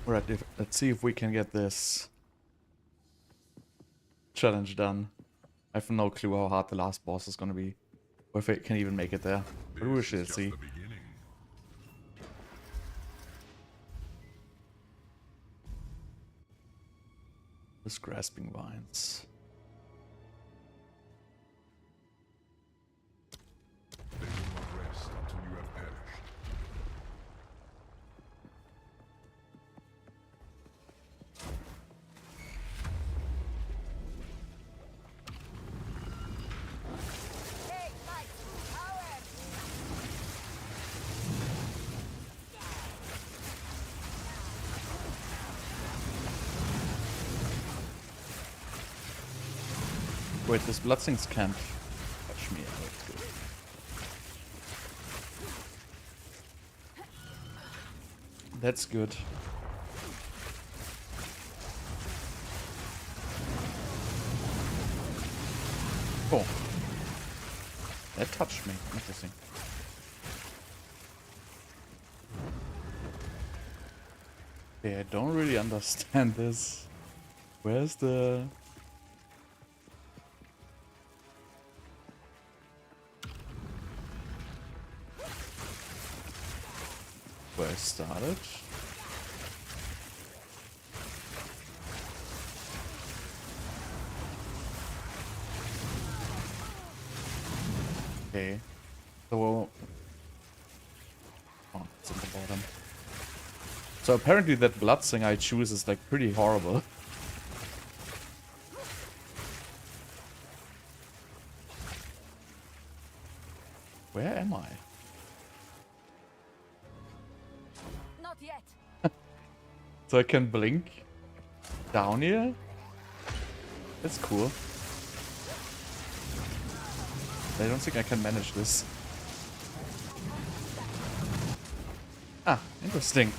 Alright, let's see if we can get this challenge done. I have no clue how hard the last boss is gonna be. Or if it can even make it there. But we shall see. This grasping vines. They will not rest until you have perished. Wait, this bloodthings can't touch me. Oh, that's good. That's good. Oh. That touched me. Interesting. Okay, I don't really understand this. Where's the... where I started? Okay. So... oh, it's in the bottom. So apparently that blood thing I choose is like pretty horrible. Where am I? Not yet. So I can blink down here? That's cool. I don't think I can manage this. Ah, interesting.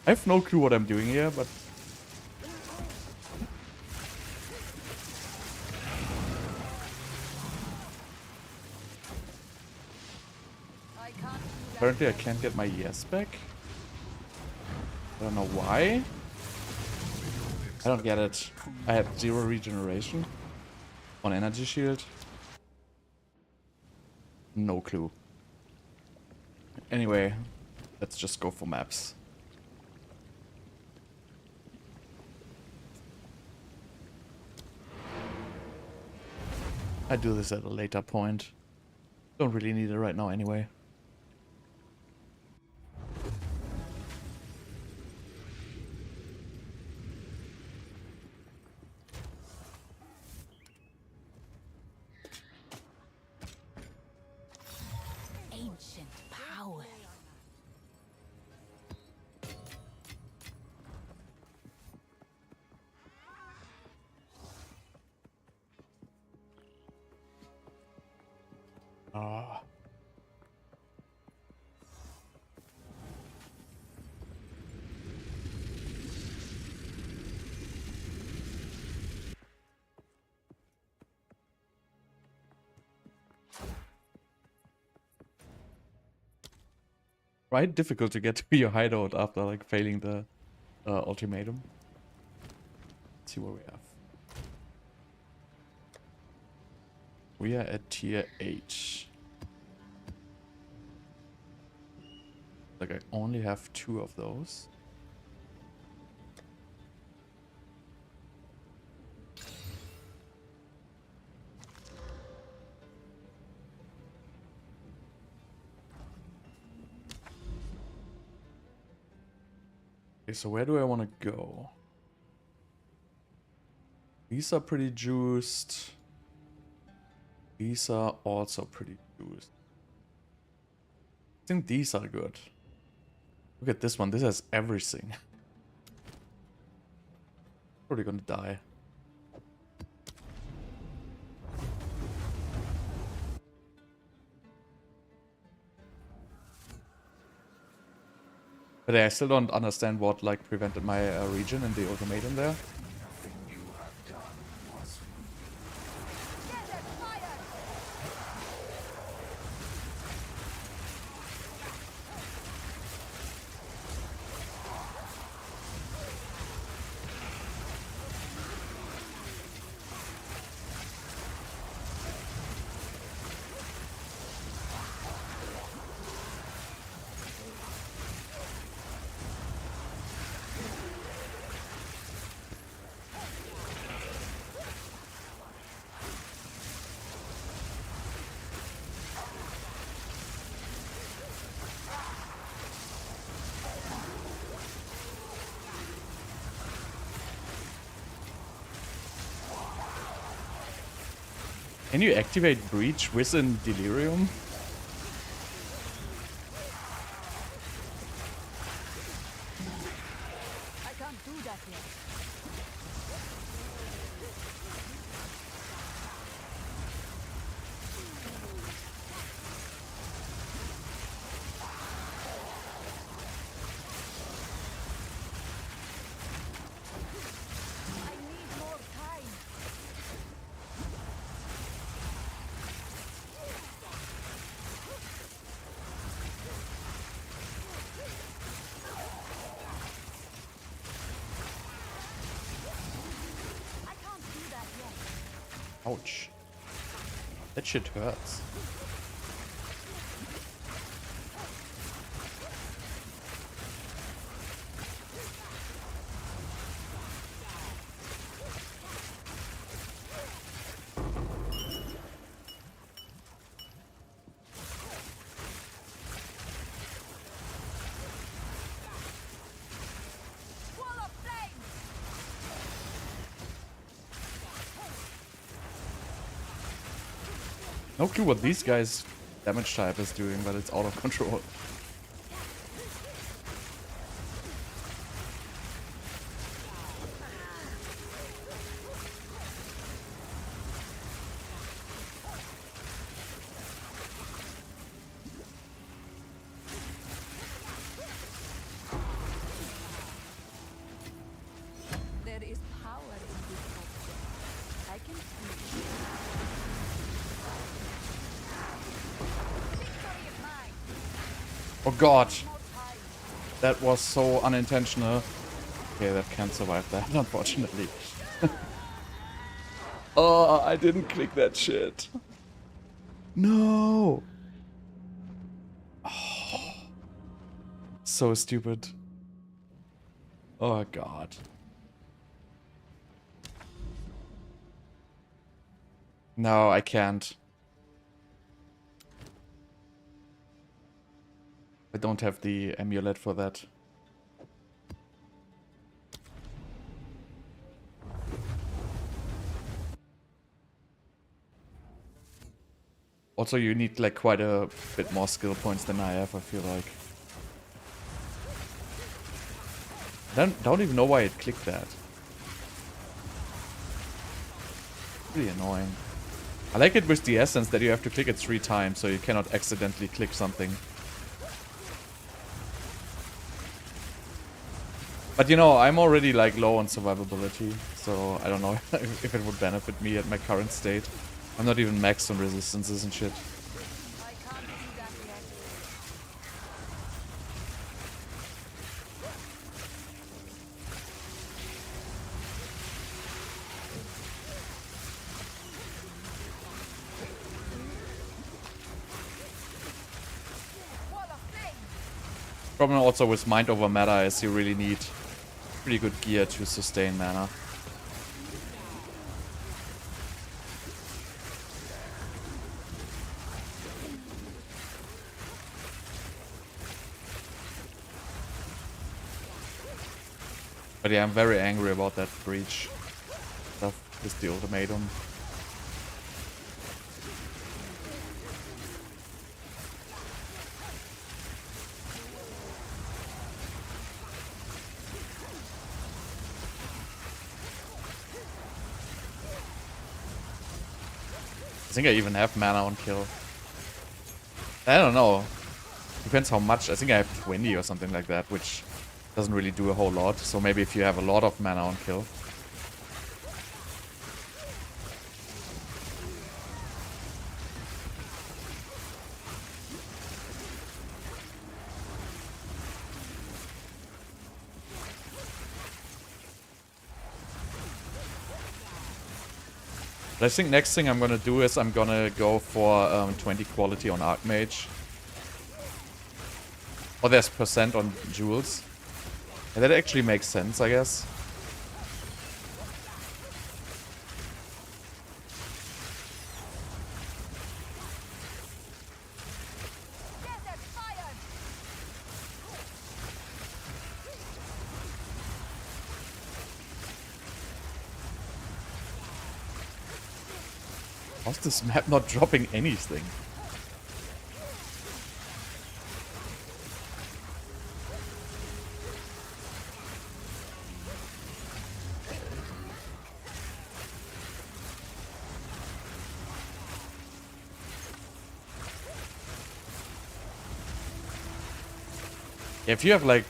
I have no clue what I'm doing here, but... apparently I can't get my yes back. I don't know why. I don't get it. I had 0 regeneration on energy shield. No clue. Anyway, let's just go for maps. I do this at a later point. Don't really need it right now anyway. Ancient power. Ah. Right, difficult to get to your hideout after like failing the ultimatum. Let's see what we have. We are at tier 8. Like I only have 2 of those. Okay, so where do I want to go? These are pretty juiced. These are also pretty juiced. I think these are good. Look at this one. This has everything. Probably gonna die. But I still don't understand what like prevented my regen in the ultimatum there. Can you activate Breach within Delirium? I can't do that yet. I need more time. I can't do that yet. Ouch. That shit hurts. Wall of flame. No clue what these guys' damage type is doing, but it's out of control. There is power in this object. I can see it. Victory is mine. Oh god, More time. that was so unintentional. Okay, that can't survive that, unfortunately. Oh, I didn't click that shit. No. Oh, so stupid. Oh god. No, I can't. I don't have the amulet for that. Also, you need like quite a bit more skill points than I have, I feel like. Don't even know why it clicked that. Pretty annoying. I like it with the essence that you have to click it 3 times, so you cannot accidentally click something. But you know, I'm already like low on survivability, so I don't know if it would benefit me at my current state. I'm not even maxed on resistances and shit. I can't do that yet. Wall of flame. Problem also with mind over matter is you really need pretty good gear to sustain mana. But yeah, I'm very angry about that breach stuff with the ultimatum. I think I even have mana on kill. I don't know. Depends how much. I think I have 20 or something like that, which doesn't really do a whole lot. So maybe if you have a lot of mana on kill. But I think next thing I'm gonna do is I'm gonna go for 20 quality on Archmage. Or there's percent on jewels. And that actually makes sense, I guess. Desert fire. How's this map not dropping anything? If you have like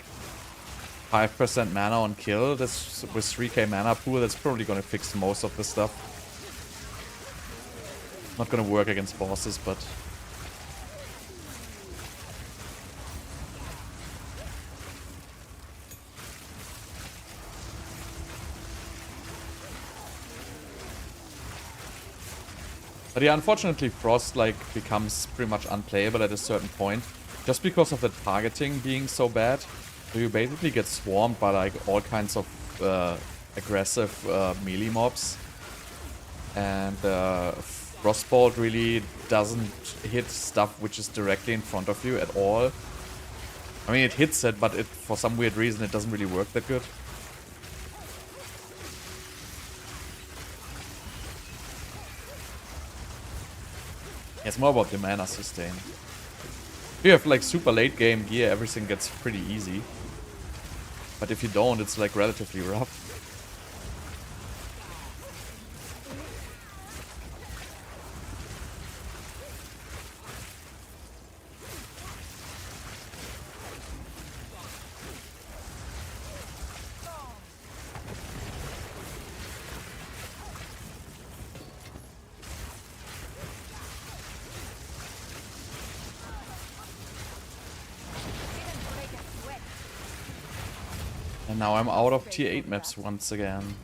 5% mana on kill, that's with 3k mana pool, that's probably gonna fix most of the stuff. Not gonna work against bosses, but yeah, unfortunately Frost like becomes pretty much unplayable at a certain point. Just because of the targeting being so bad. So you basically get swarmed by like all kinds of aggressive melee mobs. And Frostbolt really doesn't hit stuff which is directly in front of you at all. I mean, it hits it, but for some weird reason it doesn't really work that good. It's more about the mana sustain. If you have like super late game gear, everything gets pretty easy. But if you don't, it's like relatively rough. And now I'm out of tier 8 maps once again.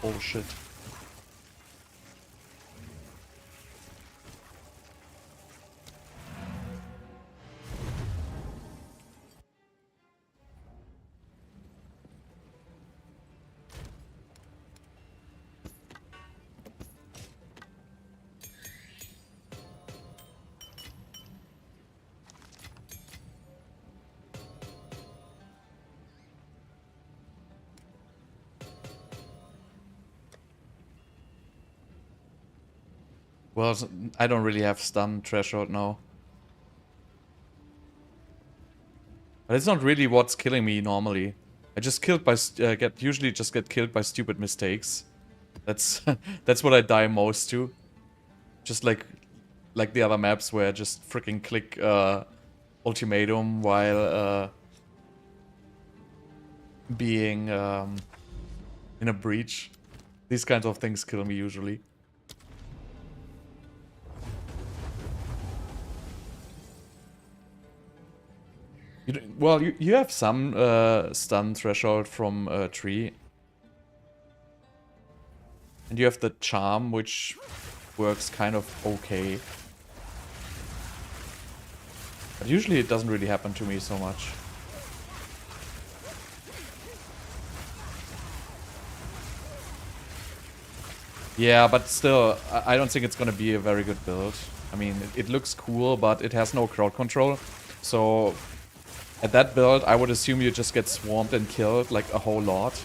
Bullshit. Well, I don't really have stun threshold now. But it's not really what's killing me normally. I just killed by usually just get killed by stupid mistakes. That's that's what I die most to. Just like the other maps where I just freaking click Ultimatum while being in a breach. These kinds of things kill me usually. You have some stun threshold from tree. And you have the charm, which works kind of okay. But usually it doesn't really happen to me so much. Yeah, but still, I don't think it's gonna be a very good build. I mean, it looks cool, but it has no crowd control. So at that build, I would assume you just get swarmed and killed like a whole lot.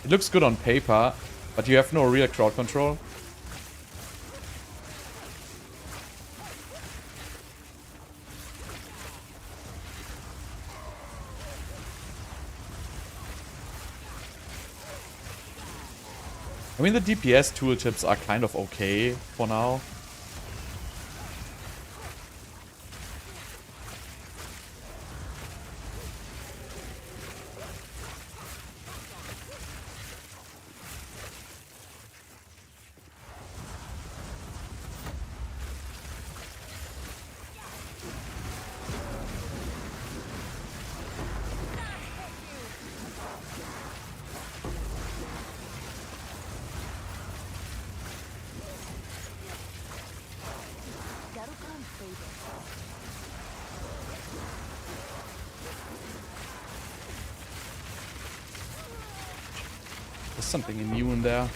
It looks good on paper, but you have no real crowd control. I mean, the DPS tooltips are kind of okay for now. There's something immune there.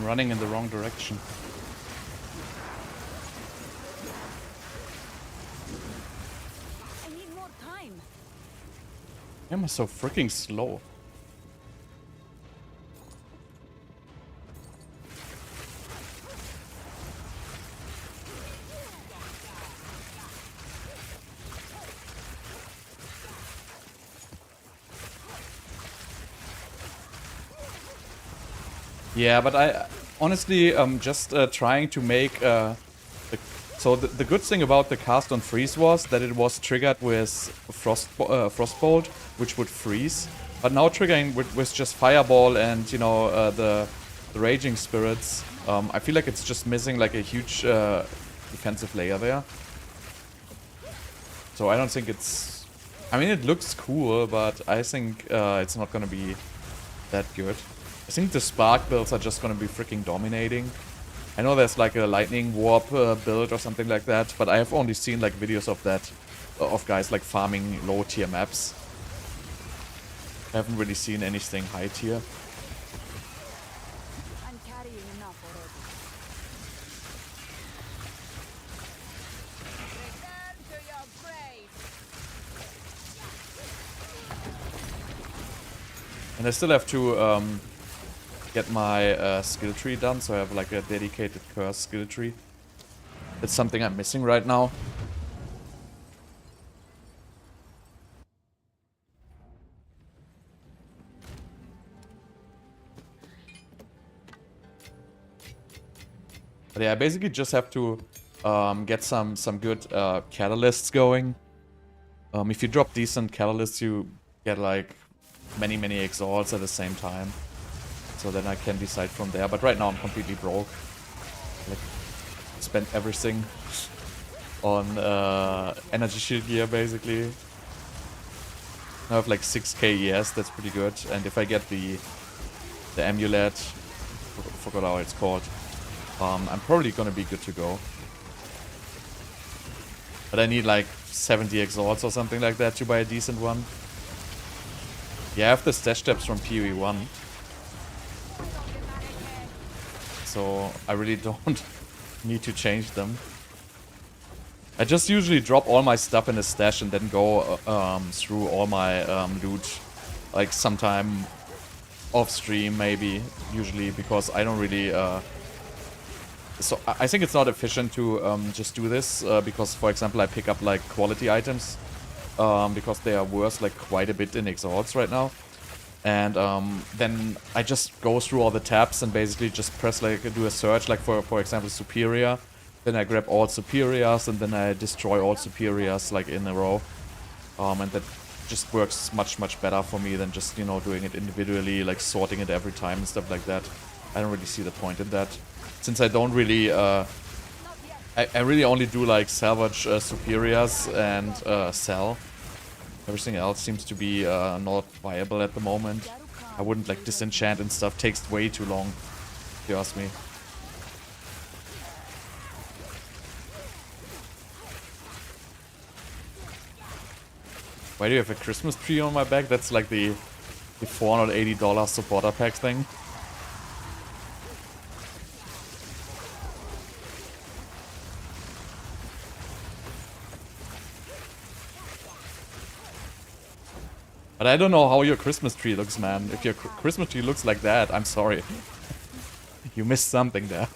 I'm running in the wrong direction. I need more time. Why am I so freaking slow? Yeah, but I honestly just trying to make the good thing about the cast on freeze was that it was triggered with frostbolt, which would freeze. But now triggering with just fireball and you know the raging spirits, I feel like it's just missing like a huge defensive layer there. So I don't think it's. I mean, it looks cool, but I think it's not gonna be that good. I think the Spark builds are just gonna be freaking dominating. I know there's like a Lightning Warp build or something like that, but I have only seen like videos of that, of guys like farming low tier maps. I haven't really seen anything high tier. I'm carrying enough already. Return to your grave. And I still have to get my skill tree done, so I have like a dedicated curse skill tree. It's something I'm missing right now. But yeah, I basically just have to get some good catalysts going. If you drop decent catalysts, you get like many exalts at the same time. So then I can decide from there. But right now I'm completely broke. Like, spent everything on energy shield gear basically. I have like 6k ES, that's pretty good. And if I get the amulet, forgot how it's called, I'm probably gonna be good to go. But I need like 70 exalts or something like that to buy a decent one. Yeah, I have the stash steps from PoE 1. So I really don't need to change them. I just usually drop all my stuff in a stash and then go through all my loot, like sometime off stream maybe, usually, because I don't really... So I think it's not efficient to just do this, because for example I pick up like quality items, because they are worth like quite a bit in exalts right now. And then I just go through all the tabs and basically just press like, do a search, like for example superior. Then I grab all superiors and then I destroy all superiors like in a row. And that just works much better for me than just, you know, doing it individually, like sorting it every time and stuff like that. I don't really see the point in that. Since I don't really, I really only do like salvage superiors and sell. Everything else seems to be not viable at the moment. I wouldn't like disenchant and stuff. Takes way too long, if you ask me. Why do you have a Christmas tree on my back? That's like the $480 supporter pack thing. But I don't know how your Christmas tree looks, man. If your Christmas tree looks like that, I'm sorry. You missed something there.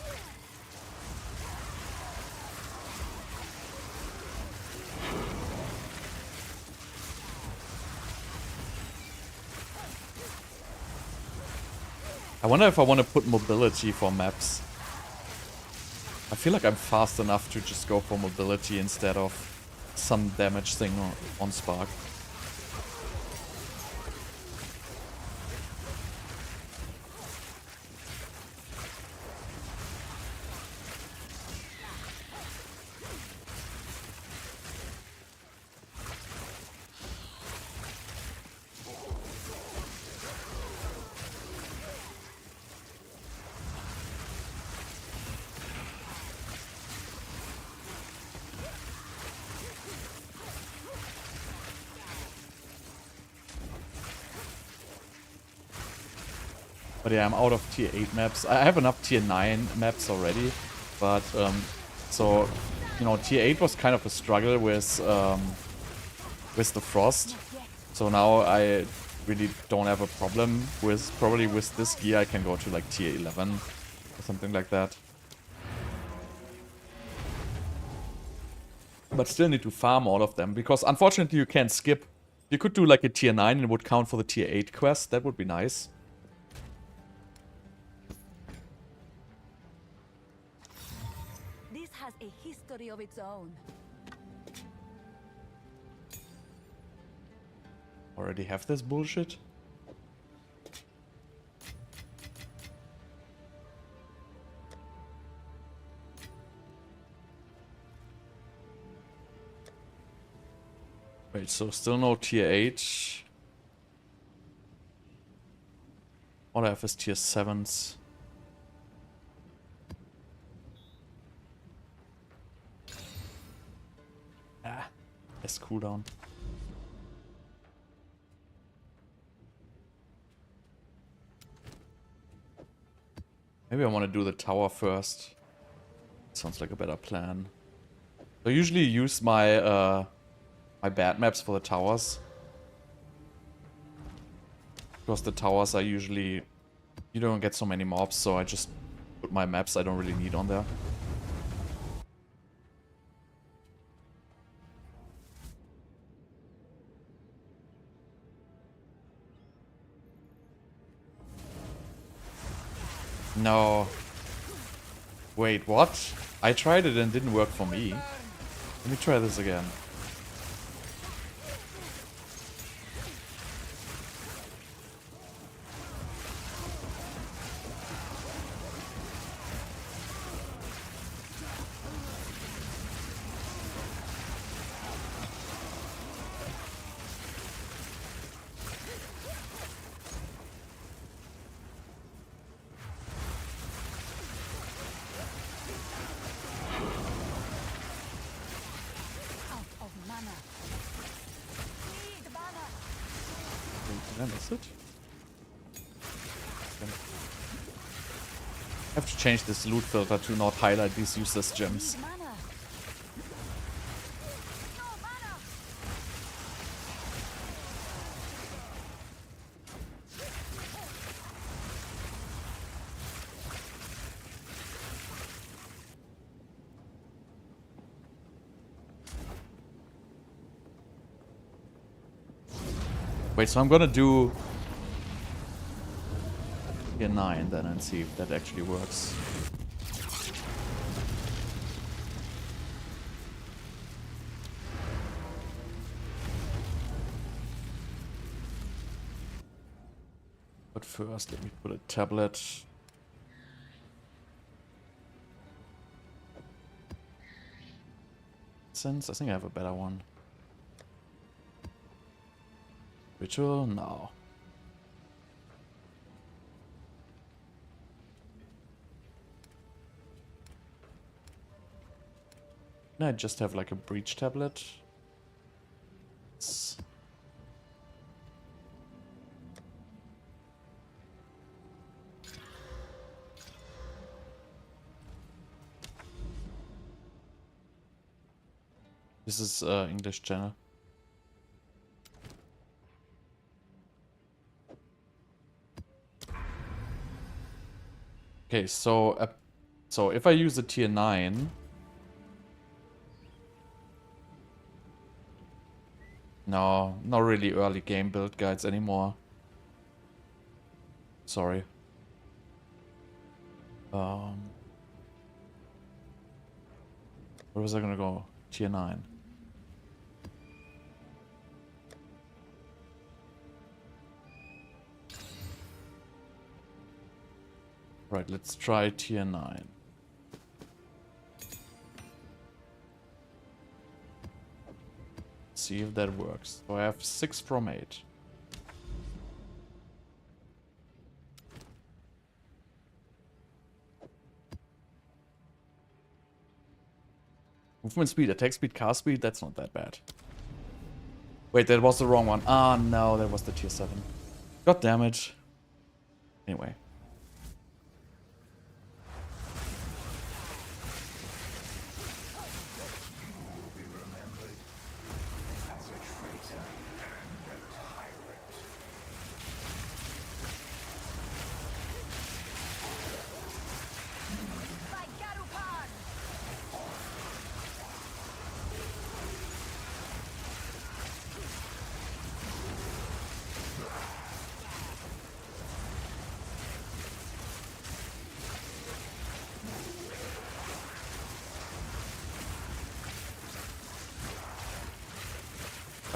I wonder if I want to put mobility for maps. I feel like I'm fast enough to just go for mobility instead of some damage thing on Spark. But yeah, I'm out of tier 8 maps. I have enough tier 9 maps already. But, so, you know, tier 8 was kind of a struggle with the Frost. So now I really don't have a problem with, probably with this gear I can go to like tier 11 or something like that. But still need to farm all of them, because unfortunately you can't skip. You could do like a tier 9 and it would count for the tier 8 quest. That would be nice. This has a history of its own. Already have this bullshit? Wait, so still no tier 8. All I have is tier 7s. Ah, less cooldown. Maybe I want to do the tower first. Sounds like a better plan. So I usually use my my bad maps for the towers. Because the towers are usually... You don't get so many mobs, so I just put my maps I don't really need on there. No. Wait, what? I tried it and it didn't work for me. Let me try this again. Did I miss it? I have to change this loot filter to not highlight these useless gems. Wait, so I'm gonna do tier 9 then and see if that actually works. But first, let me put a tablet. Since I think I have a better one. Ritual? No. Can I just have like a breach tablet? This is English channel. Okay, so if I use a tier 9, no, not really early game build guides anymore. Sorry. Where was I gonna go? Tier 9. Right, let's try tier 9. See if that works. So I have 6 from 8. Movement speed, attack speed, cast speed, that's not that bad. Wait, that was the wrong one. Ah, no, that was the tier 7. God damn it. Anyway.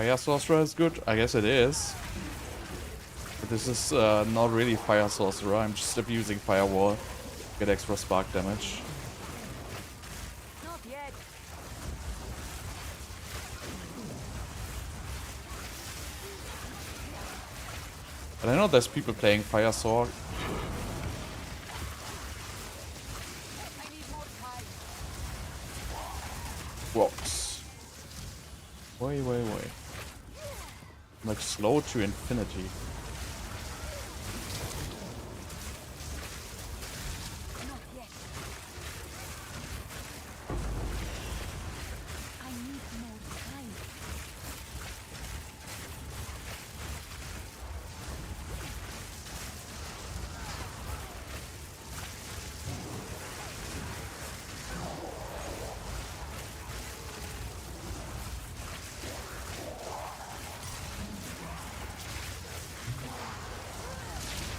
Fire Sorcerer is good? I guess it is. But this is not really Fire Sorcerer. I'm just abusing Firewall. Get extra spark damage. Not yet. But I know there's people playing Fire Sword. I need more time. Rocks. Way. Like slow to infinity. Not yet. I need more time.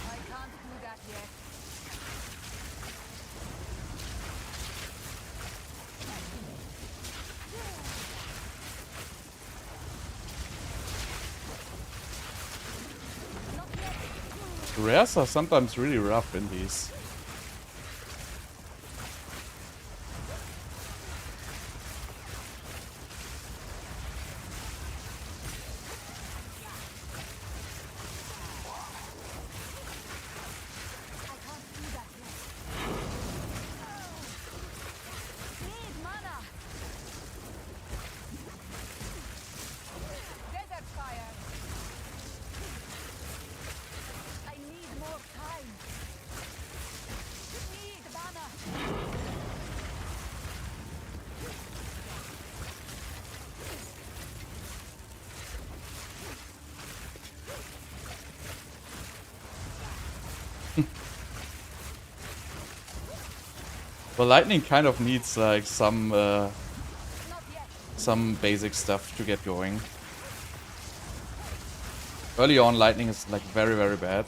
I can't do that yet. Not yet. Rares are sometimes really rough in these. I can't do that yet. Need mana. Desert fire. I need more time. Need mana. Well, lightning kind of needs like Not yet. some basic stuff to get going. Early on, lightning is like very bad.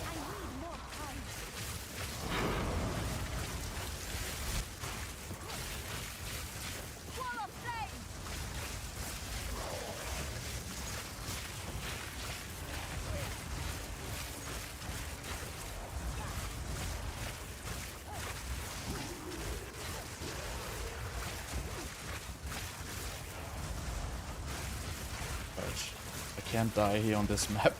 I need more time. Wall of flame. Right. I can't die here on this map.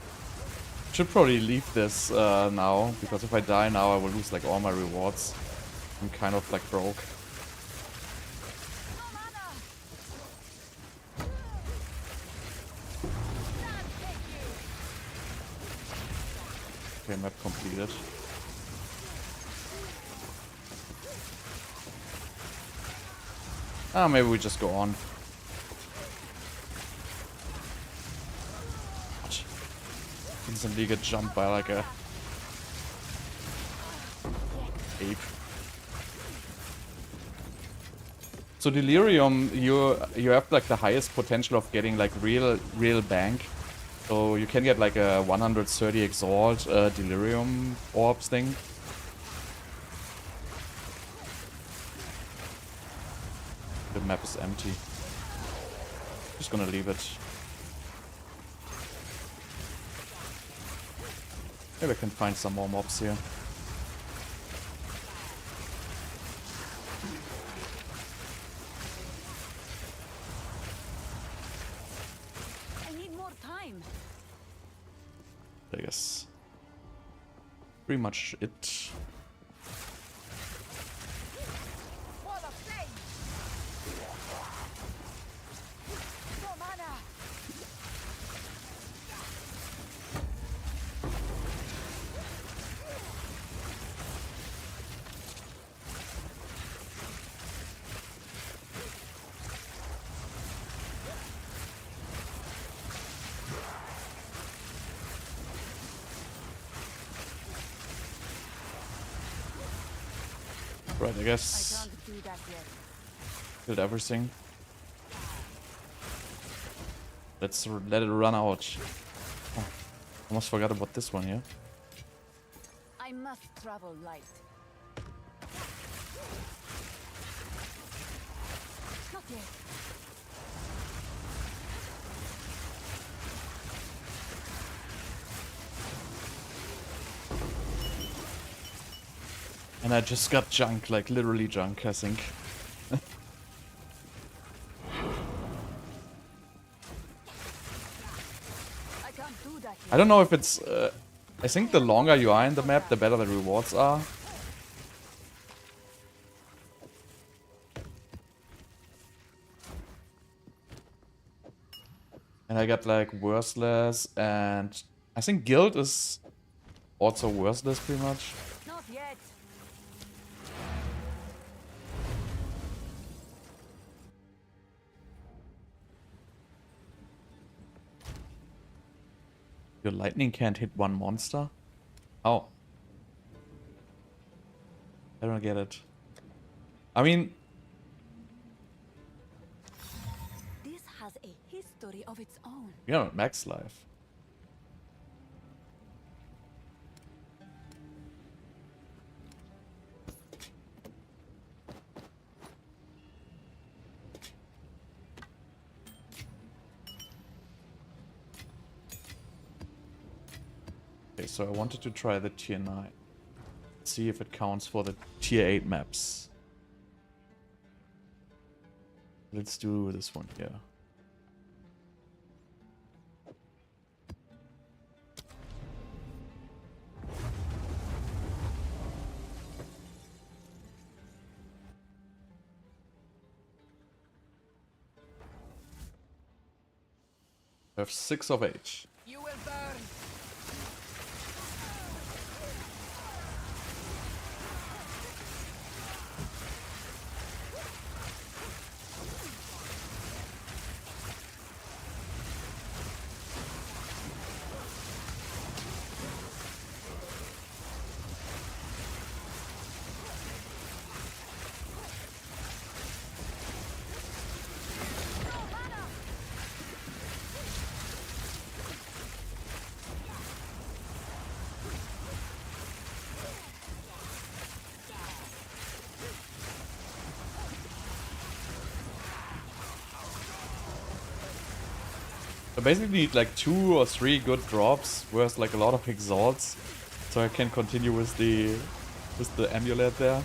Should probably leave this now, because if I die now I will lose like all my rewards. I'm kind of like broke. No mana. Can't take you. Okay, map completed. Ah, maybe we just go on. What? Instantly get jumped by like a ape. So Delirium, you have like the highest potential of getting like real bank. So you can get like a 130 exalt Delirium orbs thing. The map is empty. Just gonna leave it. Maybe I can find some more mobs here. I need more time. I guess pretty much it. Wall of flame. No mana. Right, I I guess can't do that yet. killed everything. Let's let it run out. Oh, almost forgot about this one here. I must travel light. Not yet. And I just got junk, like literally junk, I think. I can't do that I yet. don't know if it's... I think the longer you are in the map, the better the rewards are. And I got like worthless, and I think guild is also worthless pretty much. Not yet. Your lightning can't hit one monster? Oh. I don't get it. I mean, This has a history of its own. you're not max life. Okay, so I wanted to try the tier 9. See if it counts for the tier 8 maps. Let's do this one here. I have 6 of 8. You will burn. I basically need like 2 or 3 good drops, whereas like a lot of exalts, so I can continue with the amulet there.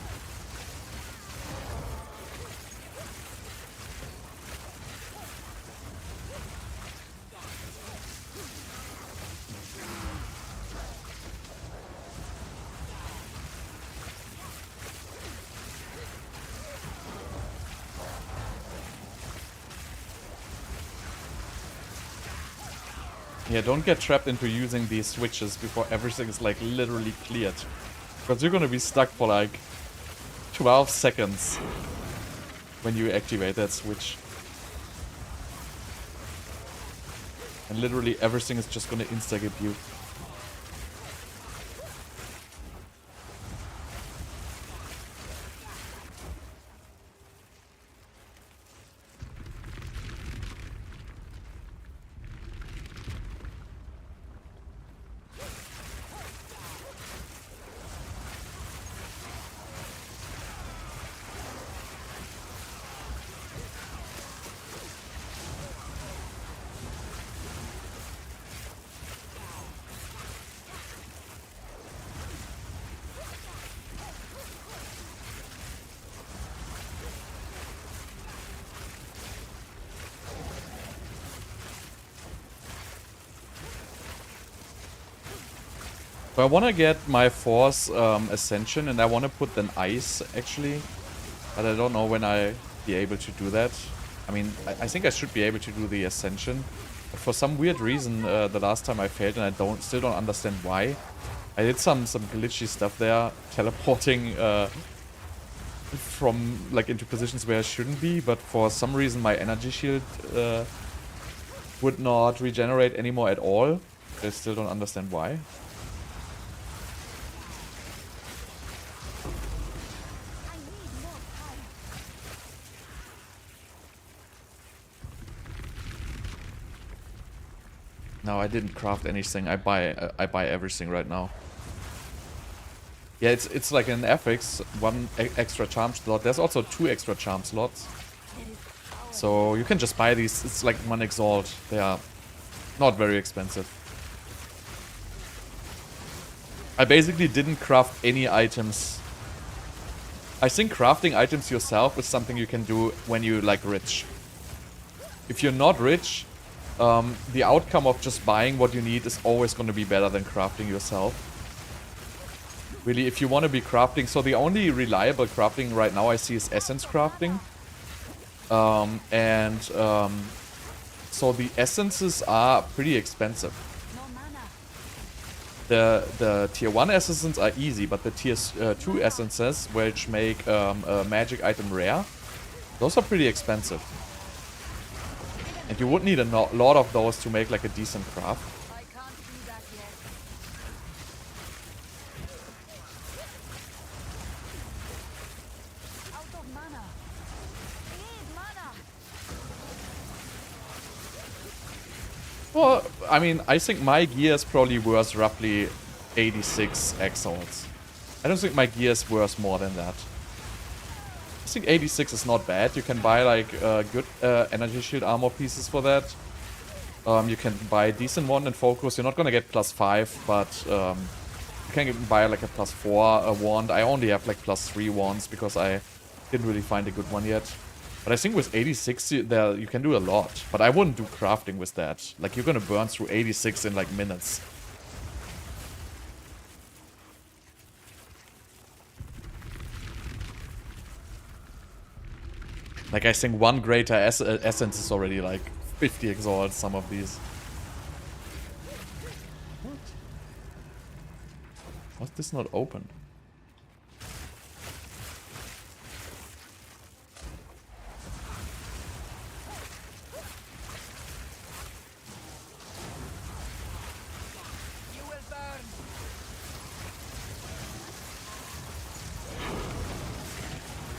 Yeah, don't get trapped into using these switches before everything is like literally cleared. Because you're gonna be stuck for like 12 seconds when you activate that switch. And literally everything is just gonna insta-gip you. So I want to get my Force Ascension, and I want to put an Ice, actually. But I don't know when I'll be able to do that. I mean, I think I should be able to do the Ascension. But for some weird reason, the last time I failed, and I still don't understand why. I did some glitchy stuff there, teleporting from, like, into positions where I shouldn't be. But for some reason, my energy shield would not regenerate anymore at all. I still don't understand why. No, I didn't craft anything. I buy everything right now. Yeah, it's like in FX, one extra charm slot. There's also 2 extra charm slots. So you can just buy these. It's like 1 exalt. They are not very expensive. I basically didn't craft any items. I think crafting items yourself is something you can do when you like rich. If you're not rich, the outcome of just buying what you need is always going to be better than crafting yourself. Really, if you want to be crafting, so the only reliable crafting right now I see is essence crafting. So the essences are pretty expensive. The tier 1 essences are easy, but the tier 2 essences, which make a magic item rare, those are pretty expensive. And you would need a lot of those to make like a decent craft. I can't do that yet. Out of mana. Need mana. Well, I mean, I think my gear is probably worth roughly 86 exalts. I don't think my gear is worth more than that. I think 86 is not bad. You can buy like good energy shield armor pieces for that. You can buy a decent one in focus. You're not gonna get +5, but you can buy like a +4 wand. I only have like +3 wands because I didn't really find a good one yet. But I think with 86 you can do a lot. But I wouldn't do crafting with that. Like, you're gonna burn through 86 in like minutes. Like, I think one greater essence is already like 50 exalts, some of these. What? Was this not open? You will burn.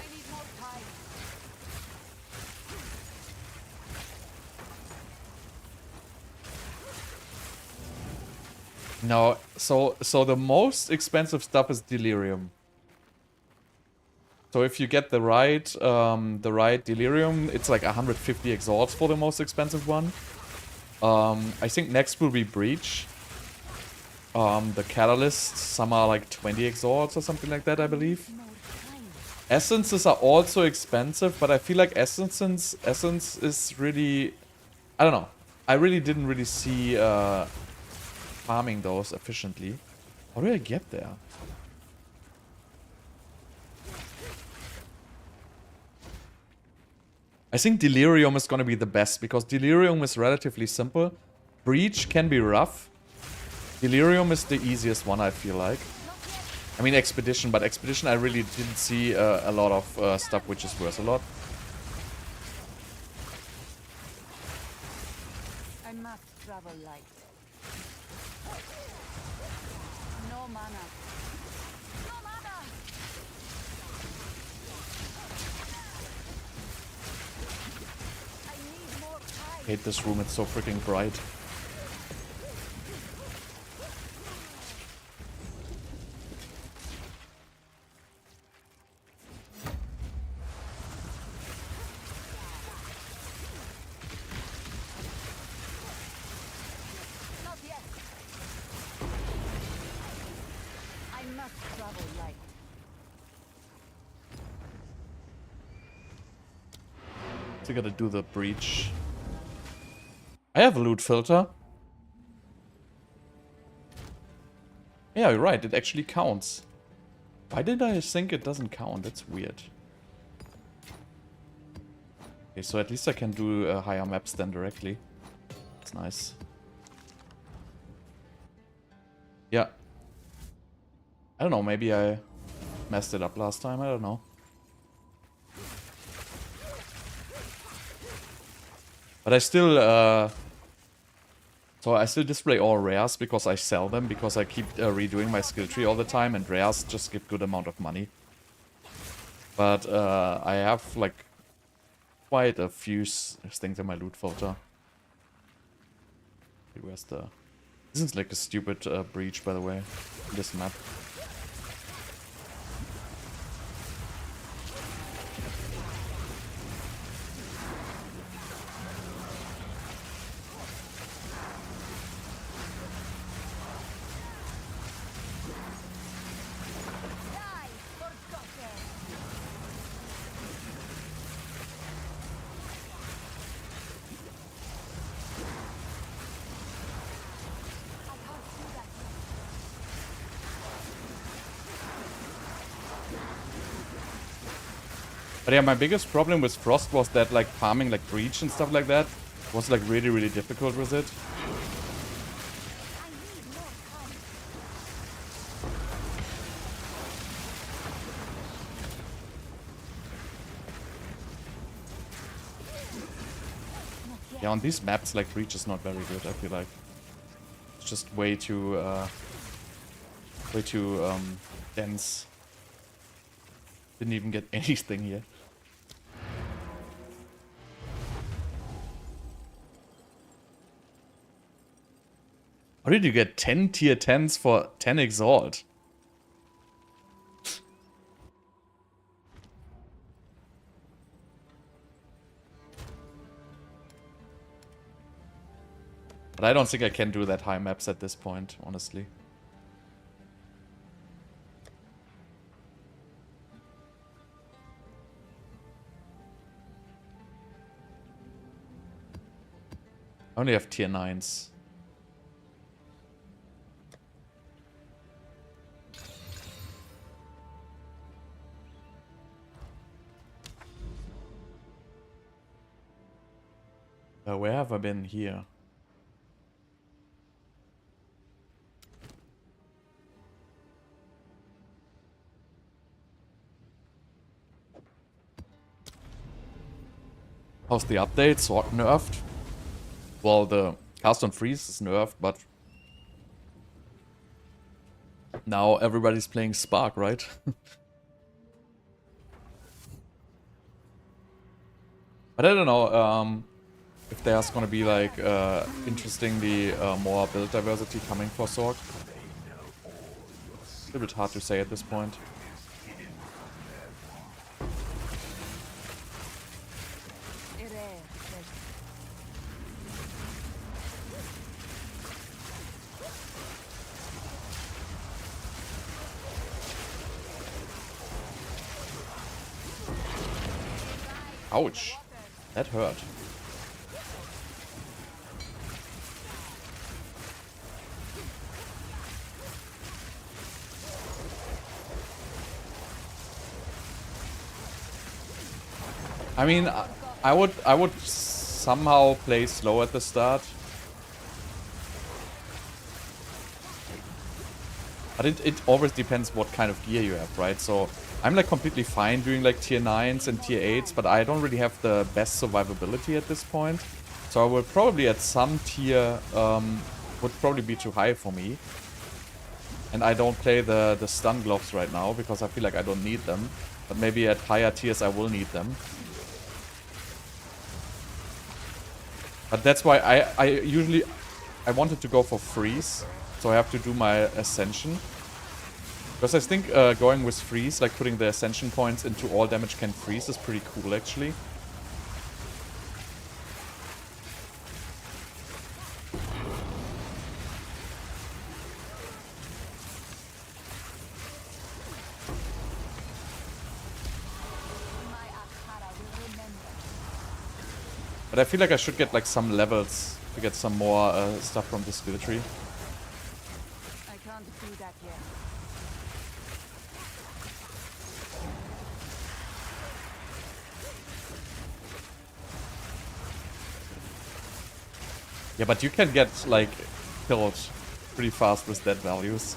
I need more time. No, so the most expensive stuff is Delirium. So if you get the right Delirium, it's like 150 exalts for the most expensive one. I think next will be Breach. The Catalyst, some are like 20 exalts or something like that, I believe. Essences are also expensive, but I feel like essence is really, I don't know. I really didn't really see farming those efficiently. How do I get there? I think Delirium is gonna be the best because Delirium is relatively simple. Breach can be rough. Delirium is the easiest one, I feel like. I mean Expedition, but Expedition I really didn't see a lot of stuff which is worth a lot. I must travel light. No mana. No mana. I need more time. Hate this room, it's so freaking bright. Not yet. I must travel light. So gotta do the Breach. I have a loot filter. Yeah, you're right, it actually counts. Why did I think it doesn't count? That's weird. Okay, so at least I can do higher maps then directly. That's nice. Yeah. I don't know, maybe I messed it up last time, I don't know. But I still, so I still display all rares because I sell them, because I keep redoing my skill tree all the time, and rares just give good amount of money. But I have like quite a few things in my loot filter. Where's the... This is like a stupid breach, by the way, this map. But yeah, my biggest problem with Frost was that like farming like Breach and stuff like that was like really, really difficult with it. Yeah, on these maps like Breach is not very good, I feel like. It's just way too dense. Didn't even get anything here. How did you get 10 tier 10s for 10 Exalt? But I don't think I can do that high maps at this point, honestly. I only have tier 9s. Where have I been here? How's the update? Sword nerfed? Well, the cast on freeze is nerfed, but now everybody's playing Spark, right? But I don't know if there's gonna be like interestingly more build diversity coming for Sorg. A little bit hard to say at this point. Ouch. That hurt. I mean, I would somehow play slow at the start. But it always depends what kind of gear you have, right? So I'm like completely fine doing like tier 9s and tier 8s, but I don't really have the best survivability at this point. So I would probably at some tier would probably be too high for me. And I don't play the stun gloves right now because I feel like I don't need them. But maybe at higher tiers I will need them. But that's why I usually wanted to go for freeze. So I have to do my ascension. Because I think going with freeze, like putting the ascension points into all damage can freeze is pretty cool actually. But I feel like I should get like some levels to get some more stuff from the skill tree. I can't do that yet. Yeah, but you can get like killed pretty fast with dead values.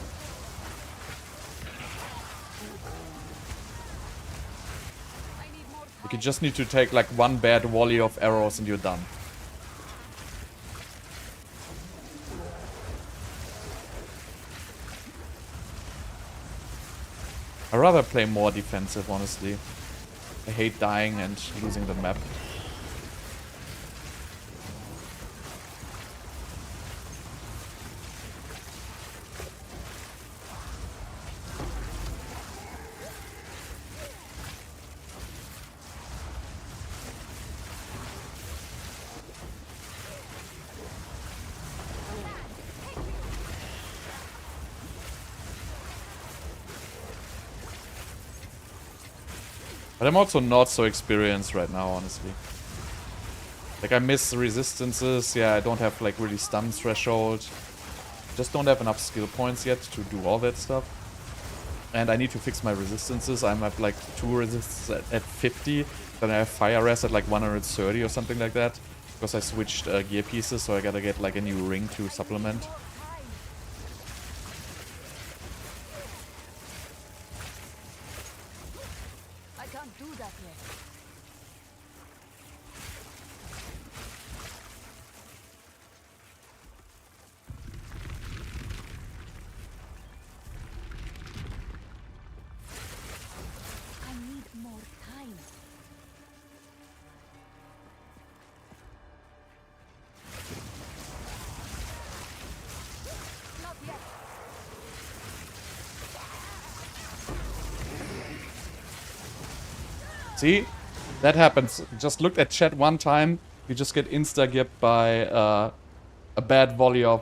You just need to take like one bad volley of arrows and you're done. I'd rather play more defensive, honestly. I hate dying and losing the map. But I'm also not so experienced right now, honestly. Like, I miss resistances. Yeah, I don't have, like, really stun threshold. Just don't have enough skill points yet to do all that stuff. And I need to fix my resistances. I'm at, like, 2 resistances at 50. Then I have fire res at, like, 130 or something like that. Because I switched gear pieces, so I gotta get, like, a new ring to supplement. I can't do that yet. I need more time. Not yet. See? That happens. Just look at chat one time, you just get insta-gipped by a bad volley of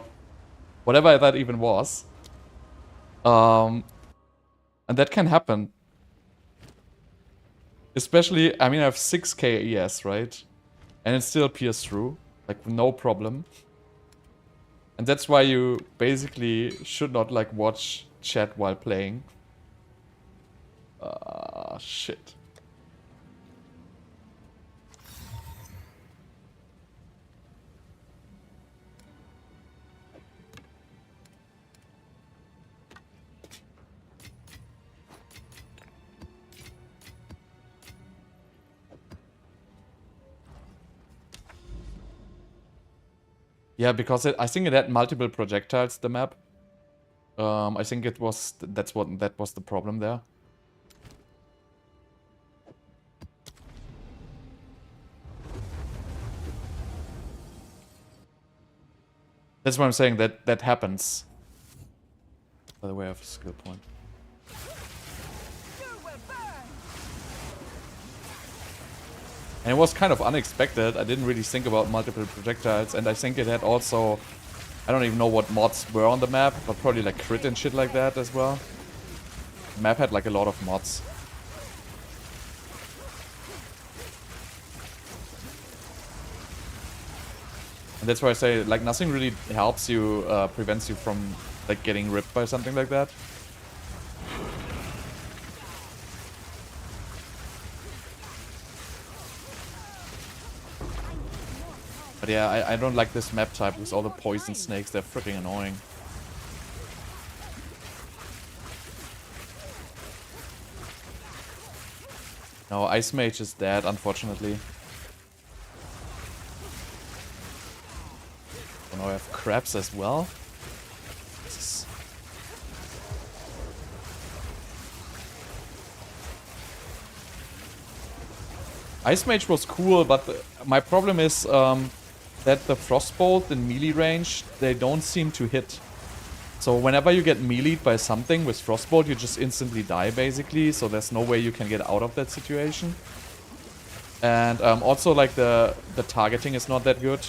whatever that even was. And that can happen. Especially, I mean, I have 6k ES, right? And it still pierces through. Like, no problem. And that's why you basically should not, like, watch chat while playing. Shit. Yeah, because I think it had multiple projectiles, the map. I think it was that was the problem there. That's what I'm saying, that happens. By the way, I have a skill point. And it was kind of unexpected. I didn't really think about multiple projectiles, and I think it had also, I don't even know what mods were on the map, but probably like crit and shit like that as well. The map had like a lot of mods. And that's why I say, like, nothing really helps you, prevents you from, like, getting ripped by something like that. But yeah, I don't like this map type with all the poison snakes. They're freaking annoying. No, Ice Mage is dead, unfortunately. Oh no, I have crabs as well. Ice Mage was cool, but my problem is that the Frostbolt in melee range, they don't seem to hit. So whenever you get meleeed by something with Frostbolt, you just instantly die, basically. So there's no way you can get out of that situation. And also, like, the targeting is not that good.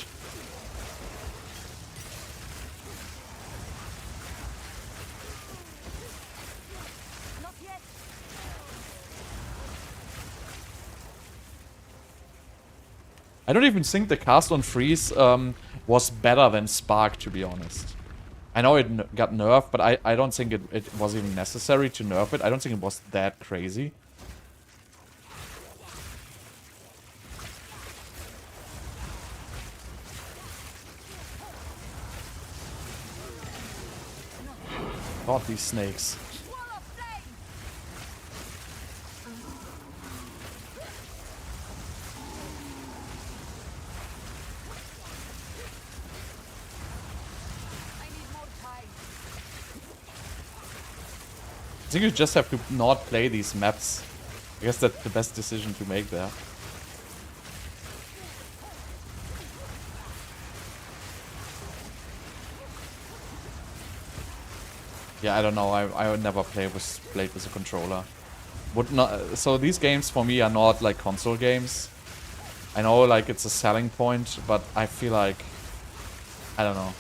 I don't even think the cast on freeze was better than Spark, to be honest. I know it got nerfed, but I don't think it was even necessary to nerf it. I don't think it was that crazy. God, these snakes. I think you just have to not play these maps. I guess that's the best decision to make there. Yeah, I don't know. I would never played with a controller. Would not. So these games for me are not like console games. I know, like, it's a selling point, but I feel like, I don't know.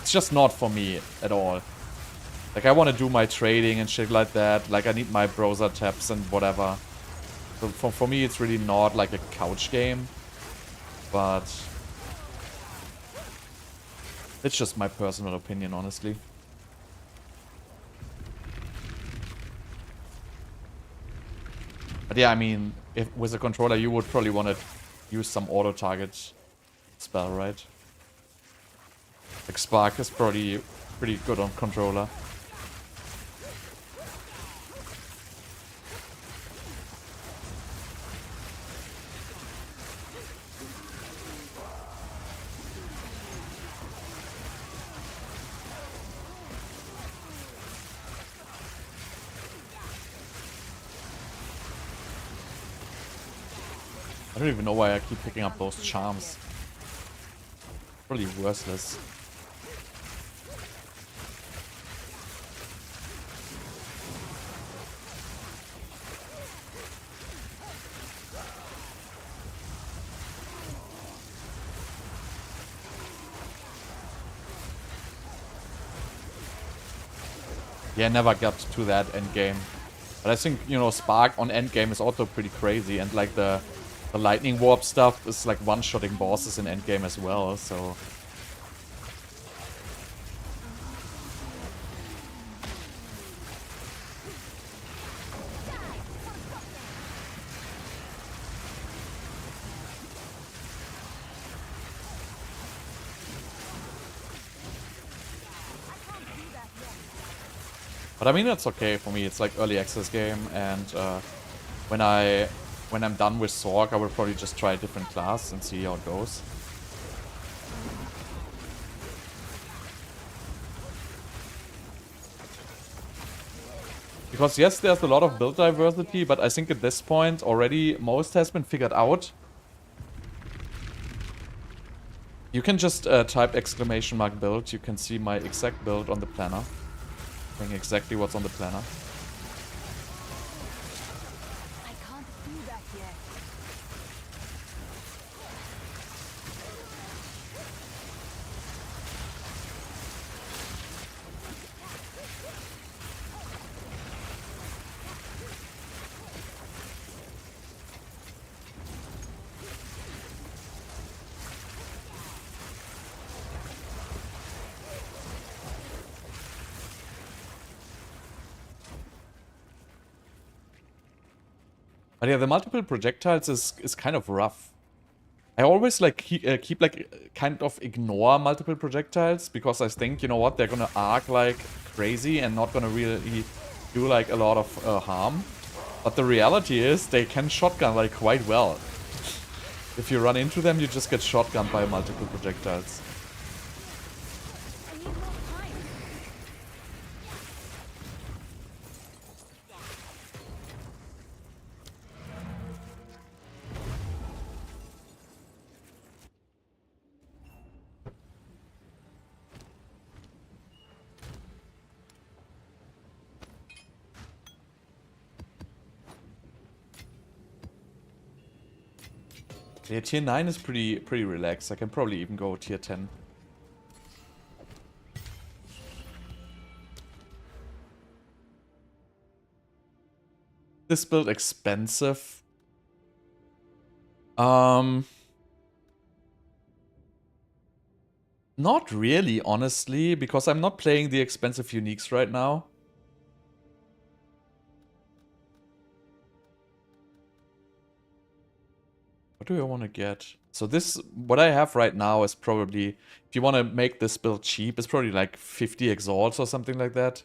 It's just not for me at all. Like, I want to do my trading and shit like that. Like, I need my browser tabs and whatever. So for me, it's really not like a couch game, but it's just my personal opinion, honestly. But yeah, I mean, if with a controller, you would probably want to use some auto-target spell, right? Like Spark is probably pretty good on controller. I don't even know why I keep picking up those charms. Probably worthless. Yeah, I never got to that endgame. But I think, you know, Spark on endgame is also pretty crazy. And like the lightning warp stuff is like one-shotting bosses in endgame as well, so... But I mean, it's okay for me. It's like early access game, and when I'm done with Sorg, I will probably just try a different class and see how it goes. Because yes, there's a lot of build diversity, but I think at this point already most has been figured out. You can just type !build. You can see my exact build on the planner. Showing exactly what's on the planner. I can't do that yet. But yeah, the multiple projectiles is kind of rough. I always like keep like kind of ignore multiple projectiles because I think, you know what, they're gonna arc like crazy and not gonna really do like a lot of harm. But the reality is they can shotgun like quite well. If you run into them, you just get shotgunned by multiple projectiles. I need more time. Yeah, tier 9 is pretty relaxed. I can probably even go tier 10. This build expensive. Not really, honestly, because I'm not playing the expensive uniques right now. What do I want to get? So this, what I have right now is probably, if you want to make this build cheap, it's probably like 50 exalts or something like that.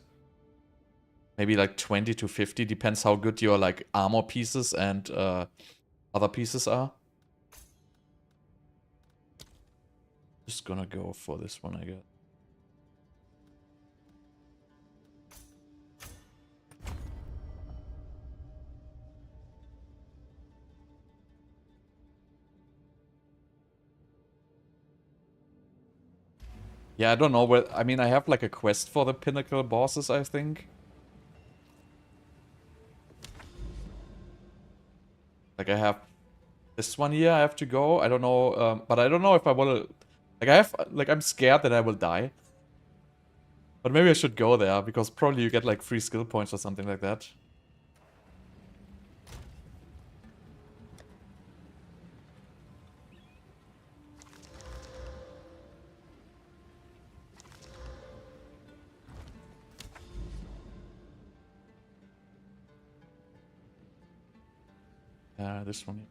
Maybe like 20 to 50, depends how good your like armor pieces and other pieces are. Just gonna go for this one, I guess. Yeah, I don't know where. I mean, I have like a quest for the pinnacle bosses, I think. Like I have this one here I have to go. I don't know, but I don't know if I want to. Like I have, like I'm scared that I will die. But maybe I should go there because probably you get like free skill points or something like that. This one.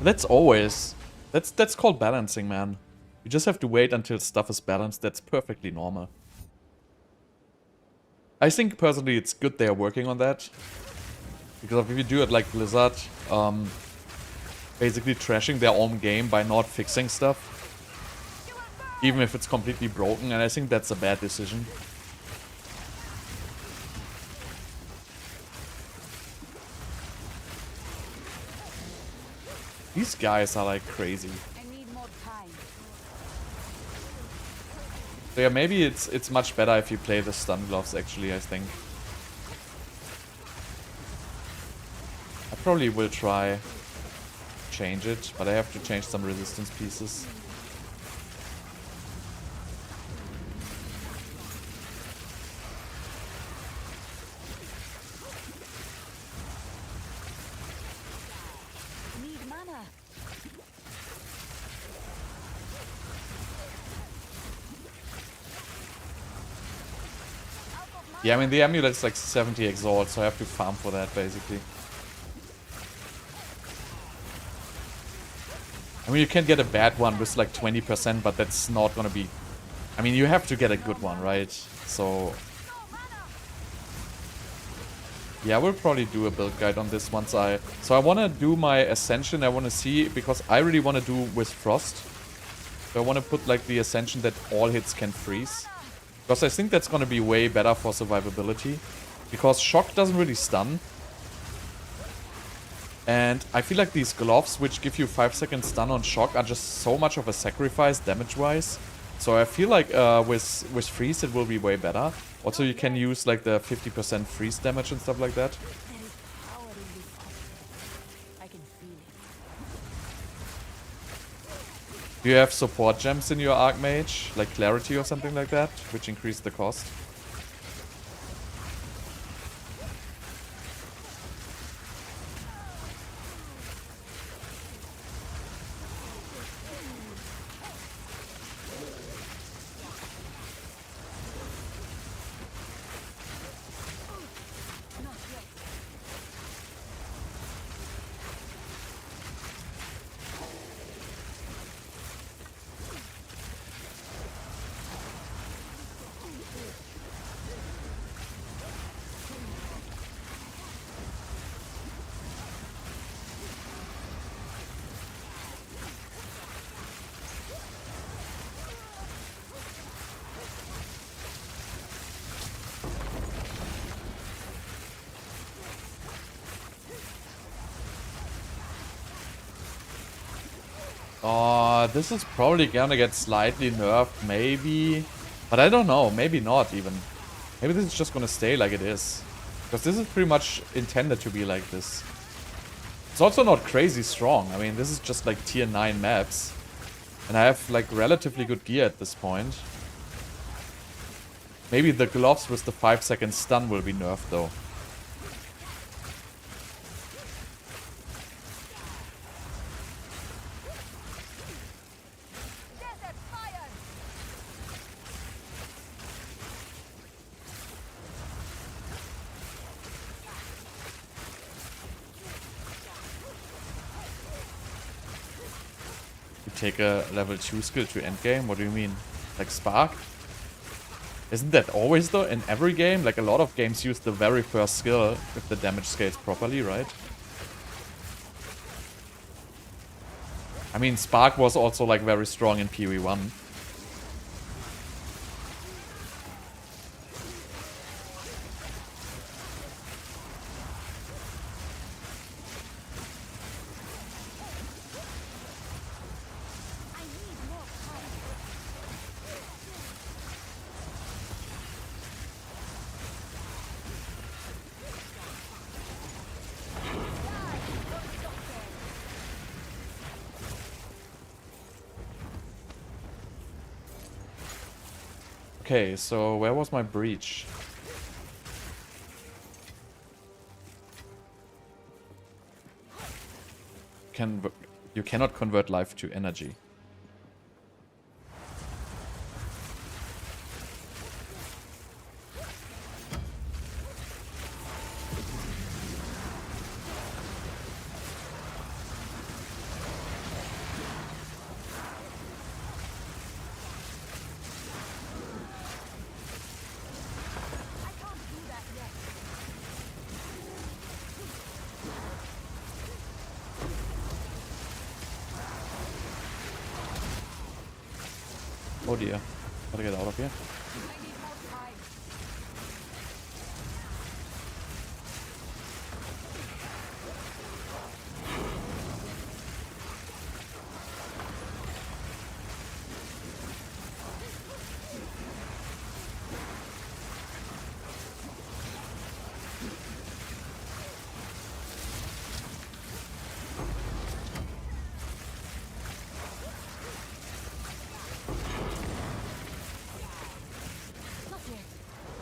That's always... That's called balancing, man. You just have to wait until stuff is balanced. That's perfectly normal. I think, personally, it's good they are working on that. Because if you do it like Blizzard, basically trashing their own game by not fixing stuff. Even if it's completely broken, and I think that's a bad decision. These guys are like crazy. I need more time. So yeah, maybe it's much better if you play the stun gloves, actually, I think. I probably will try change it, but I have to change some resistance pieces. Need mana. Yeah, I mean, the amulet's like 70 exalt, so I have to farm for that, basically. I mean, you can get a bad one with like 20%, but that's not gonna be... I mean, you have to get a good one, right? So... yeah, we'll probably do a build guide on this once I... So I want to do my Ascension, I want to see, because I really want to do with Frost. So I want to put like the Ascension that all hits can freeze. Because I think that's going to be way better for survivability. Because Shock doesn't really stun. And I feel like these gloves, which give you 5-second stun on Shock, are just so much of a sacrifice damage-wise. So I feel like with Freeze it will be way better. Also, you can use like the 50% freeze damage and stuff like that. There is power in this object. I can feel it. Do you have support gems in your Archmage? Like Clarity or something like that? Which increase the cost? This is probably gonna get slightly nerfed, maybe. But I don't know, maybe not even. Maybe this is just gonna stay like it is. Because this is pretty much intended to be like this. It's also not crazy strong. I mean, this is just like tier 9 maps. And I have like relatively good gear at this point. Maybe the gloves with the 5-second stun will be nerfed though. Take a level 2 skill to endgame? What do you mean? Like Spark? Isn't that always though in every game? Like a lot of games use the very first skill if the damage scales properly, right? I mean, Spark was also like very strong in PoE 1. Okay, so where was my breach? You cannot convert life to energy. Oh dear. Gotta get out of here.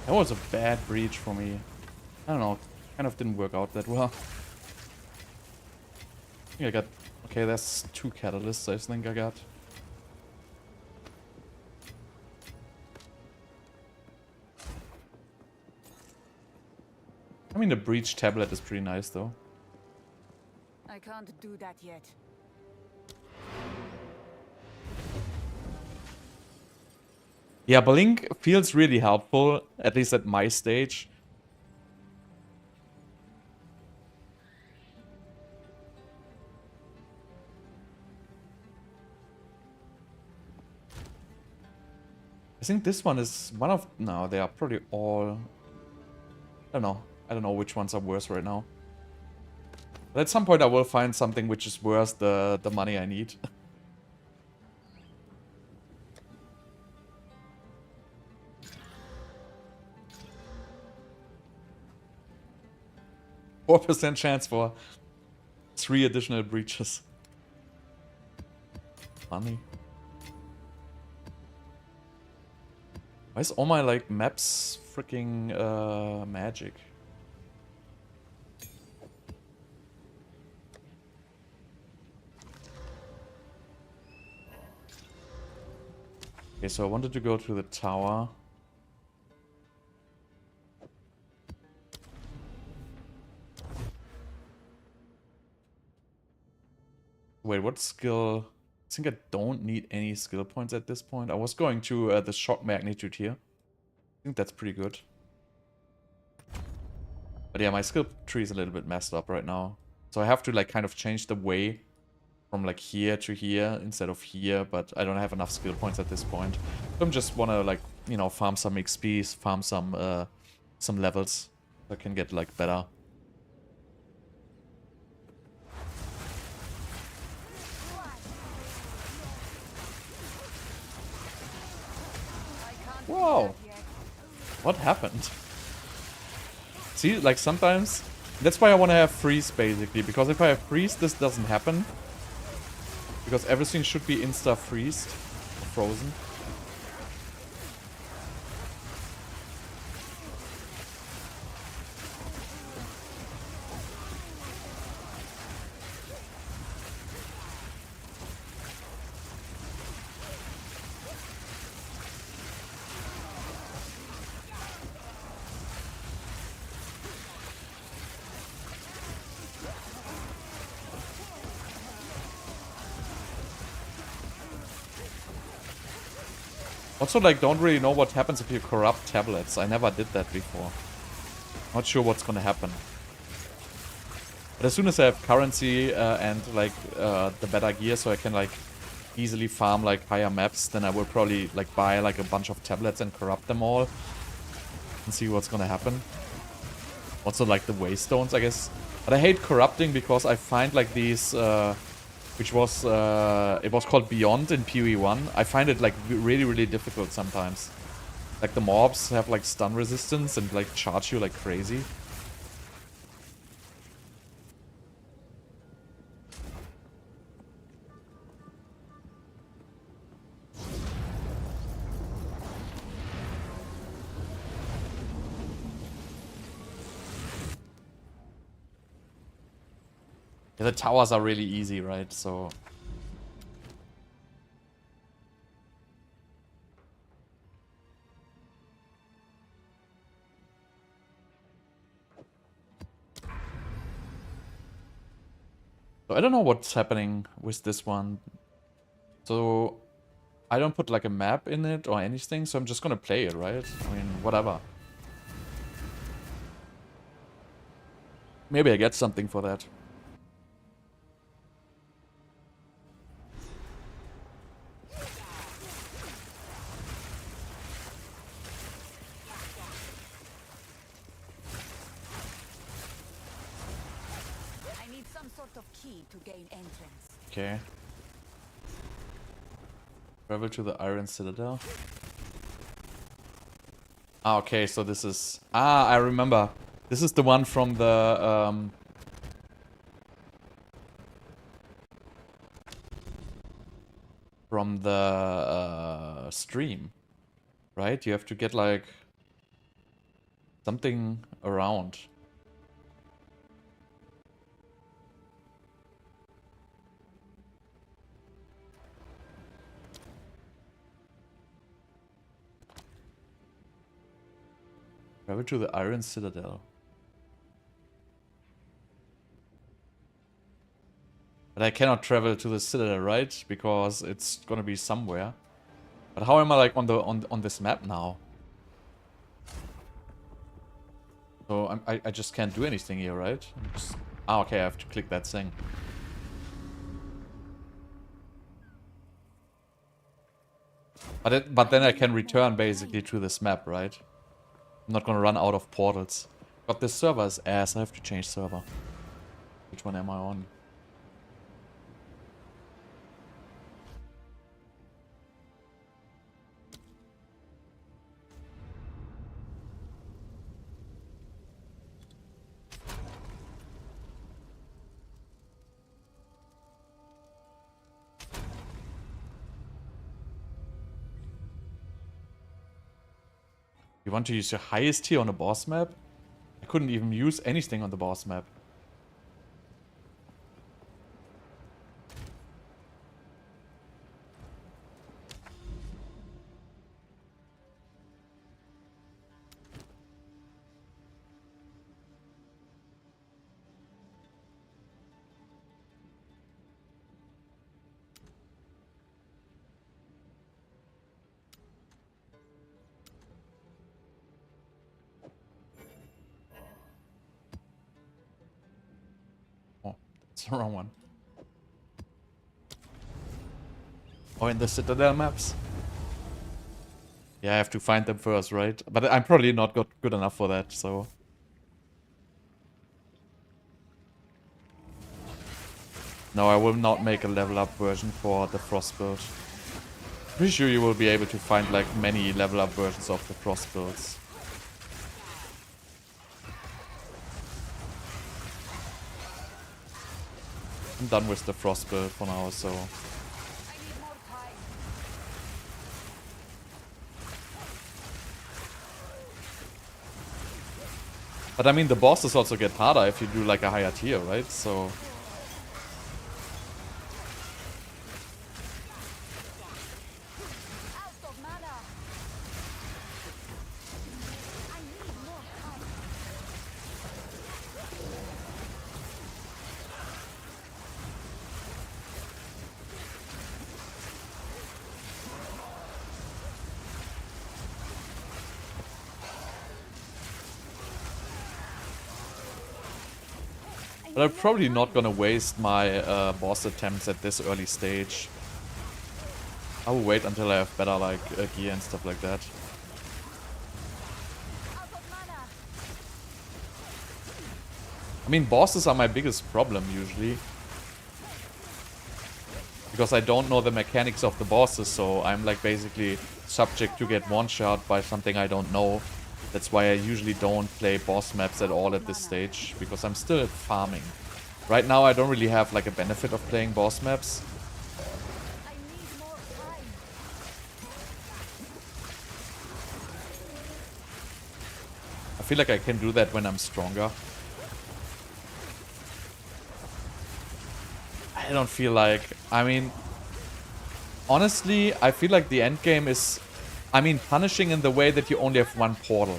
That was a bad breach for me. I don't know. Kind of didn't work out that well. I think I got... Okay, that's 2 catalysts I think I got. I mean, the breach tablet is pretty nice though. I can't do that yet. Yeah, Blink feels really helpful, at least at my stage. I think this one is one of... No, they are probably all... I don't know. I don't know which ones are worse right now. But at some point I will find something which is worth the money I need. 4% chance for 3 additional breaches. Funny. Why is all my like maps freaking magic? Okay, so I wanted to go to the tower. Wait, what skill? I think I don't need any skill points at this point. I was going to the shock magnitude here. I think that's pretty good. But yeah, my skill tree is a little bit messed up right now. So I have to like kind of change the way from like here to here instead of here, but I don't have enough skill points at this point. So I just want to like, you know, farm some XP, farm some levels so I can get like better. Whoa! What happened? See, like sometimes... That's why I want to have freeze, basically. Because if I have freeze, this doesn't happen. Because everything should be insta-freezed. Frozen. Also, like, don't really know what happens if you corrupt tablets. I never did that before. Not sure what's gonna happen. But as soon as I have currency and, like, the better gear so I can, like, easily farm, like, higher maps, then I will probably, like, buy, like, a bunch of tablets and corrupt them all. And see what's gonna happen. Also, like, the waystones, I guess. But I hate corrupting because I find, like, these... which was, it was called Beyond in PoE 1. I find it, like, really, really difficult sometimes. Like, the mobs have, like, stun resistance and, like, charge you like crazy. Yeah, the towers are really easy, right? So... So I don't know what's happening with this one. So I don't put like a map in it or anything, so I'm just gonna play it, right? I mean, whatever. Maybe I get something for that. I need some sort of key to gain entrance. Okay. Travel to the Iron Citadel. Ah, okay, so this is... Ah, I remember. This is the one from the... From the stream, right? You have to get like... something around. Travel to the Iron Citadel. But I cannot travel to the Citadel, right? Because it's gonna be somewhere. But how am I like on this map now? So I just can't do anything here, right? Ah, okay, I have to click that thing. But then I can return basically to this map, right? I'm not gonna run out of portals. But this server is ass. I have to change server. Which one am I on? You want to use your highest tier on a boss map? I couldn't even use anything on the boss map. Oh, that's the wrong one. Oh, in the Citadel maps? Yeah, I have to find them first, right? But I'm probably not good enough for that, so... No, I will not make a level up version for the Frost build. Pretty sure you will be able to find like many level up versions of the Frost builds. I'm done with the Frost build for now, so... I need more time. But I mean, the bosses also get harder if you do like a higher tier, right? So... Out of mana. I need more time. But I'm probably not gonna waste my boss attempts at this early stage. I will wait until I have better like gear and stuff like that. Out of mana. I mean, bosses are my biggest problem usually. Because I don't know the mechanics of the bosses, so I'm like basically subject to get one-shot by something I don't know. That's why I usually don't play boss maps at all at this stage, because I'm still farming. Right now I don't really have like a benefit of playing boss maps. I need more time. I feel like I can do that when I'm stronger. I don't feel like... I mean, honestly, I feel like the end game is... I mean, punishing in the way that you only have one portal.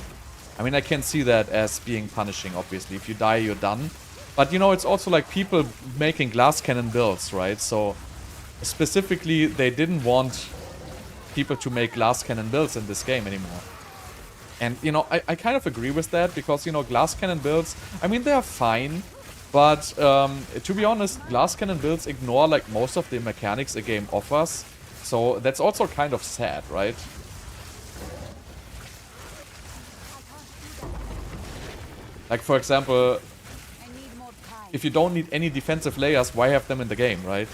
I mean, I can see that as being punishing, obviously. If you die, you're done. But, you know, it's also like people making glass cannon builds, right? So, specifically, they didn't want people to make glass cannon builds in this game anymore. And, you know, I kind of agree with that because, you know, glass cannon builds, I mean, they're fine. But, to be honest, glass cannon builds ignore, like, most of the mechanics a game offers. So, that's also kind of sad, right? Like, for example, if you don't need any defensive layers, why have them in the game, right?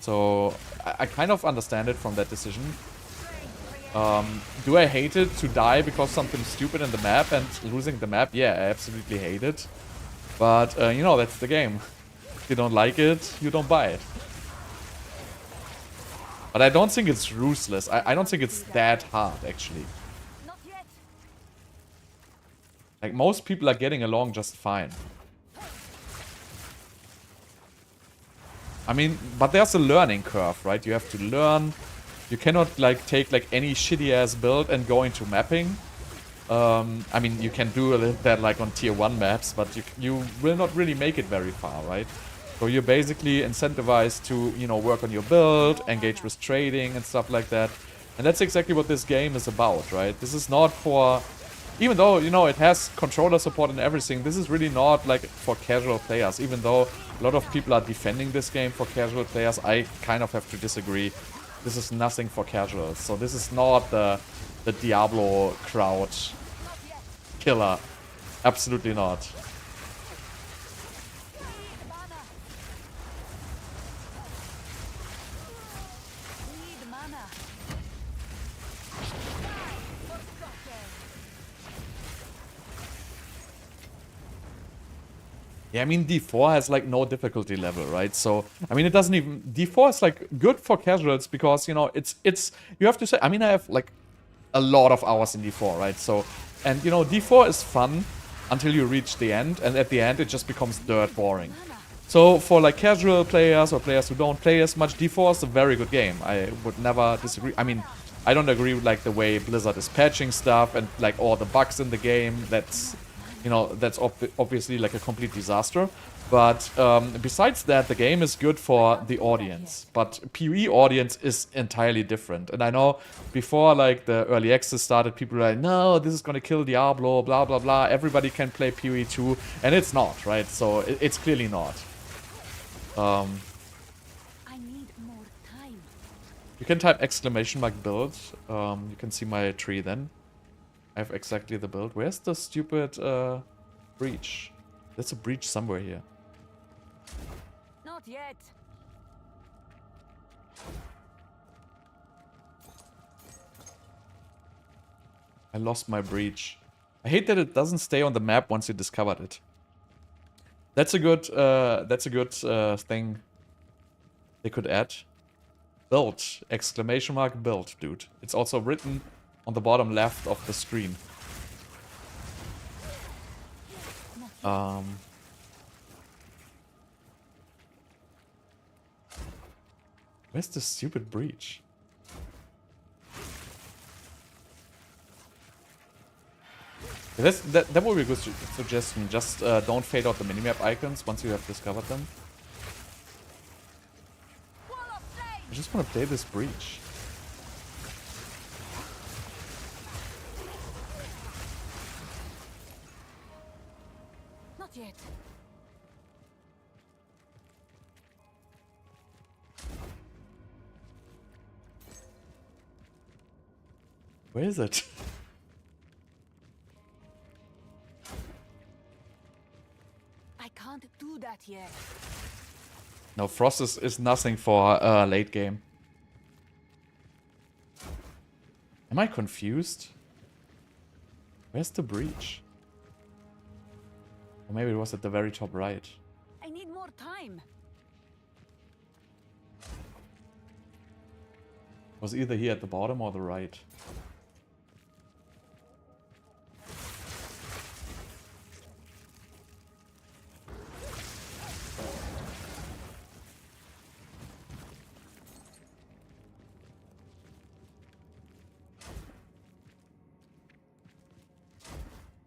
So, I kind of understand it from that decision. Do I hate it to die because something's stupid in the map and losing the map? Yeah, I absolutely hate it. But, you know, that's the game. If you don't like it, you don't buy it. But I don't think it's ruthless. I don't think it's that hard, actually. Like, most people are getting along just fine. I mean, but there's a learning curve, right? You have to learn. You cannot, like, take, like, any shitty-ass build and go into mapping. I mean, you can do that, like, on tier 1 maps, but you will not really make it very far, right? So you're basically incentivized to, you know, work on your build, engage with trading and stuff like that. And that's exactly what this game is about, right? This is not for... Even though, you know, it has controller support and everything, this is really not, like, for casual players. Even though a lot of people are defending this game for casual players, I kind of have to disagree. This is nothing for casuals. So this is not the Diablo crowd killer. Absolutely not. Yeah, I mean, D4 has, like, no difficulty level, right? So, I mean, it doesn't even... D4 is, like, good for casuals because, you know, it's... You have to say... I mean, I have, like, a lot of hours in D4, right? So, and, you know, D4 is fun until you reach the end. And at the end, it just becomes dirt boring. So, for, like, casual players or players who don't play as much, D4 is a very good game. I would never disagree. I mean, I don't agree with, like, the way Blizzard is patching stuff and, like, all the bugs in the game. That's... You know, that's obviously like a complete disaster. But besides that, the game is good for the audience. But PoE audience is entirely different. And I know before like the early access started, people were like, no, this is gonna kill Diablo, blah, blah, blah. Everybody can play PoE too. And it's not, right? So it's clearly not. I need more time. You can type !build. You can see my tree then. I have exactly the build. Where's the stupid breach? There's a breach somewhere here. Not yet. I lost my breach. I hate that it doesn't stay on the map once you discovered it. That's a good thing they could add. Build! !build, dude. It's also written on the bottom left of the screen. Where's the stupid breach? That would be a good suggestion. Just don't fade out the minimap icons once you have discovered them. I just want to play this breach. Not yet. Where is it? I can't do that yet. No, Frost is nothing for late game. Am I confused? Where's the breach? Or maybe it was at the very top right. I need more time. It was either here at the bottom or the right.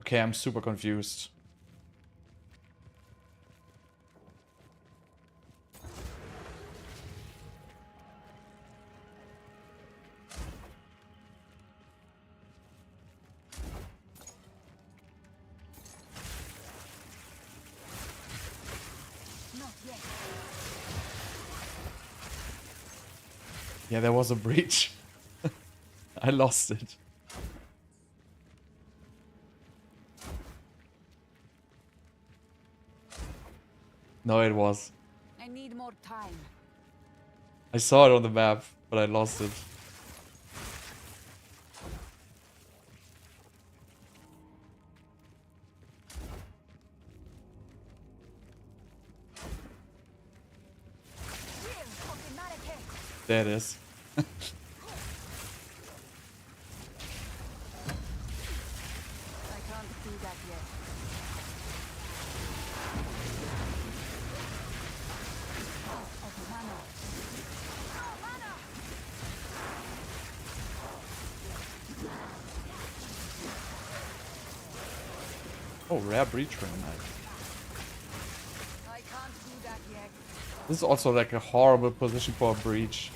Okay, I'm super confused. Not yet. Yeah, there was a breach. I lost it. No, it was. I need more time. I saw it on the map, but I lost it. Here, Ultimatum. There it is. I can't do that yet. Of mana. Oh, mana! Oh, rare breach ring knight. I can't do that yet. This is also like a horrible position for a breach.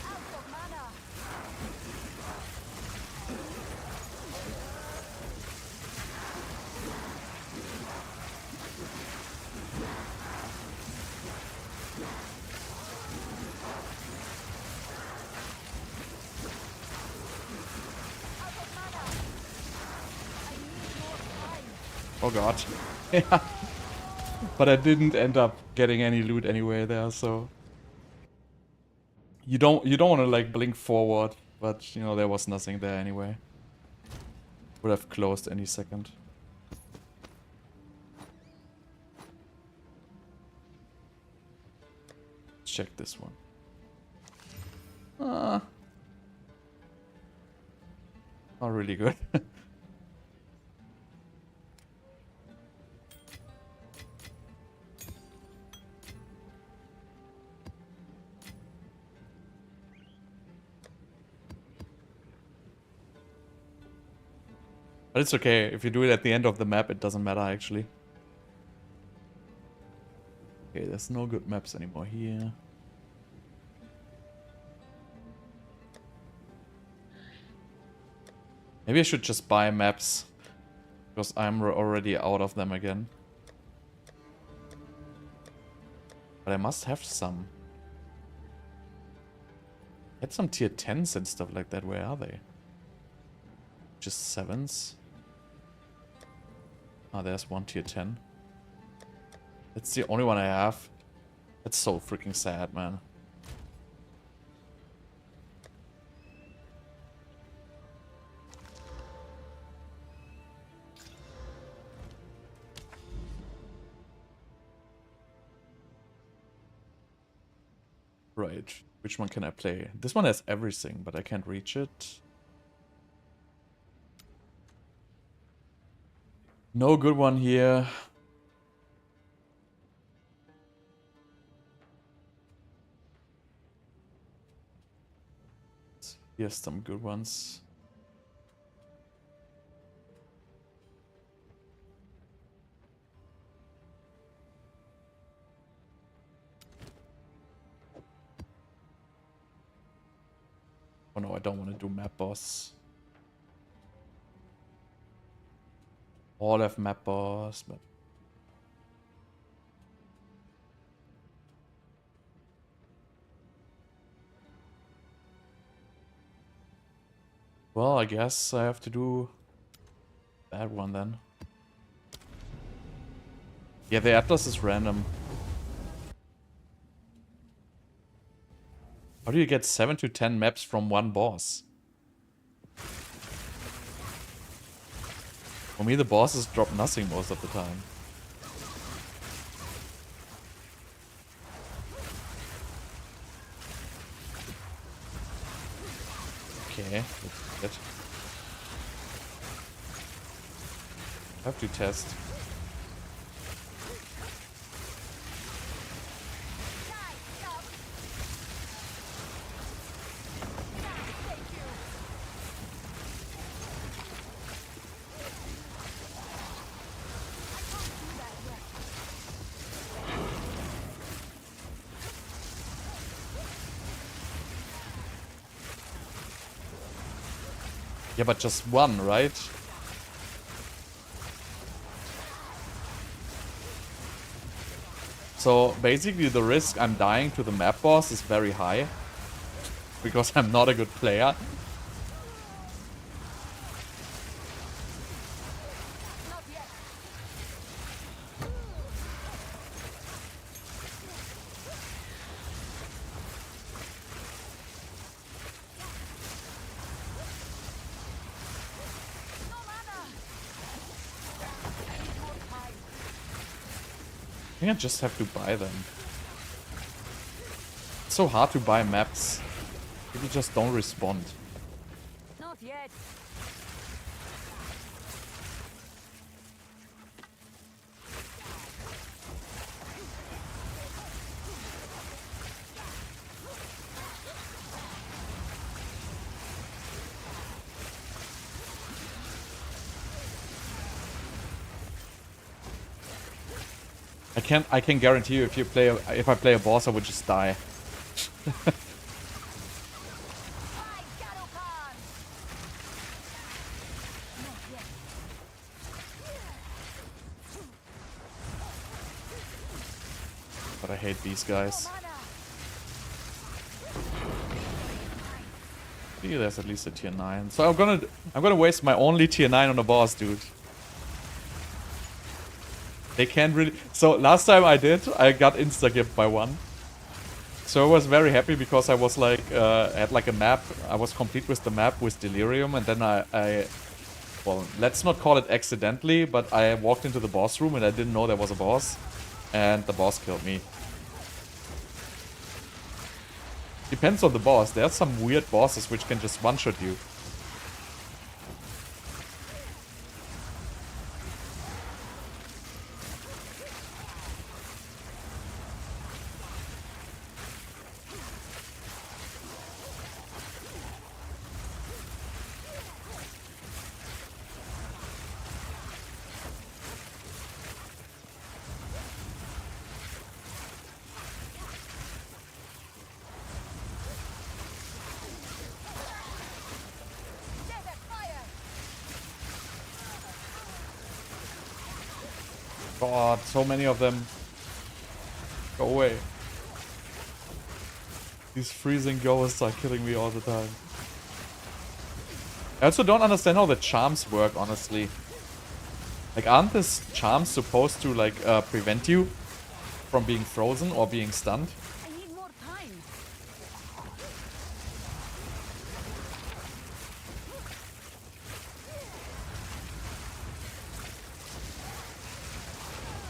Out of mana. Out of mana. I need more time. Oh god. Yeah. But I didn't end up getting any loot anyway there, so you don't want to like blink forward, but you know there was nothing there anyway. Would have closed any second. Check this one. Not really good. But it's okay. If you do it at the end of the map, it doesn't matter actually. Okay, there's no good maps anymore here. Maybe I should just buy maps. Because I'm already out of them again. But I must have some. Get some tier 10s and stuff like that. Where are they? Just 7s? Ah, there's one tier 10. That's the only one I have. That's so freaking sad, man. Right. Which one can I play? This one has everything, but I can't reach it. No good one here. Here's some good ones. Oh no, I don't want to do map boss. All have map boss, but... Well, I guess I have to do that one then. Yeah, the Atlas is random. How do you get 7 to 10 maps from one boss? For me, the bosses drop nothing most of the time. Okay, that's good. I have to test. Yeah, but just one, right? So basically the risk I'm dying to the map boss is very high. Because I'm not a good player. Not yet. No mana. I need more time. I think I just have to buy them. It's so hard to buy maps. People just don't respond. Not yet. I can guarantee you if I play a boss I would just die. By Garokan. Not yet. But I hate these guys. Mana. See, there's at least a tier 9. So I'm gonna waste my only tier 9 on a boss, dude. They can't really... So last time I did, I got insta-gift by one. So I was very happy because I was like, had like a map. I was complete with the map with Delirium, and then well, let's not call it accidentally, but I walked into the boss room and I didn't know there was a boss. And the boss killed me. Depends on the boss. There are some weird bosses which can just one-shot you. Desert fire. God, so many of them. Go away. These freezing ghosts are killing me all the time. I also don't understand how the charms work, honestly. Like, aren't these charms supposed to, like, prevent you from being frozen or being stunned? I need more time.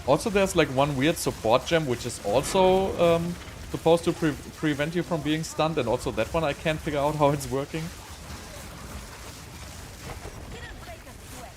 Also, there's, like, one weird support gem, which is also supposed to prevent you from being stunned. And also that one I can't figure out how it's working. Didn't break a sweat.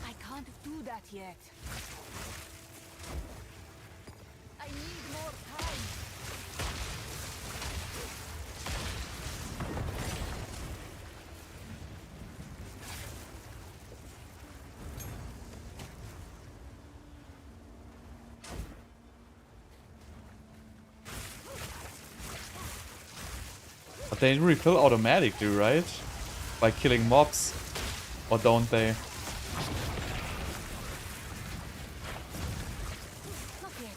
I can't do that yet. I need more time. But they refill automatically, right? By killing mobs. Or don't they? Not yet.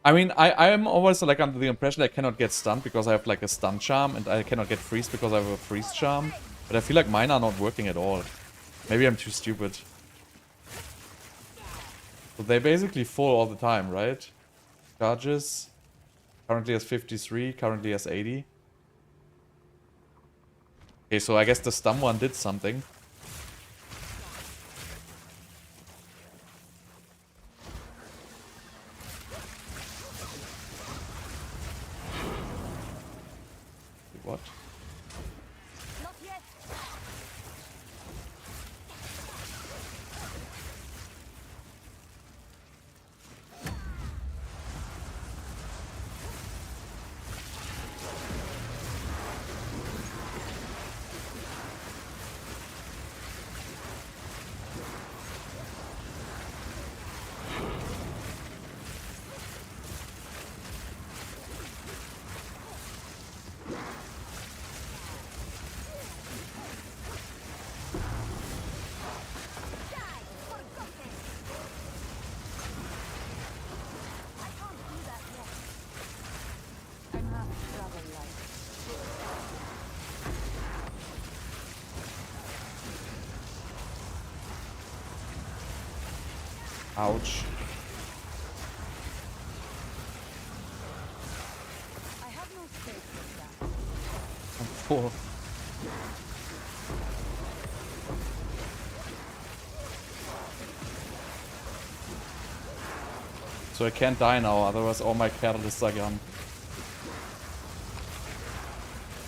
I mean, I am always like under the impression I cannot get stunned because I have like a stun charm, and I cannot get freeze because I have a freeze charm. But I feel like mine are not working at all. Maybe I'm too stupid. So they basically full all the time, right? Charges. Currently has 53, currently has 80. Okay, so I guess the stun one did something. Ouch. I have no space for that. I'm full. So I can't die now, otherwise all my catalysts are gone.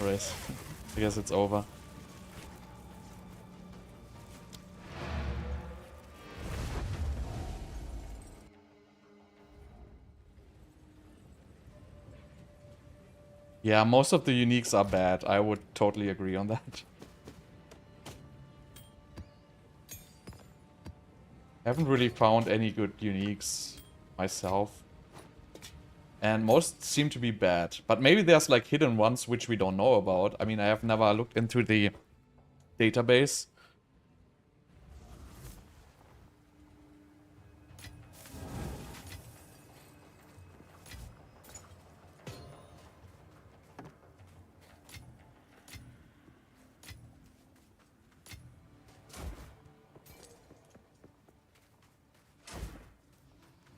Race. I guess it's over. Yeah, most of the uniques are bad. I would totally agree on that. I haven't really found any good uniques myself. And most seem to be bad. But maybe there's like hidden ones which we don't know about. I mean, I have never looked into the database.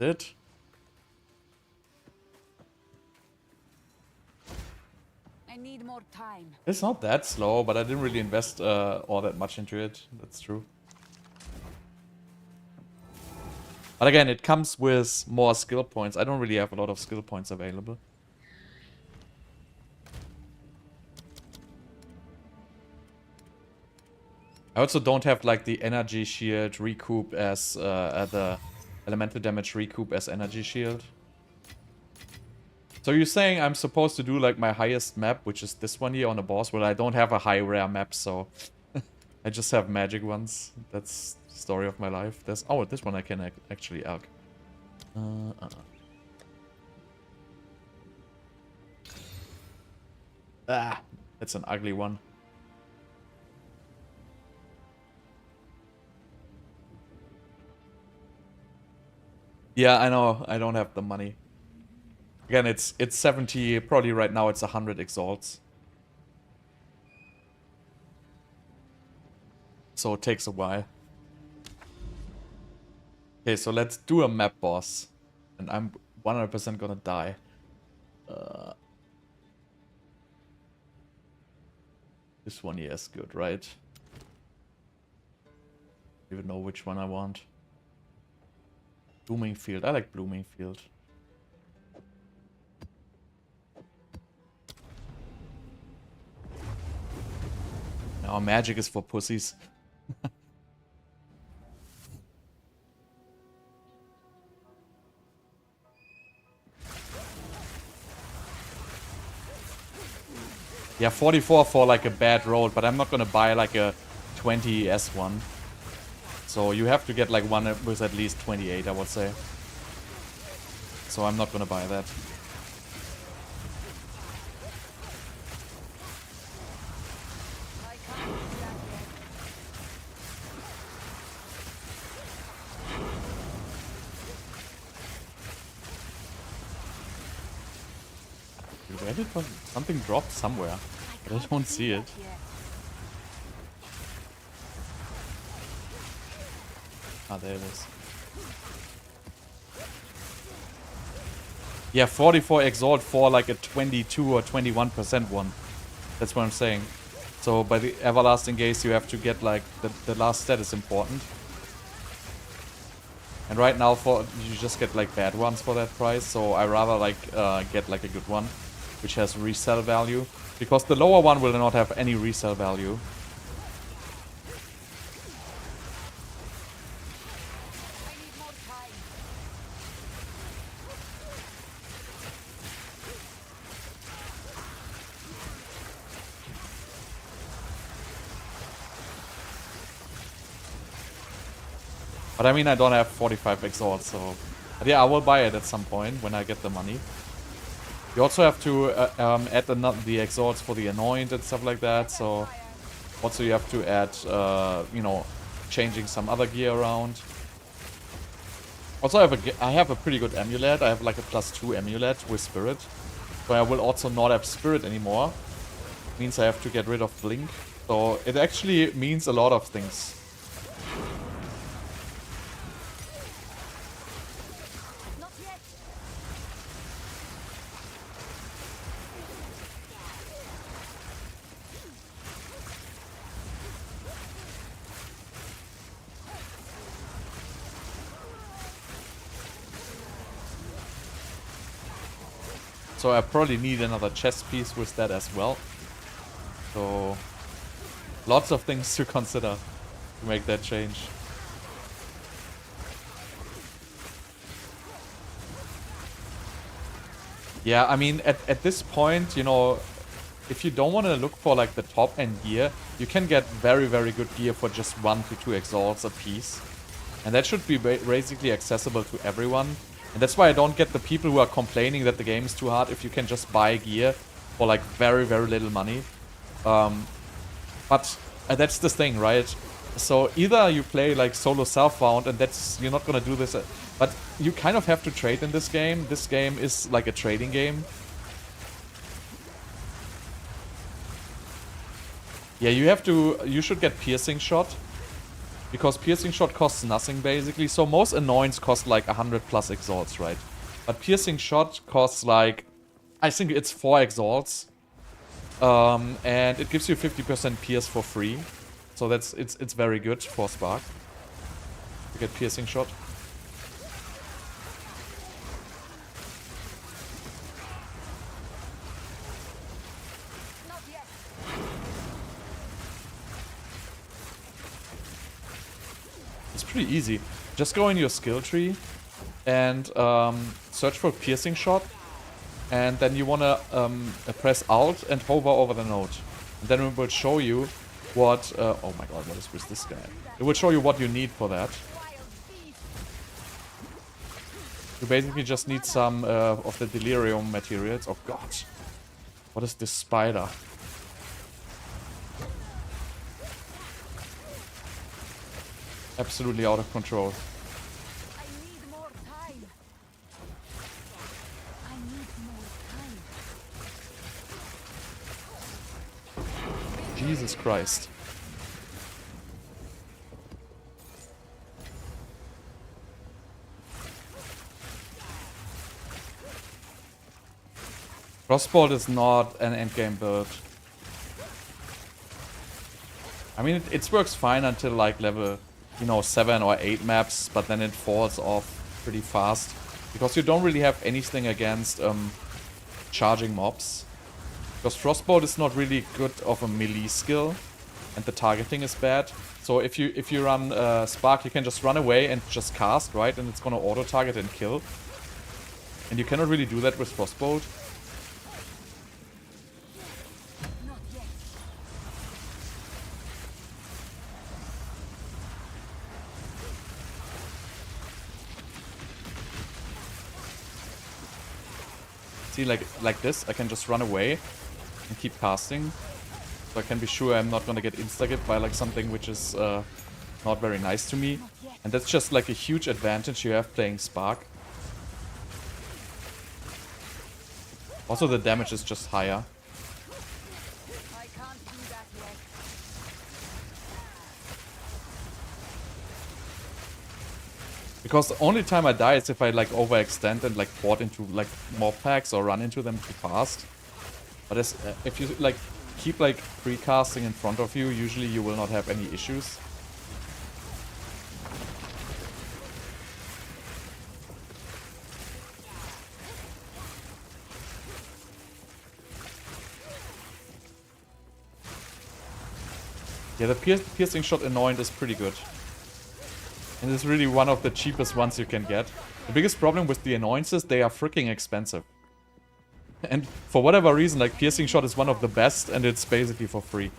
It? I need more time. It's not that slow, but I didn't really invest all that much into it. That's true. But again, it comes with more skill points. I don't really have a lot of skill points available. I also don't have like the energy shield recoup as the elemental damage recoup as energy shield. So you're saying I'm supposed to do like my highest map, which is this one here on the boss, well I don't have a high rare map, so I just have magic ones. That's the story of my life. There's this one I can actually arc. Ah, that's an ugly one. Yeah, I know. I don't have the money. Again, it's 70. Probably right now it's 100 exalts. So it takes a while. Okay, so let's do a map boss, and I'm 100% gonna die. This one here is good, right? I don't even know which one I want. Blooming Field. I like Blooming Field. No, magic is for pussies. Yeah, 44 for like a bad roll, but I'm not gonna buy like a 20 S1. So you have to get like one with at least 28, I would say. So I'm not gonna buy that. Where did something drop somewhere? But I don't see it. Ah, there it is. Yeah, 44 exalt for like a 22 or 21% one. That's what I'm saying. So by the everlasting gaze you have to get like the last stat is important. And right now you just get like bad ones for that price, so I rather like get like a good one, which has resell value. Because the lower one will not have any resell value. But I mean, I don't have 45 exalts, so... But yeah, I will buy it at some point when I get the money. You also have to add the exalts for the anoint and stuff like that, so... Also you have to add, you know, changing some other gear around. Also I have a pretty good amulet. I have like a +2 amulet with spirit. So I will also not have spirit anymore. Means I have to get rid of blink. So it actually means a lot of things. So I probably need another chess piece with that as well. So lots of things to consider to make that change. Yeah, I mean, at this point, you know, if you don't want to look for like the top end gear, you can get very, very good gear for just 1 to 2 exalts a piece. And that should be basically accessible to everyone. And that's why I don't get the people who are complaining that the game is too hard if you can just buy gear for like very, very little money. But that's the thing, right? So either you play like solo self-found and that's, you're not gonna do this, but you kind of have to trade in this game. This game is like a trading game. Yeah, you should get piercing shot. Because piercing shot costs nothing basically. So most annoyance cost like 100 plus exalts, right? But piercing shot costs like, I think it's 4 exalts. And it gives you 50% pierce for free. So it's very good for Spark to get piercing shot. It's pretty easy. Just go in your skill tree and search for piercing shot. And then you wanna press Alt and hover over the node. And then it will show you what... oh my god, what is with this guy? It will show you what you need for that. You basically just need some of the Delirium materials. Oh god. What is this spider? Absolutely out of control. I need more time. I need more time. Jesus Christ. Crossbolt is not an endgame build. I mean, it works fine until like level, you know, 7 or 8 maps, but then it falls off pretty fast. Because you don't really have anything against charging mobs. Because Frostbolt is not really good of a melee skill, and the targeting is bad. So if you run Spark, you can just run away and just cast, right? And it's gonna auto-target and kill. And you cannot really do that with Frostbolt. Not yet. See, like this, I can just run away and keep casting. So I can be sure I'm not gonna get insta-hit by like something which is not very nice to me. And that's just like a huge advantage you have playing Spark. Also the damage is just higher. I can't do that yet. Because the only time I die is if I like overextend and like port into like mob packs or run into them too fast. But as, if you like keep like precasting in front of you, usually you will not have any issues. Yeah, the piercing shot annoyance is pretty good. And it's really one of the cheapest ones you can get. The biggest problem with the annoyances, they are freaking expensive. And for whatever reason, like piercing shot is one of the best and it's basically for free.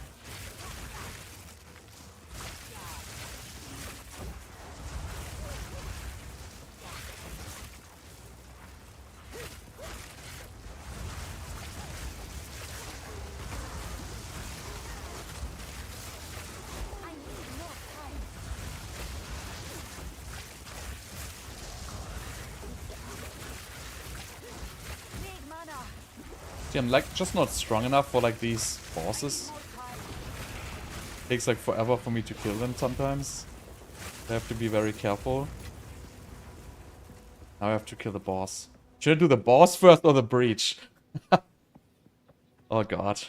I need more time. Need mana. See, I'm like just not strong enough for like these bosses. Takes like forever for me to kill them sometimes. I have to be very careful. Now I have to kill the boss. Should I do the boss first or the breach? Oh god.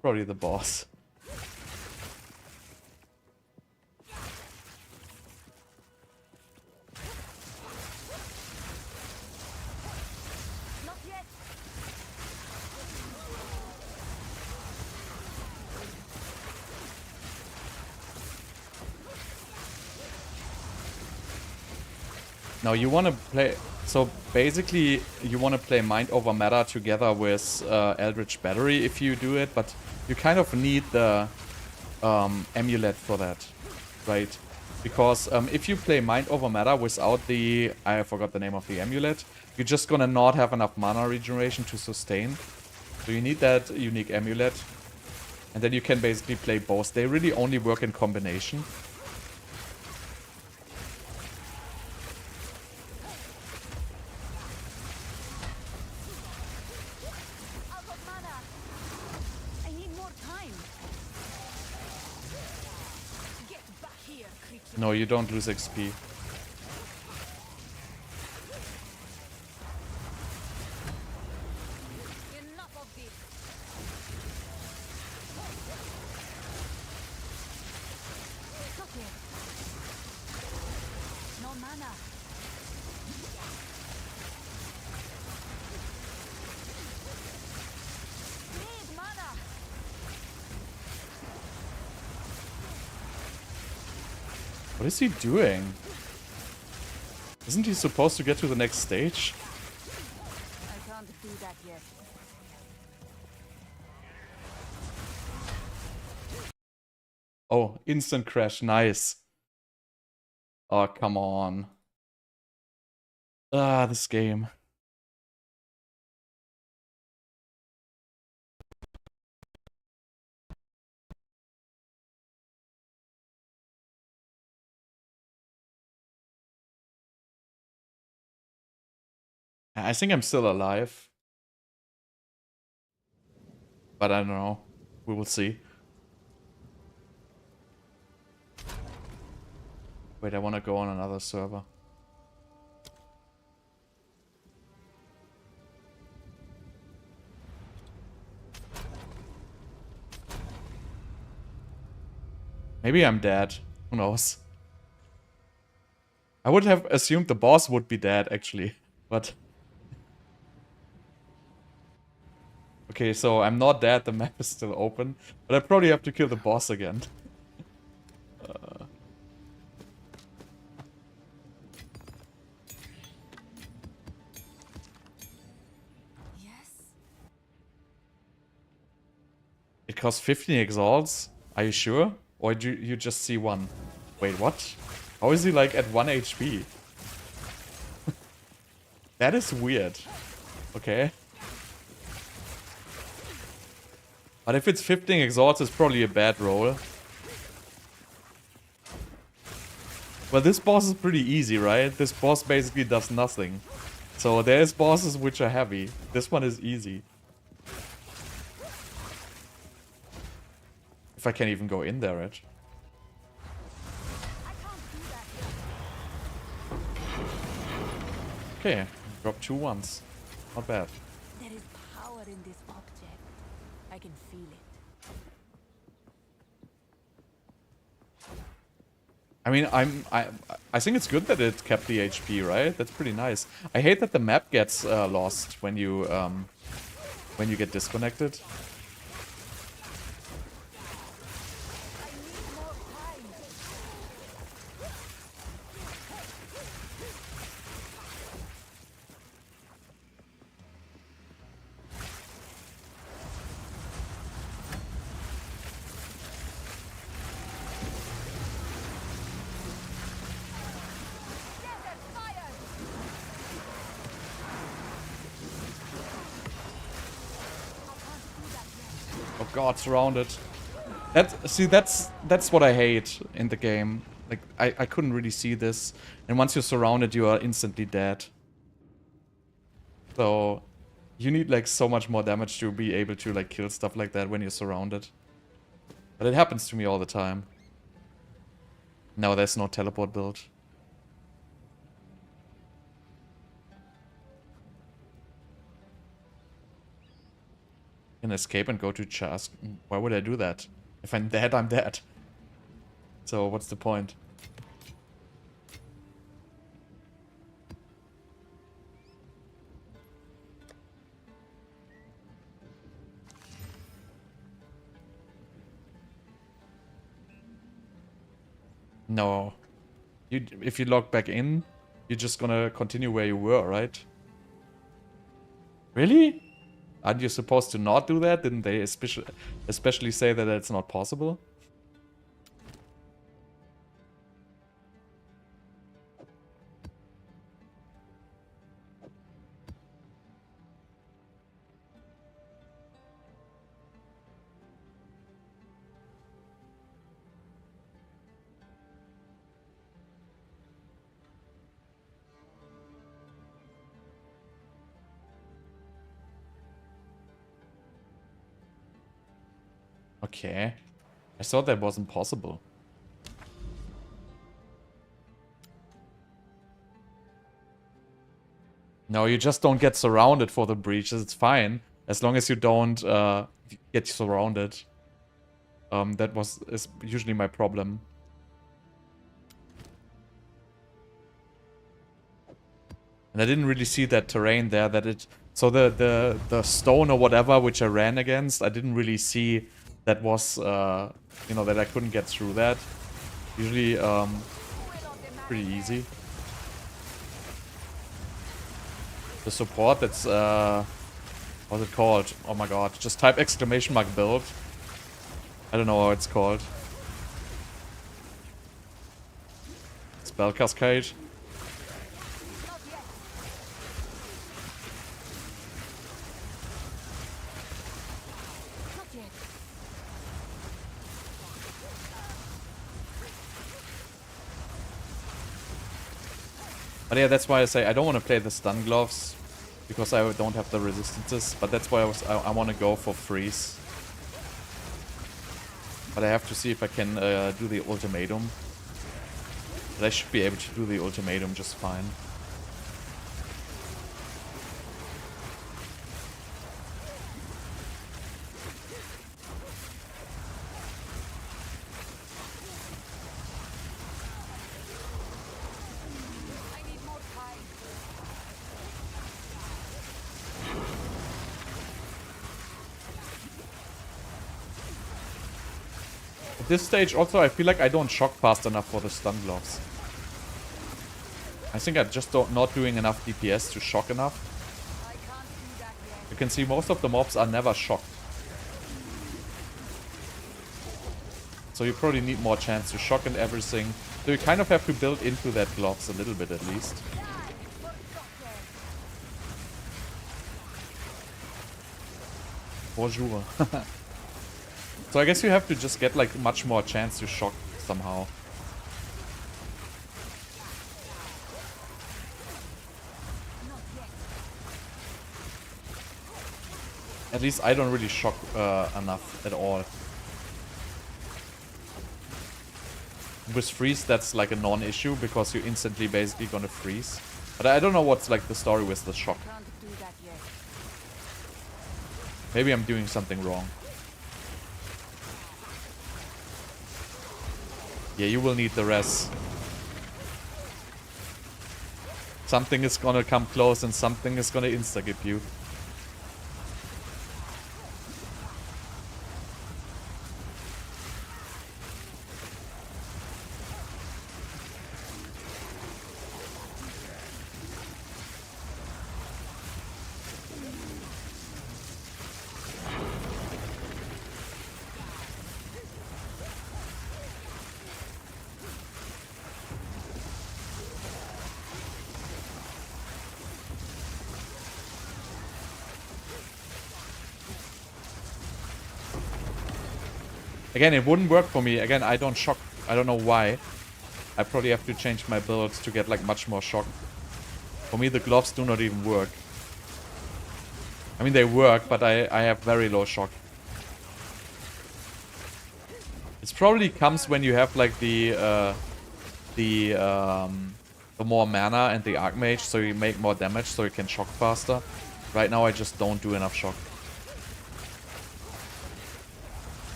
Probably the boss. No, you want to play... So basically, you want to play Mind Over Matter together with Eldritch Battery if you do it, but you kind of need the amulet for that, right? Because if you play Mind Over Matter without the... I forgot the name of the amulet. You're just gonna not have enough mana regeneration to sustain. So you need that unique amulet. And then you can basically play both. They really only work in combination. Out of mana. I need more time. Get back here, creature. No, you don't lose XP. Enough of this. Stop it. No mana. Need mana. What is he doing? Isn't he supposed to get to the next stage? I can't do that yet. Oh, instant crash. Nice. Oh, come on. Ah, this game. I think I'm still alive. But I don't know. We will see. Wait, I want to go on another server. Maybe I'm dead. Who knows? I would have assumed the boss would be dead, actually. But... Okay, so I'm not dead. The map is still open. But I probably have to kill the boss again. Yes. It costs 15 exalts? Are you sure? Or do you just see one? Wait, what? How is he like at 1 HP? That is weird. Okay. But if it's 15 exalts, it's probably a bad roll. Well, this boss is pretty easy, right? This boss basically does nothing. So there's bosses which are heavy. This one is easy. If I can even go in there, right? I can't do that yet. Okay, drop 2 once. Not bad. There is power in this object. I can feel it. I mean, I think it's good that it kept the HP, right? That's pretty nice. I hate that the map gets lost when you get disconnected. I need more time. Desert fire. Oh god, surrounded. That's what I hate in the game. Like I couldn't really see this, and once you're surrounded, you are instantly dead. So you need like so much more damage to be able to like kill stuff like that when you're surrounded. But it happens to me all the time. No, there's no teleport build. Can escape and go to Chask. Why would I do that? If I'm dead, I'm dead. So what's the point? No. If you log back in, you're just gonna continue where you were, right? Really? Aren't you supposed to not do that? Didn't they especially say that it's not possible? Okay. I thought that wasn't possible. No, you just don't get surrounded for the breaches. It's fine. As long as you don't get surrounded. Is usually my problem. And I didn't really see that terrain there that it... So the stone or whatever which I ran against, I didn't really see that was, you know, that I couldn't get through that. Usually, pretty easy. The support, that's, what's it called? Oh my god, just type exclamation mark build. I don't know how it's called. Spell cascade. But yeah, that's why I say I don't want to play the stun gloves, because I don't have the resistances. But that's why I want to go for freeze. But I have to see if I can do the ultimatum. But I should be able to do the ultimatum just fine. At this stage also I feel like I don't shock fast enough for the stun gloves. I think I'm just not doing enough DPS to shock enough. You can see most of the mobs are never shocked. So you probably need more chance to shock and everything. So you kind of have to build into that gloves a little bit at least. Bonjour. So I guess you have to just get like much more chance to shock somehow. At least I don't really shock enough at all. With freeze, that's like a non-issue because you're instantly basically gonna freeze. But I don't know what's like the story with the shock. Maybe I'm doing something wrong. Yeah, you will need the res. Something is gonna come close and something is gonna insta-gip you. Again, it wouldn't work for me. Again, I don't shock. I don't know why. I probably have to change my build to get like much more shock. For me, the gloves do not even work. I mean, they work, but I have very low shock. It probably comes when you have like the more mana and the Archmage, so you make more damage, so you can shock faster. Right now, I just don't do enough shock.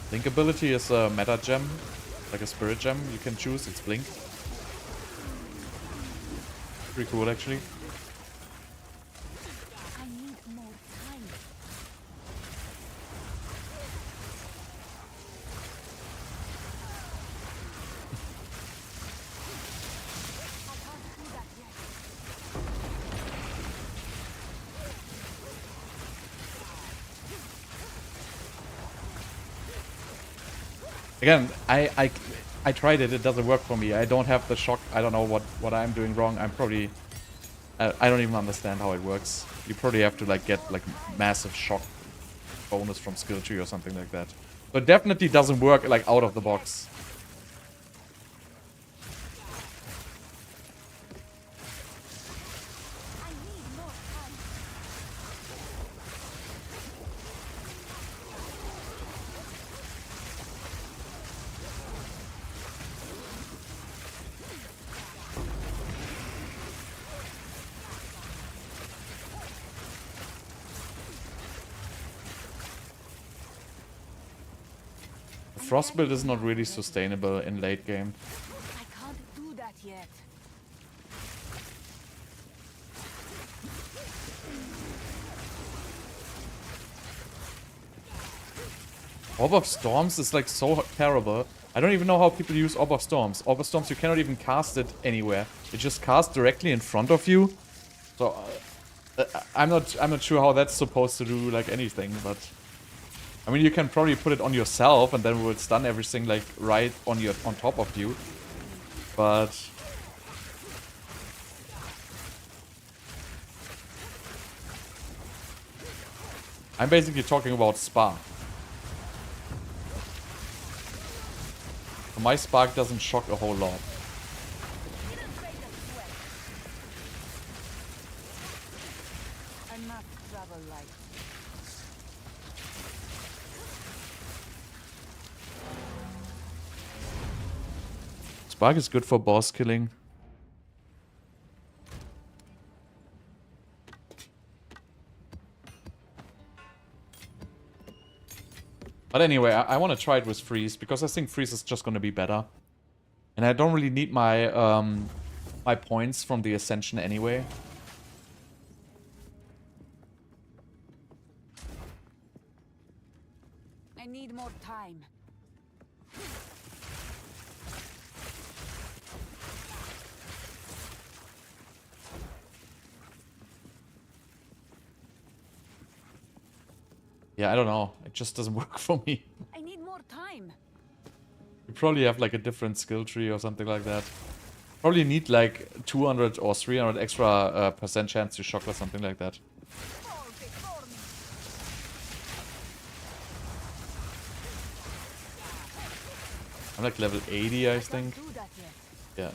Blink ability is a meta gem, like a spirit gem you can choose. It's blink. Pretty cool actually. I need more time. I can't do that yet. Again, I tried it. It doesn't work for me. I don't have the shock. I don't know what I'm doing wrong. I'm probably... I don't even understand how it works. You probably have to like get like massive shock bonus from skill tree or something like that. But it definitely doesn't work like out of the box. Frost build is not really sustainable in late game. I can't do that yet. Orb of Storms is like so terrible. I don't even know how people use Orb of Storms. Orb of Storms, you cannot even cast it anywhere. It just casts directly in front of you. So I'm not sure how that's supposed to do like anything, but I mean you can probably put it on yourself and then it will stun everything like right on top of you. But I'm basically talking about Spark. My Spark doesn't shock a whole lot. Enough travel light. Spark is good for boss killing. But anyway, I want to try it with Freeze, because I think Freeze is just going to be better. And I don't really need my my points from the Ascension anyway. I need more time. Yeah, I don't know. It just doesn't work for me. I need more time. You probably have like a different skill tree or something like that. Probably need like 200 or 300 extra percent chance to shock or something like that. Fall before me. I'm like level 80, I think. Do that yet. Yeah.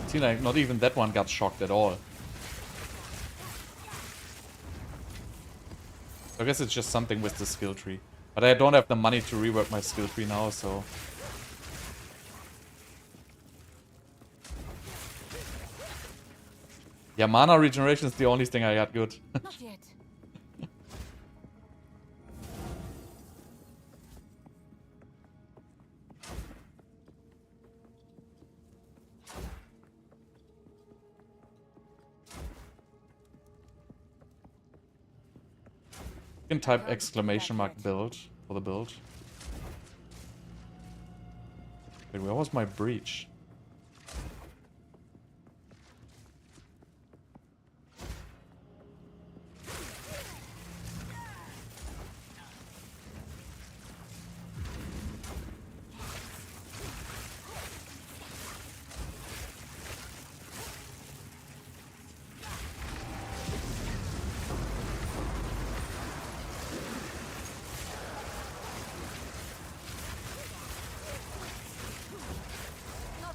See, like, not even that one got shocked at all. I guess it's just something with the skill tree. But I don't have the money to rework my skill tree now, so... Yeah, mana regeneration is the only thing I got good. Not yet. You can type exclamation mark build for the build. Wait, where was my breach? Not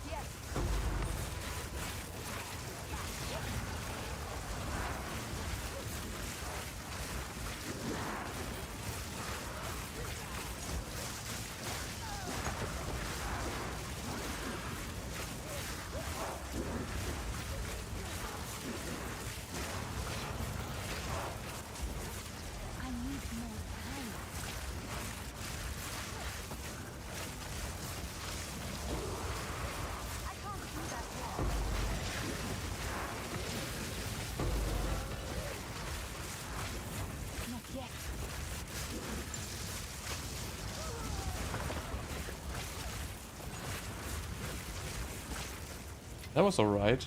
That was alright.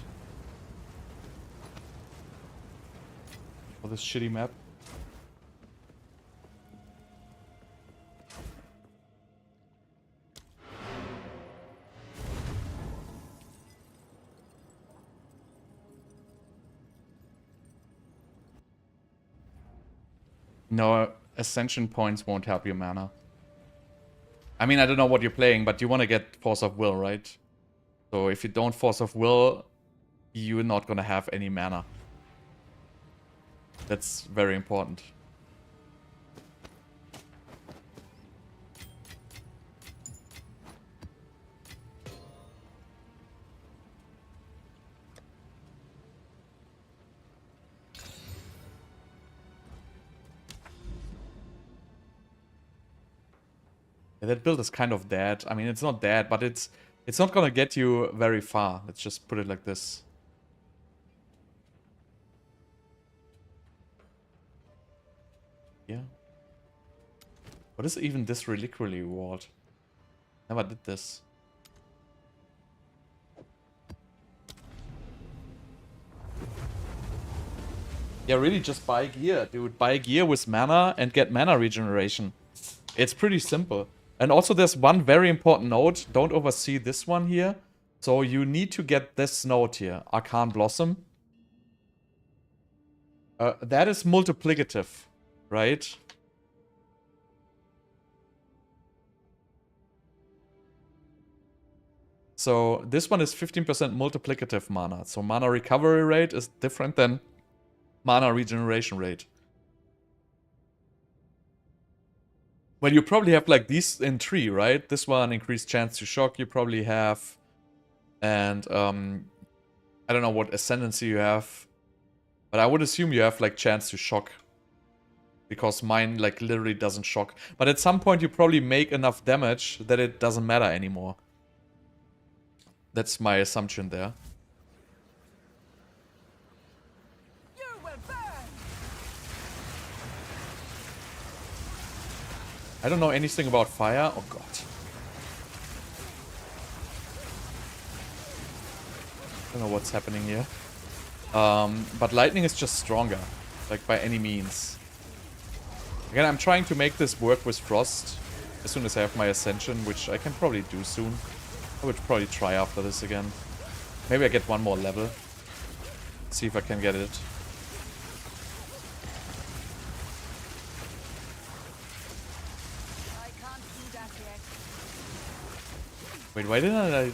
For this shitty map. No, ascension points won't help your mana. I mean, I don't know what you're playing, but you want to get Force of Will, right? So if you don't Force of Will, you're not gonna have any mana. That's very important. Yeah, that build is kind of dead. I mean, it's not dead, but it's not gonna get you very far. Let's just put it like this. Yeah. What is even this reliquary reward? Never did this. Yeah, really just buy gear, dude. Buy gear with mana and get mana regeneration. It's pretty simple. And also there's one very important note. Don't oversee this one here. So you need to get this note here. Arcane Blossom. That is multiplicative, right? So this one is 15% multiplicative mana. So mana recovery rate is different than mana regeneration rate. Well, you probably have like these in 3, right? This one, increased chance to shock, you probably have. And I don't know what ascendancy you have. But I would assume you have like chance to shock. Because mine like literally doesn't shock. But at some point you probably make enough damage that it doesn't matter anymore. That's my assumption there. I don't know anything about fire. Oh god. I don't know what's happening here. But lightning is just stronger. Like by any means. Again, I'm trying to make this work with frost. As soon as I have my ascension, which I can probably do soon. I would probably try after this again. Maybe I get one more level. See if I can get it. Wait, why didn't I...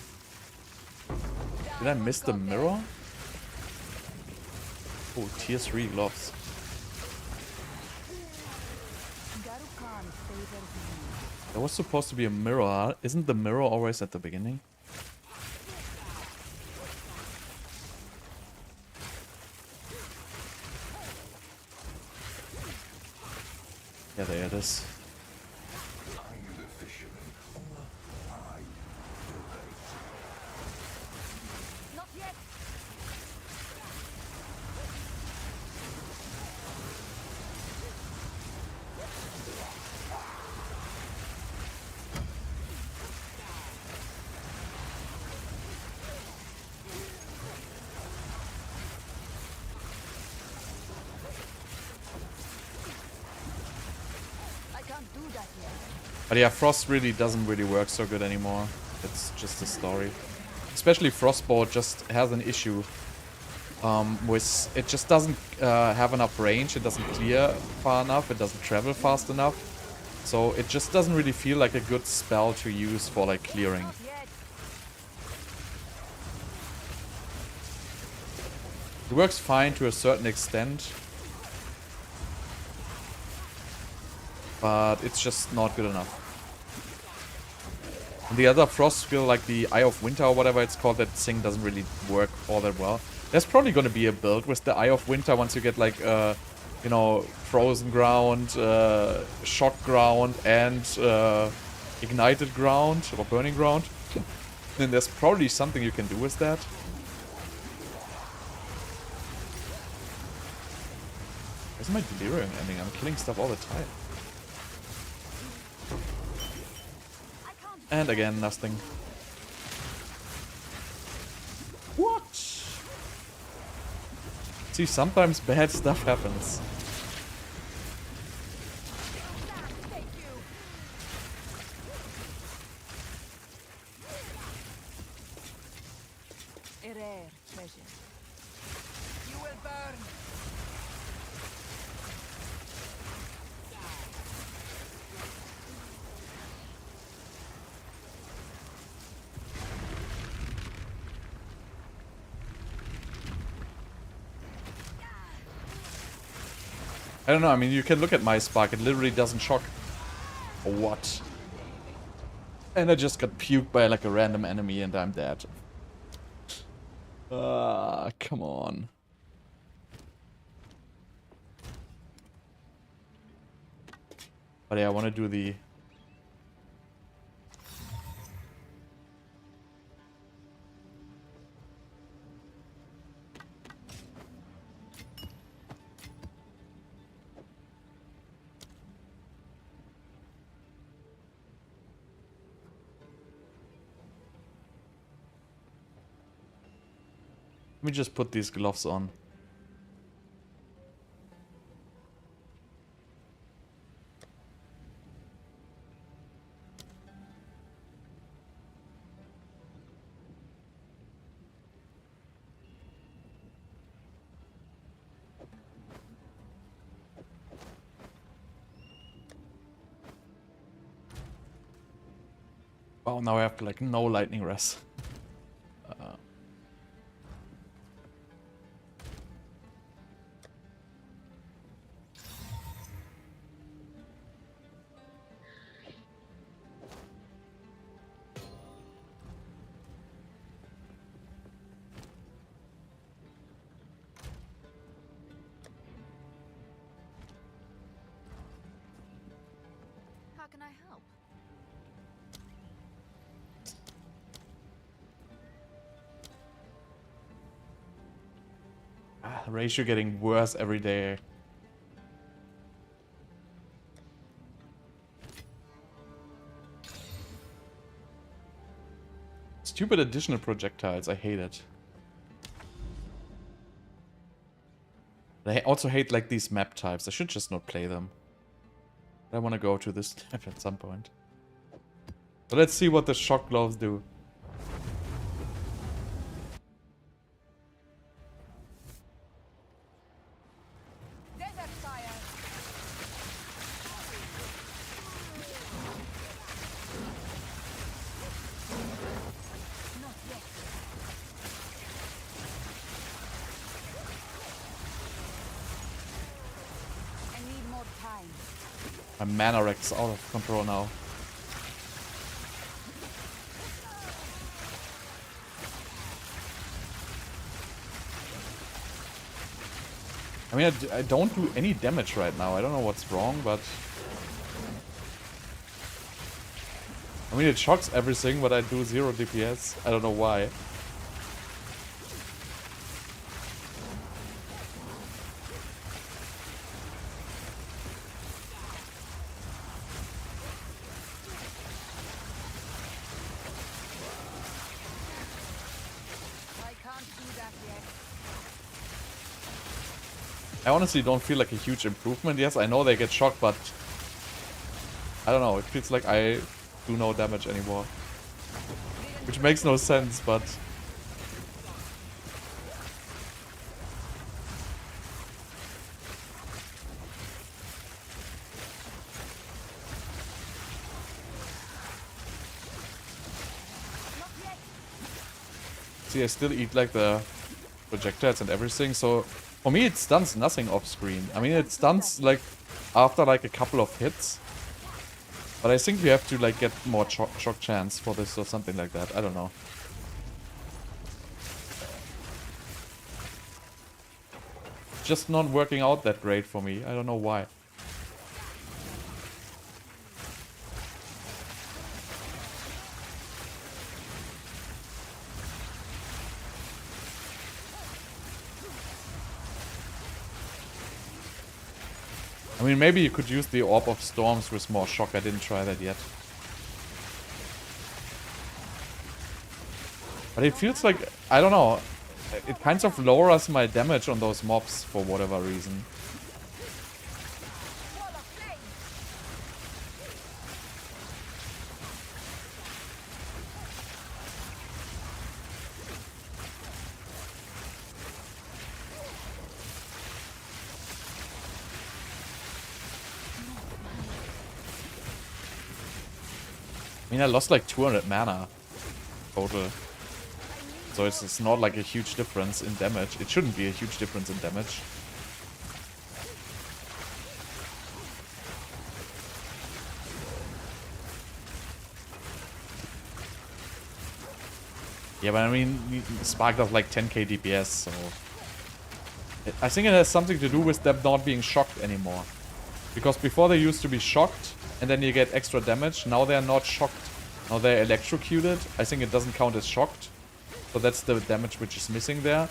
Did I miss the mirror? Oh, tier 3 gloves. There was supposed to be a mirror. Isn't the mirror always at the beginning? Yeah, there it is. But yeah, Frost really doesn't really work so good anymore. It's just a story. Especially Frostbolt just has an issue with... It just doesn't have enough range, it doesn't clear far enough, it doesn't travel fast enough. So it just doesn't really feel like a good spell to use for like clearing. It works fine to a certain extent. But it's just not good enough. And the other frost skill, like the Eye of Winter or whatever it's called, that thing doesn't really work all that well. There's probably going to be a build with the Eye of Winter once you get like, you know, Frozen Ground, Shock Ground, and Ignited Ground, or Burning Ground. Then there's probably something you can do with that. Where's my Delirium ending? I'm killing stuff all the time. And again, nothing. What? See, sometimes bad stuff happens. Thank you. A rare treasure. You will burn. I don't know, I mean, you can look at my spark, it literally doesn't shock. Or what? And I just got puked by like a random enemy and I'm dead. Come on. But yeah, I want to do the... Let me just put these gloves on. Wow, now I have like no lightning res. How can I help? Ratio getting worse every day. Stupid additional projectiles, I hate it. I also hate like these map types, I should just not play them. I want to go to this map at some point. But let's see what the shock gloves do. Desert fire. Not yet. I need more time. My mana wreck's out of control now. I mean, I don't do any damage right now. I don't know what's wrong, but... I mean, it shocks everything, but I do 0 DPS. I don't know why. I can't do that yet. I honestly don't feel like a huge improvement. Yes, I know they get shocked, but... I don't know, it feels like I do no damage anymore. Which makes no sense, but... Not yet. See, I still eat like the projectiles and everything, so... For me, it stuns nothing off screen. I mean, it stuns like after like a couple of hits. But I think we have to like get more shock chance for this or something like that. I don't know. Just not working out that great for me. I don't know why. I mean, maybe you could use the Orb of Storms with more shock. I didn't try that yet. But it feels like, I don't know. It kind of lowers my damage on those mobs for whatever reason. I mean, I lost like 200 mana total. So it's not like a huge difference in damage. It shouldn't be a huge difference in damage. Yeah, but I mean, Spark does like 10k DPS, so... I think it has something to do with them not being shocked anymore. Because before they used to be shocked, and then you get extra damage. Now they're not shocked. Now they're electrocuted. I think it doesn't count as shocked. So that's the damage which is missing there.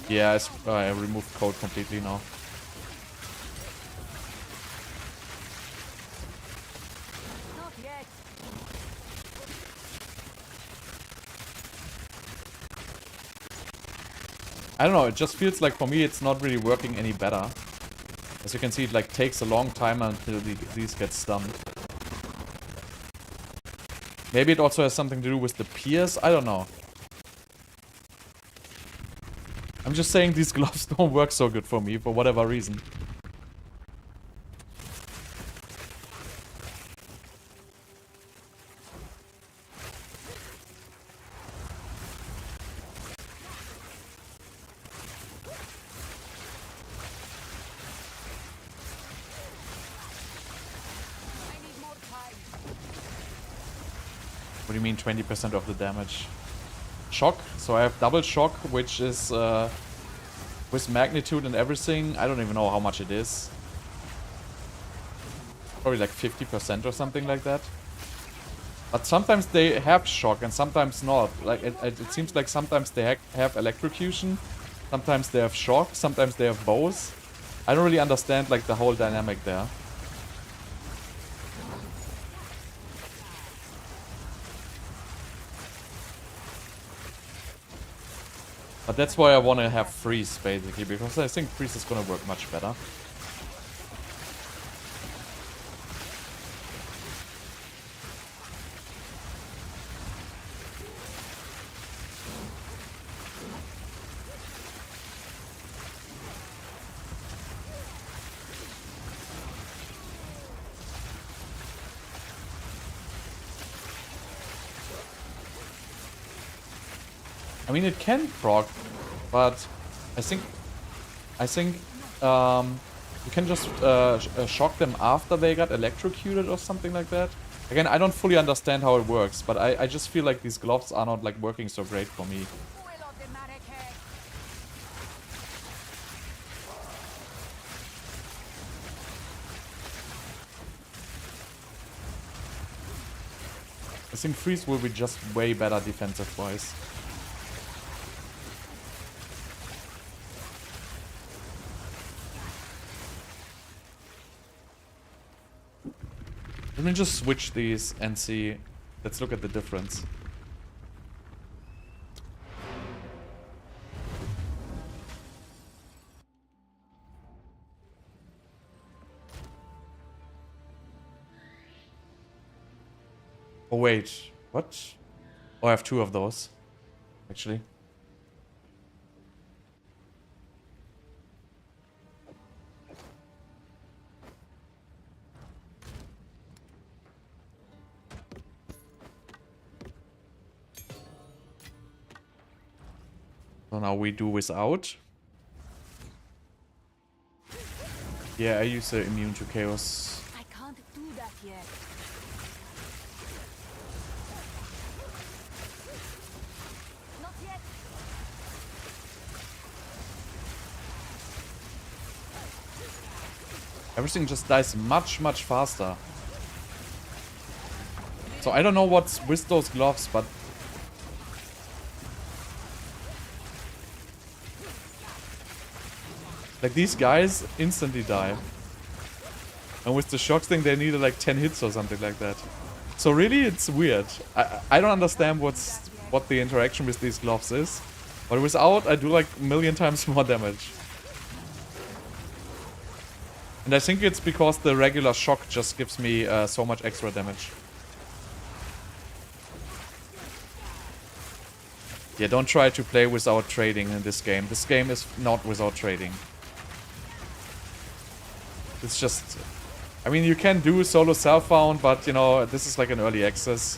Yeah, I removed code completely now. Not yet. I don't know, it just feels like for me it's not really working any better. As you can see, it like takes a long time until these get stunned. Maybe it also has something to do with the pierce, I don't know. I'm just saying these gloves don't work so good for me for whatever reason. What do you mean 20% of the damage? Shock? So I have double shock, which is with magnitude and everything. I don't even know how much it is. Probably like 50% or something like that. But sometimes they have shock and sometimes not. Like it seems like sometimes they have electrocution, sometimes they have shock, sometimes they have both. I don't really understand like the whole dynamic there. But that's why I want to have freeze, basically, because I think freeze is going to work much better. I mean, it can proc, but I think you can just shock them after they got electrocuted or something like that. Again, I don't fully understand how it works, but I just feel like these gloves are not like working so great for me. I think freeze will be just way better defensive-wise. Let me just switch these and see. Let's look at the difference. Oh wait, what? Oh, I have two of those, actually. So now we do without. Yeah, I use the immune to chaos. I can't do that yet. Not yet. Everything just dies much, much faster. So I don't know what's with those gloves, but... Like, these guys instantly die. And with the shock thing, they needed like 10 hits or something like that. So really, it's weird. I don't understand what the interaction with these gloves is. But without, I do like a million times more damage. And I think it's because the regular shock just gives me so much extra damage. Yeah, don't try to play without trading in this game. This game is not without trading. It's just... I mean, you can do solo self-found, but, you know, this is like an early access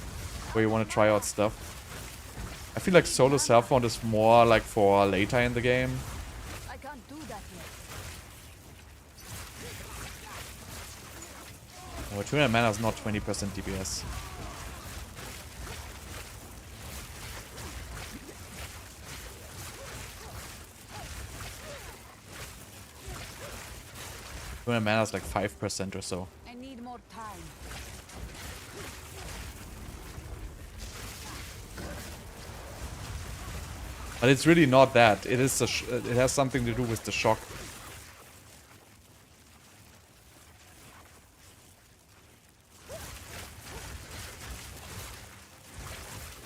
where you want to try out stuff. I feel like solo self-found is more like for later in the game. I can't do that yet. Oh, 200 mana is not 20% DPS. Mana is like 5% or so. I need more time. But it's really not that. It is it has something to do with the shock.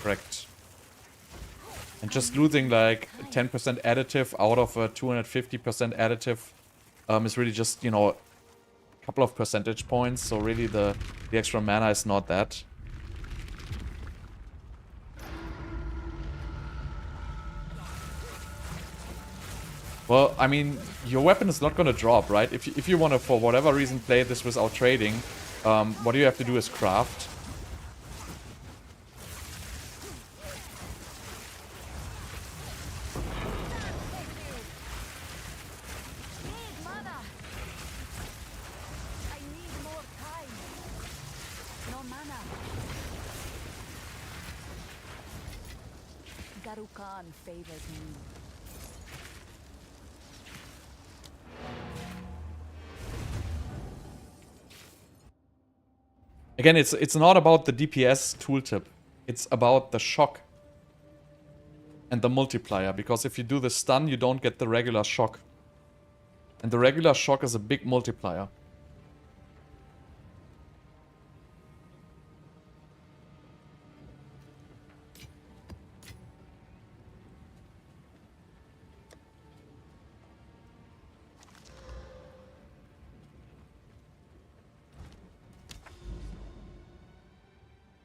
Correct. And just losing like 10% additive out of a 250% additive is really just, you know, a couple of percentage points. So really the extra mana is not that. Well, I mean, your weapon is not going to drop, right? If you want to, for whatever reason, play this without trading, what you have to do is craft. Favors me. Again, it's not about the DPS tooltip. It's about the shock and the multiplier. Because if you do the stun, you don't get the regular shock. And the regular shock is a big multiplier.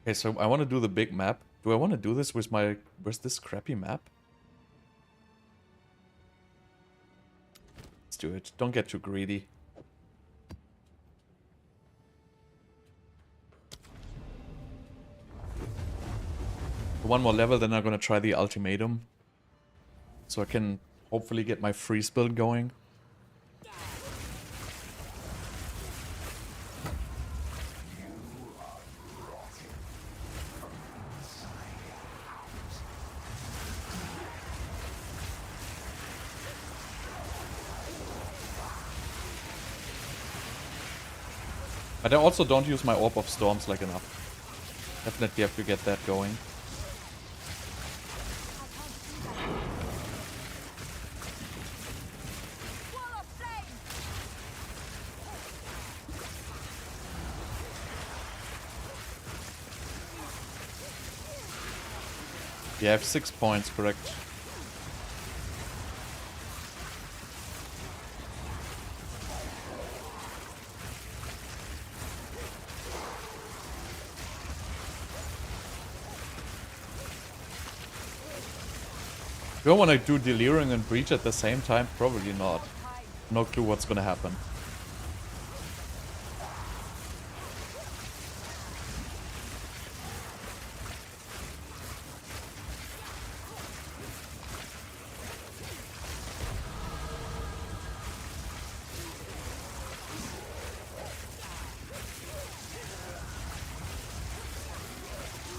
Okay, so I want to do the big map. Do I want to do this with my... Where's this crappy map? Let's do it. Don't get too greedy. One more level, then I'm gonna try the Ultimatum. So I can hopefully get my freeze build going. But I also don't use my Orb of Storms like enough. Definitely have to get that going. Yeah, I have 6 points, correct. Do I want to do Delirium and Breach at the same time? Probably not. No clue what's gonna happen.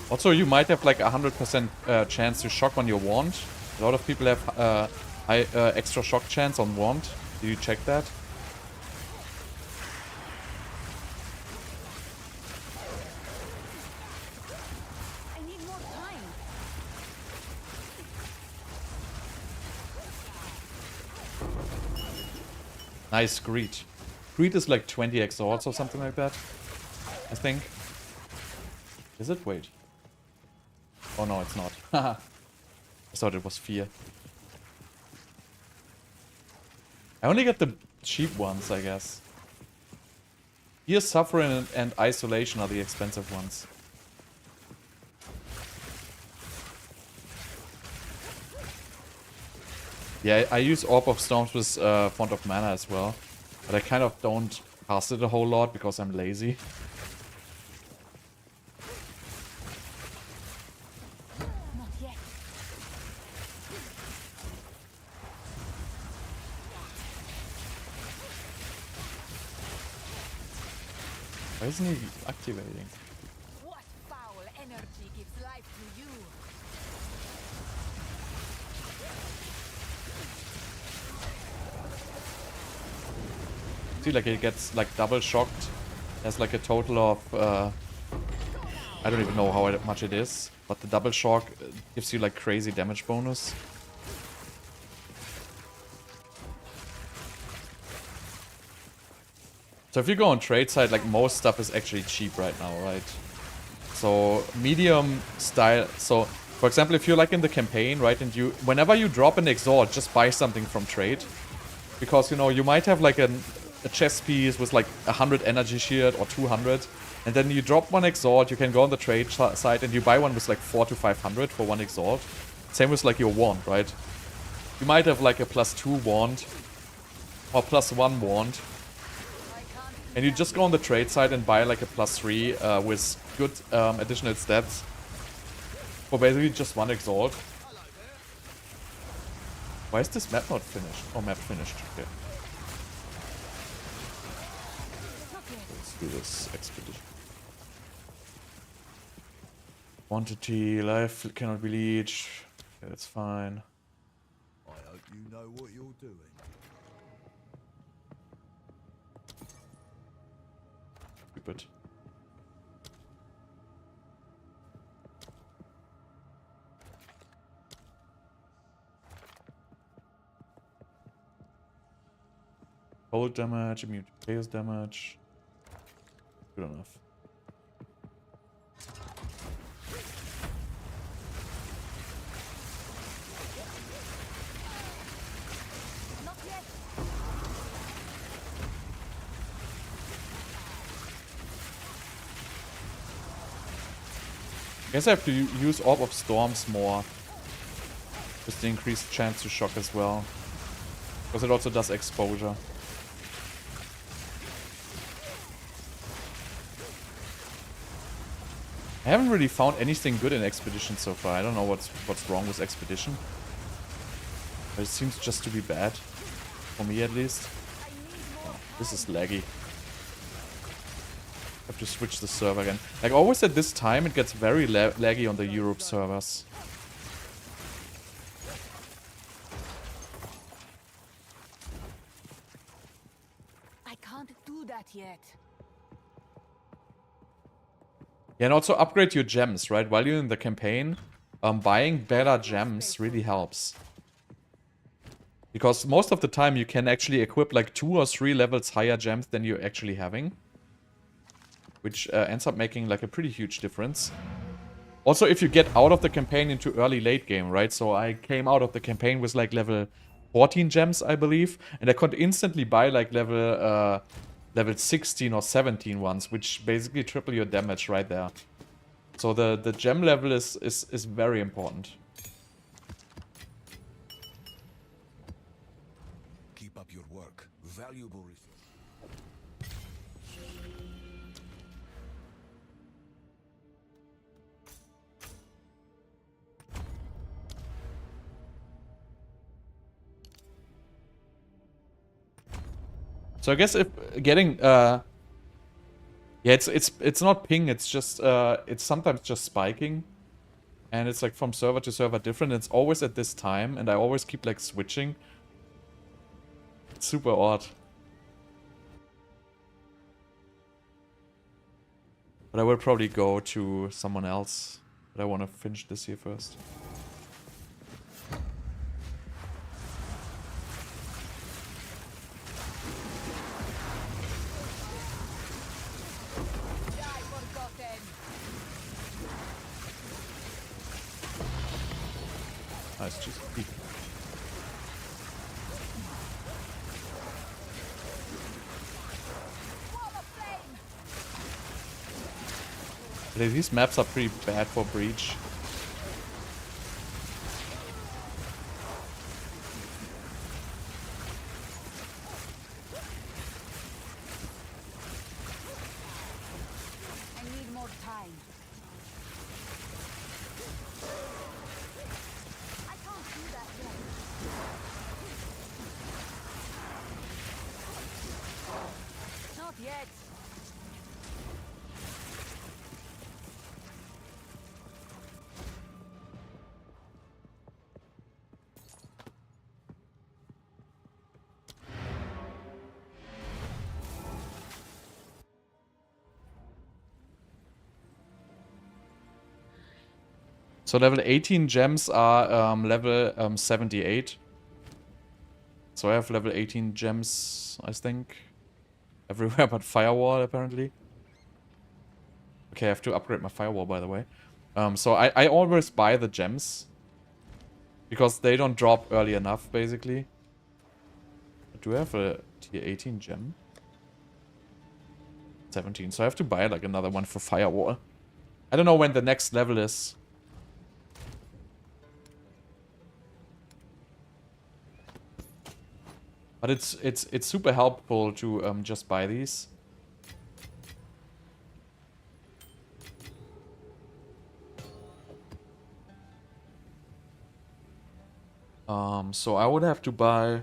Also, you might have like 100% chance to shock on your wand. A lot of people have extra shock chance on wand. Did you check that? I need more time. Nice Greed. Greed is like 20 exalts or something like that, I think. Is it? Wait. Oh no, it's not. I thought it was fear. I only get the cheap ones, I guess. Here, Suffering and Isolation are the expensive ones. Yeah, I use Orb of Storms with Font of Mana as well. But I kind of don't cast it a whole lot because I'm lazy. Not yet. Why isn't he activating? What foul energy gives life to you? See, like it gets like double shocked. There's like a total of I don't even know how much it is, but the double shock gives you like crazy damage bonus. So if you go on trade side, like most stuff is actually cheap right now, right? So medium style. So for example, if you're like in the campaign, right, and you whenever you drop an exalt, just buy something from trade, because you know you might have like a chess piece with like 100 energy shield or 200, and then you drop one exalt. You can go on the trade side and you buy one with like 400 to 500 for one exalt. Same with like your wand, right? You might have like a +2 wand or +1 wand. And you just go on the trade side and buy like a +3 with good additional stats for basically just one exalt. Why is this map not finished? Oh, map finished. Okay. Let's do this expedition. Quantity, life cannot be leached. Okay, that's fine. I hope you know what you're doing. Stupid. Cold damage, immune to chaos damage. Good enough. Not yet. I guess I have to use Orb of Storms more. Just the increased chance to shock as well. Because it also does exposure. I haven't really found anything good in Expedition so far. I don't know what's wrong with Expedition. But it seems just to be bad. For me at least. Oh, this is laggy. Have to switch the server again. Like always at this time it gets very laggy on the Europe servers. I can't do that yet. Yeah, and also upgrade your gems, right? While you're in the campaign, buying better gems really helps. Because most of the time you can actually equip like 2 or 3 levels higher gems than you're actually having. Which ends up making like a pretty huge difference. Also, if you get out of the campaign into early late game, right? So I came out of the campaign with like level 14 gems, I believe. And I could instantly buy like level 16 or 17 ones, which basically triple your damage right there. So the gem level is very important. Keep up your work. Valuable resource. So I guess if getting yeah, it's not ping, it's just it's sometimes just spiking. And it's like from server to server different. It's always at this time and I always keep like switching. It's super odd. But I will probably go to someone else. But I want to finish this here first. it's just peak. These maps are pretty bad for breach. I need more time. I can't do that yet. Not yet. So level 18 gems are level 78. So I have level 18 gems, I think. Everywhere but Firewall, apparently. Okay, I have to upgrade my Firewall, by the way. So I always buy the gems. Because they don't drop early enough, basically. Do I have a tier 18 gem? 17. So I have to buy like another one for Firewall. I don't know when the next level is. But it's super helpful to just buy these. So I would have to buy.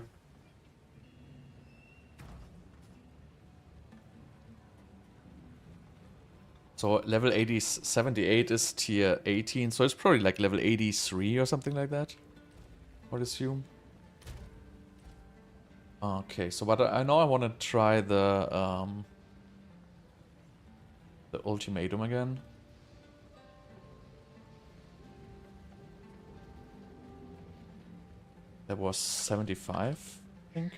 So level 78 is tier 18, so it's probably like level 83 or something like that, I would assume. Okay, so but I know I want to try the Ultimatum again. That was 75, I think.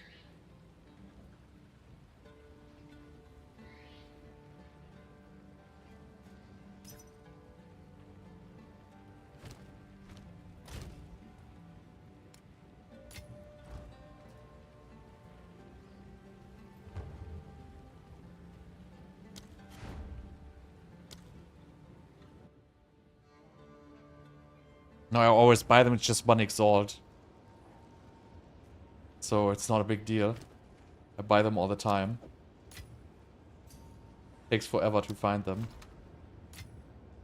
No, I always buy them, it's just one exalt. So it's not a big deal. I buy them all the time. Takes forever to find them.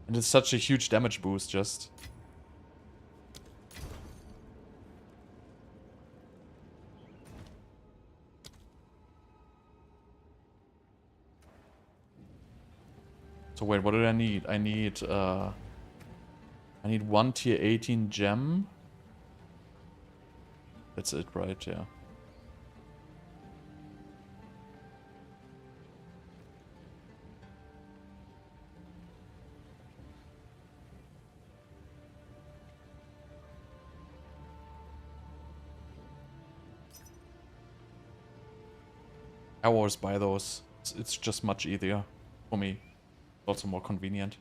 And it's such a huge damage boost, just. So wait, what do I need? I need one tier 18 gem. That's it, right? Yeah. I always buy those. It's just much easier for me. Also more convenient.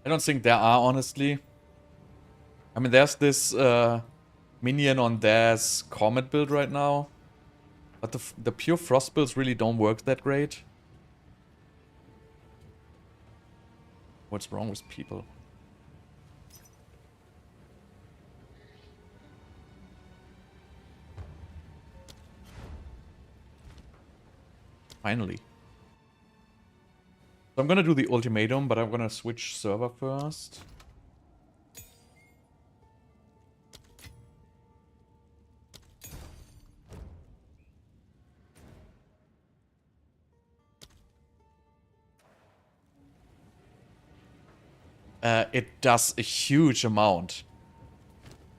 I don't think there are, honestly. I mean, there's this minion on Dare's Comet build right now. But the pure Frost builds really don't work that great. What's wrong with people? Finally. So I'm gonna do the Ultimatum, but I'm gonna switch server first. It does a huge amount.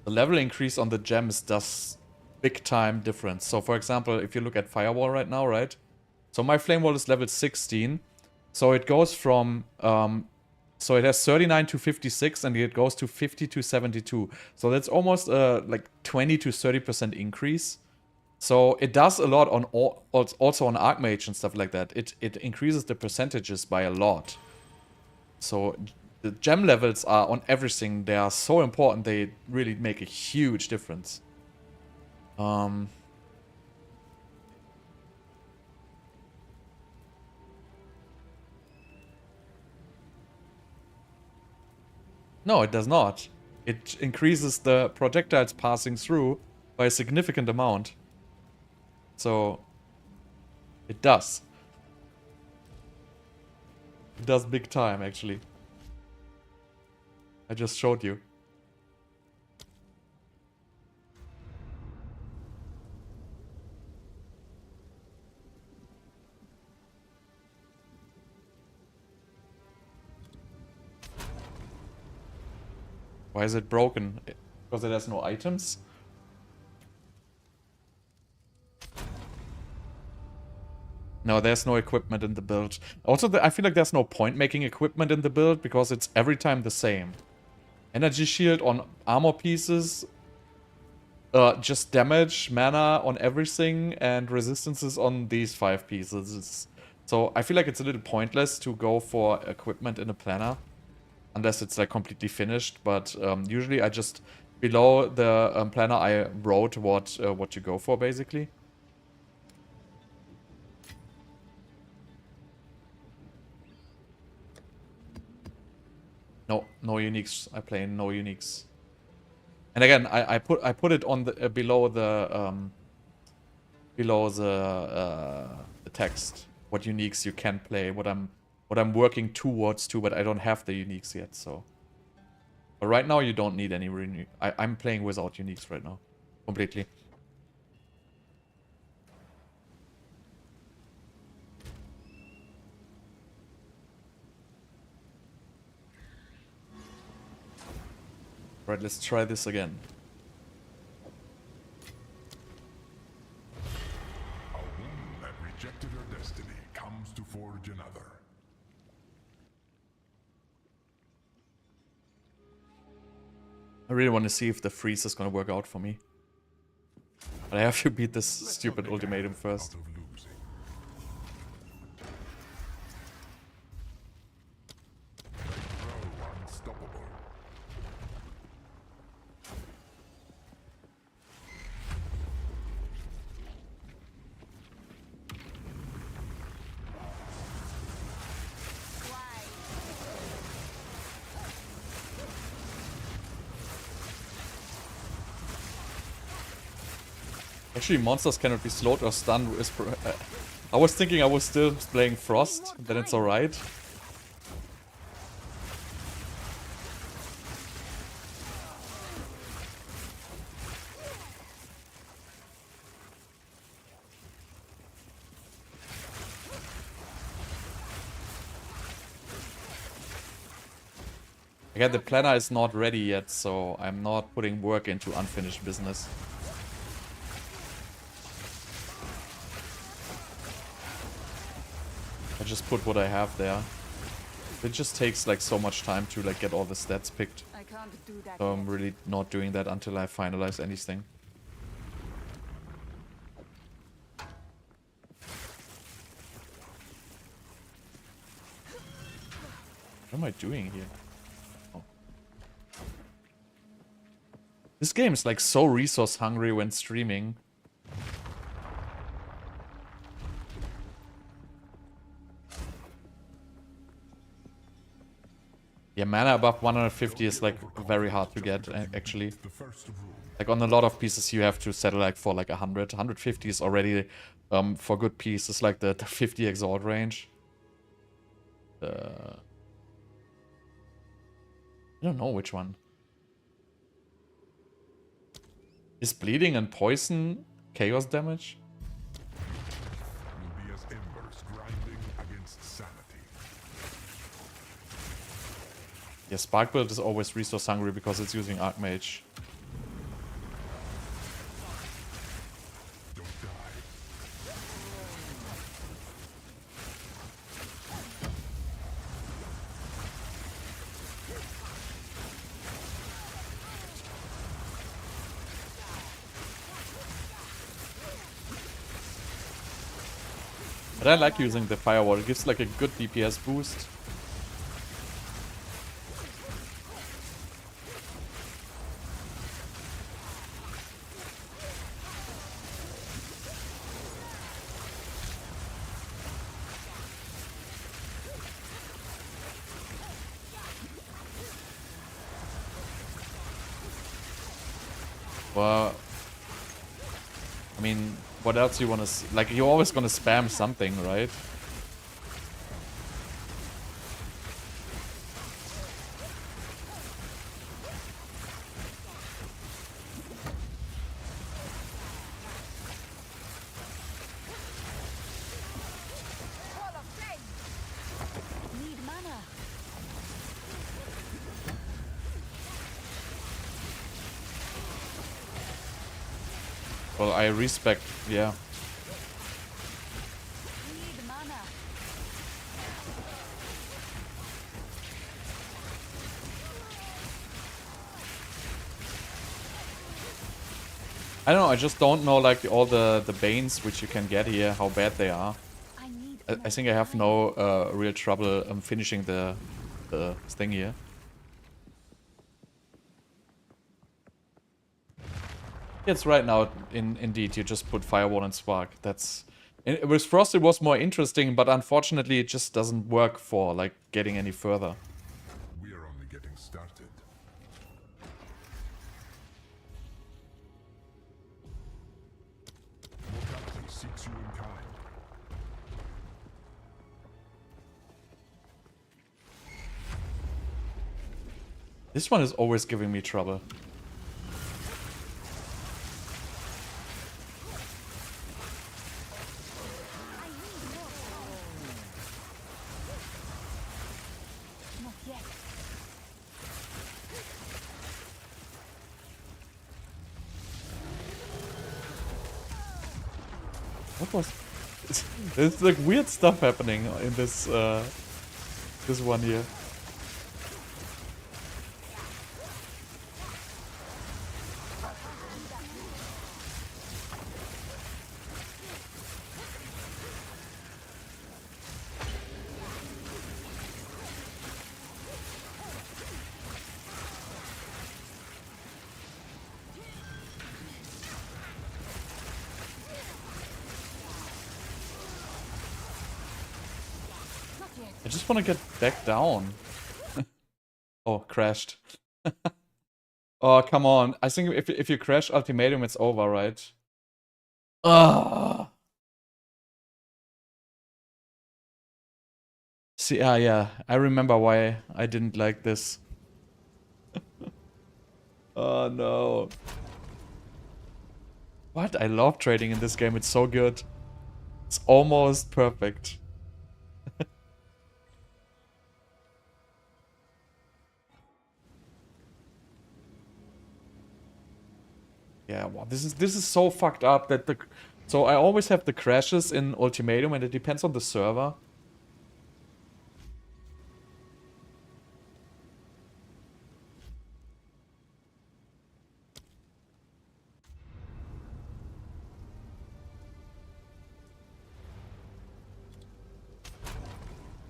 The level increase on the gems does big time difference. So for example, if you look at Firewall right now, right? So my Flame Wall is level 16. So it goes from, so it has 39 to 56 and it goes to 50 to 72. So that's almost like 20 to 30% increase. So it does a lot on also on Archmage and stuff like that. It increases the percentages by a lot. So the gem levels are on everything. They are so important. They really make a huge difference. No, it does not. It increases the projectiles passing through by a significant amount. So it does. It does big time, actually. I just showed you. Why is it broken? Because it has no items? No, there's no equipment in the build. Also, I feel like there's no point making equipment in the build because it's every time the same. Energy shield on armor pieces, just damage, mana on everything, and resistances on these 5 pieces. So I feel like it's a little pointless to go for equipment in a planner. Unless it's like completely finished, but usually I just, below the planner I wrote what you go for, basically. No uniques. I play no uniques. And again, I put it on the below the text. What uniques you can play. What I'm working towards too, but I don't have the uniques yet. So, but right now you don't need any renew. I'm playing without uniques right now, completely. Right, let's try this again. A woman that rejected her destiny comes to forge another. I really want to see if the freeze is gonna work out for me. But I have to beat this stupid ultimatum first. Actually, monsters cannot be slowed or stunned. I was thinking I was still playing Frost, then it's alright. Again, the planner is not ready yet, so I'm not putting work into unfinished business. I just put what I have there. It just takes like so much time to like get all the stats picked. I can't do that. So I'm really not doing that until I finalize anything. What am I doing here? Oh. This game is like so resource hungry when streaming. Yeah, mana above 150 is like very hard to get, actually. Like on a lot of pieces you have to settle like for like 100. 150 is already for good pieces, like the 50 exalt range. I don't know which one. Is bleeding and poison chaos damage? Will be as embers grinding against sanity. Yeah, Spark build is always resource hungry because it's using Archmage. But I like using the Firewall. It gives like a good DPS boost. Well, I mean, what else you wanna like? You're always gonna spam something, right? Need mana. Well, I respect, yeah. Need mana. I don't know, I just don't know like all the Banes which you can get here, how bad they are. I need I think I have no real trouble finishing the thing here. It's right now, indeed, you just put Firewall and Spark. That's... With Frost it was more interesting, but unfortunately it just doesn't work for like getting any further. We are only getting started. Mortality seeks you in kind. This one is always giving me trouble. not yet. What was... There's like weird stuff happening in this this one here. Not yet. I just want to get back down. Oh, crashed. Oh, come on. I think if you crash Ultimatum, it's over, right? Ah. See, yeah. I remember why I didn't like this. Oh, no. What? I love trading in this game. It's so good. It's almost perfect. Yeah, wow, this is so fucked up that the... So I always have the crashes in Ultimatum and it depends on the server.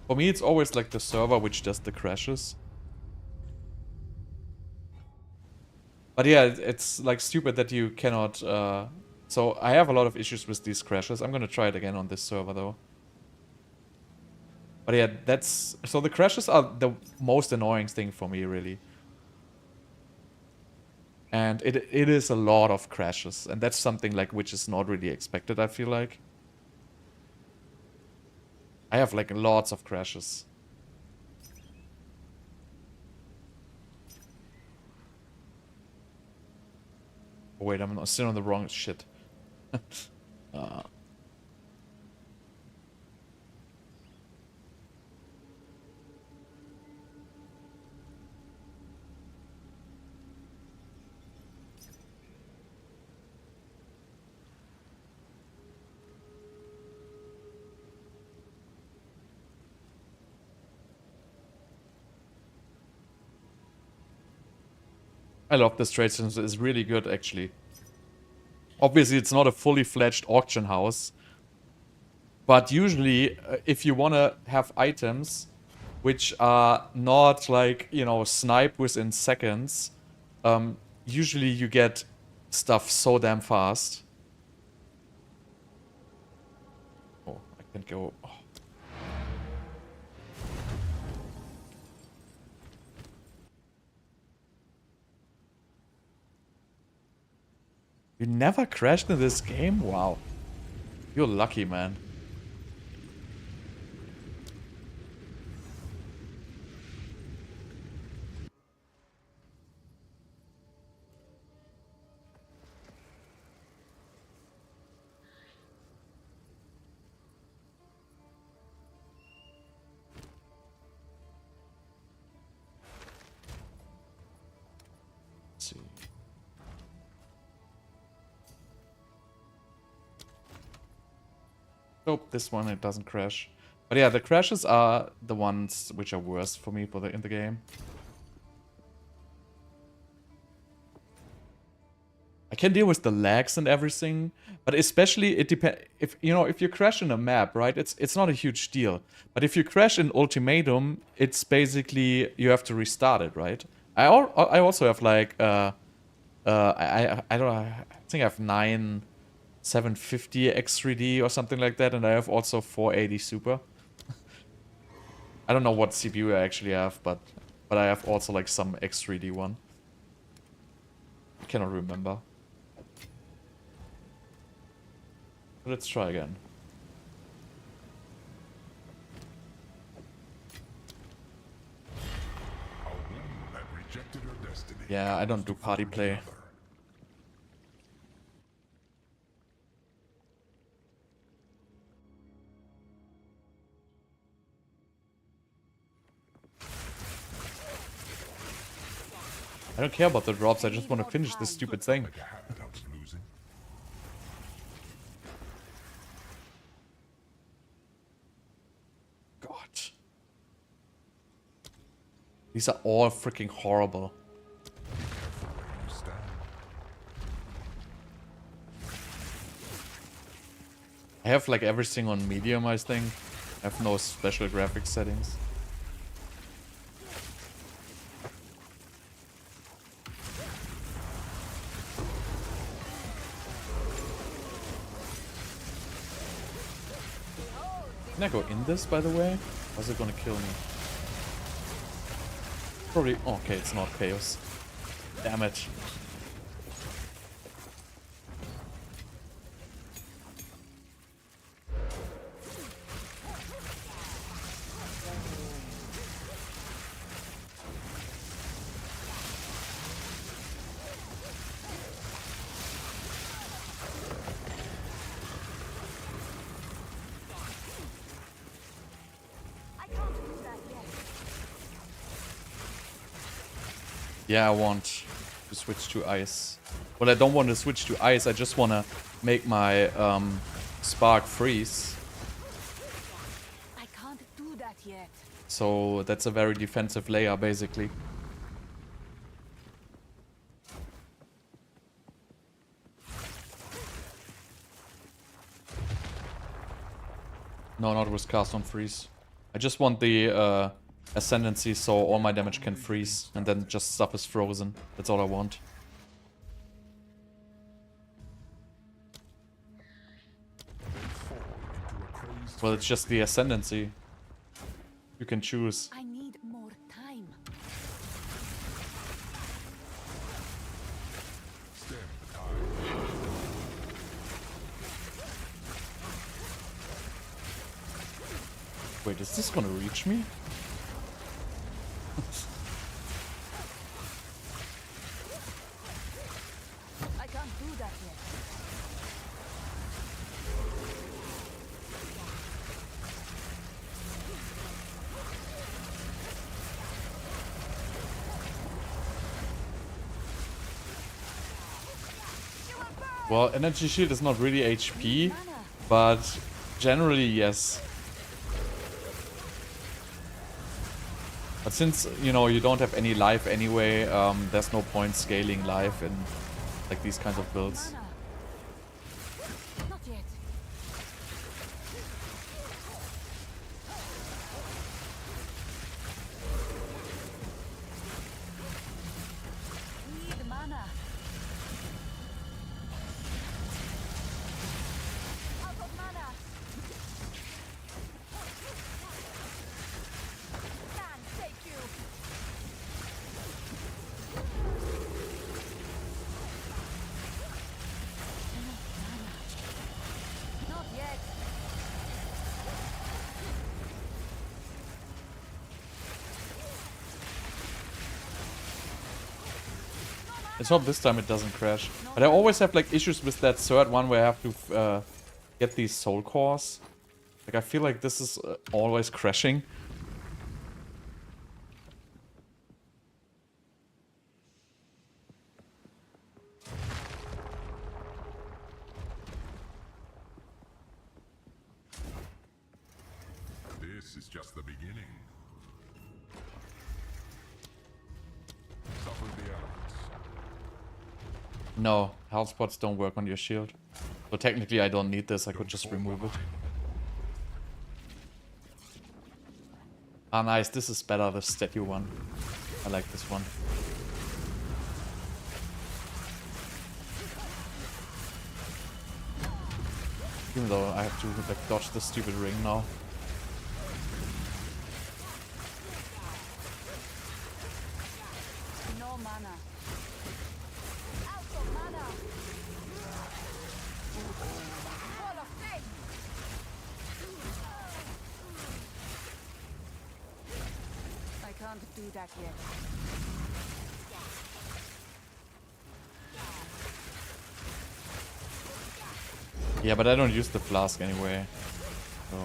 For me, it's always like the server which does the crashes. But yeah, it's like stupid that you cannot... So I have a lot of issues with these crashes. I'm gonna try it again on this server though. But yeah, that's... So the crashes are the most annoying thing for me, really. And it is a lot of crashes. And that's something like which is not really expected, I feel like. I have like lots of crashes. Oh, wait, I'm still on the wrong shit. I love this trade system. It's really good, actually. Obviously, it's not a fully fledged auction house. But usually, if you want to have items which are not like, you know, snipe within seconds, usually you get stuff so damn fast. Oh, I can go. Oh. You never crashed in this game? Wow. You're lucky, man. Let's see. Nope, this one, it doesn't crash. But yeah, the crashes are the ones which are worst for me in the game. I can deal with the lags and everything, but especially it depends if you crash in a map, right? It's not a huge deal. But if you crash in Ultimatum, it's basically you have to restart it, right? I also have like I don't know, I think I have 9 750 X3D or something like that, and I have also 480 Super. I don't know what CPU I actually have, but I have also like some X3D one. I cannot remember. Let's try again. A wound that rejected her destiny. Yeah, I don't do party play. I don't care about the drops, I just want to finish this stupid thing. Like a habit of losing. God. These are all freaking horrible. Careful where you stand. I have like everything on medium, I think. I have no special graphics settings. Can I go in this, by the way? Or is it gonna kill me? Probably. Oh, okay, it's not chaos. Damn it. Yeah, I want to switch to ice. Well, I don't want to switch to ice, I just want to make my spark freeze. I can't do that yet. So that's a very defensive layer, basically. No, not with cast on freeze. I just want the ascendancy so all my damage can freeze and then just stuff is frozen. That's all I want. Well, it's just the ascendancy. You can choose. I need more time. Stem the tide. Wait, is this gonna reach me? I can't do that yet. Well, energy shield is not really HP, but generally yes. But since, you know, you don't have any life anyway, there's no point scaling life in like these kinds of builds. Not yet. Let's hope this time it doesn't crash. But I always have like issues with that third one where I have to get these soul cores. Like I feel like this is always crashing. This is just the beginning. Suffer the elements. No, health spots don't work on your shield. So technically I don't need this, I could just remove it. Ah nice, this is better, the statue one. I like this one. Even though I have to like dodge the stupid ring now. No mana. Out of mana. Wall of flame. I can't do that yet. Yeah, but I don't use the flask anyway. So.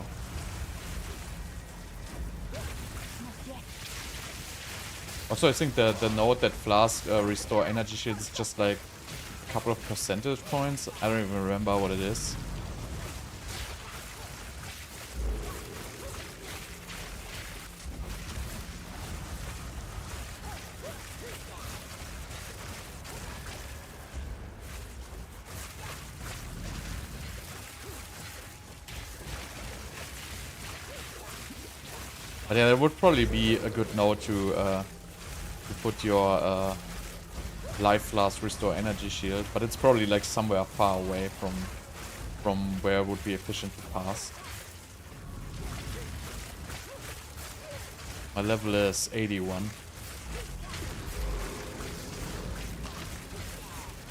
Also, I think the note that flask restore energy shield is just like a couple of percentage points. I don't even remember what it is. But yeah, that would probably be a good note to put your life flask restore energy shield, but it's probably like somewhere far away from where it would be efficient to pass. My level is 81.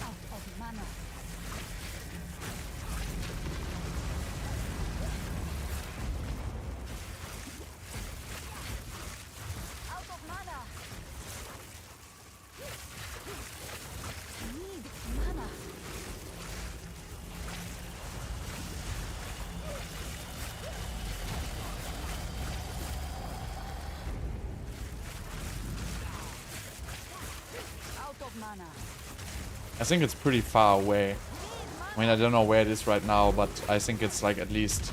Out of mana. Out of mana. Need mana. Out of mana. I think it's pretty far away. I mean, I don't know where it is right now, but I think it's like at least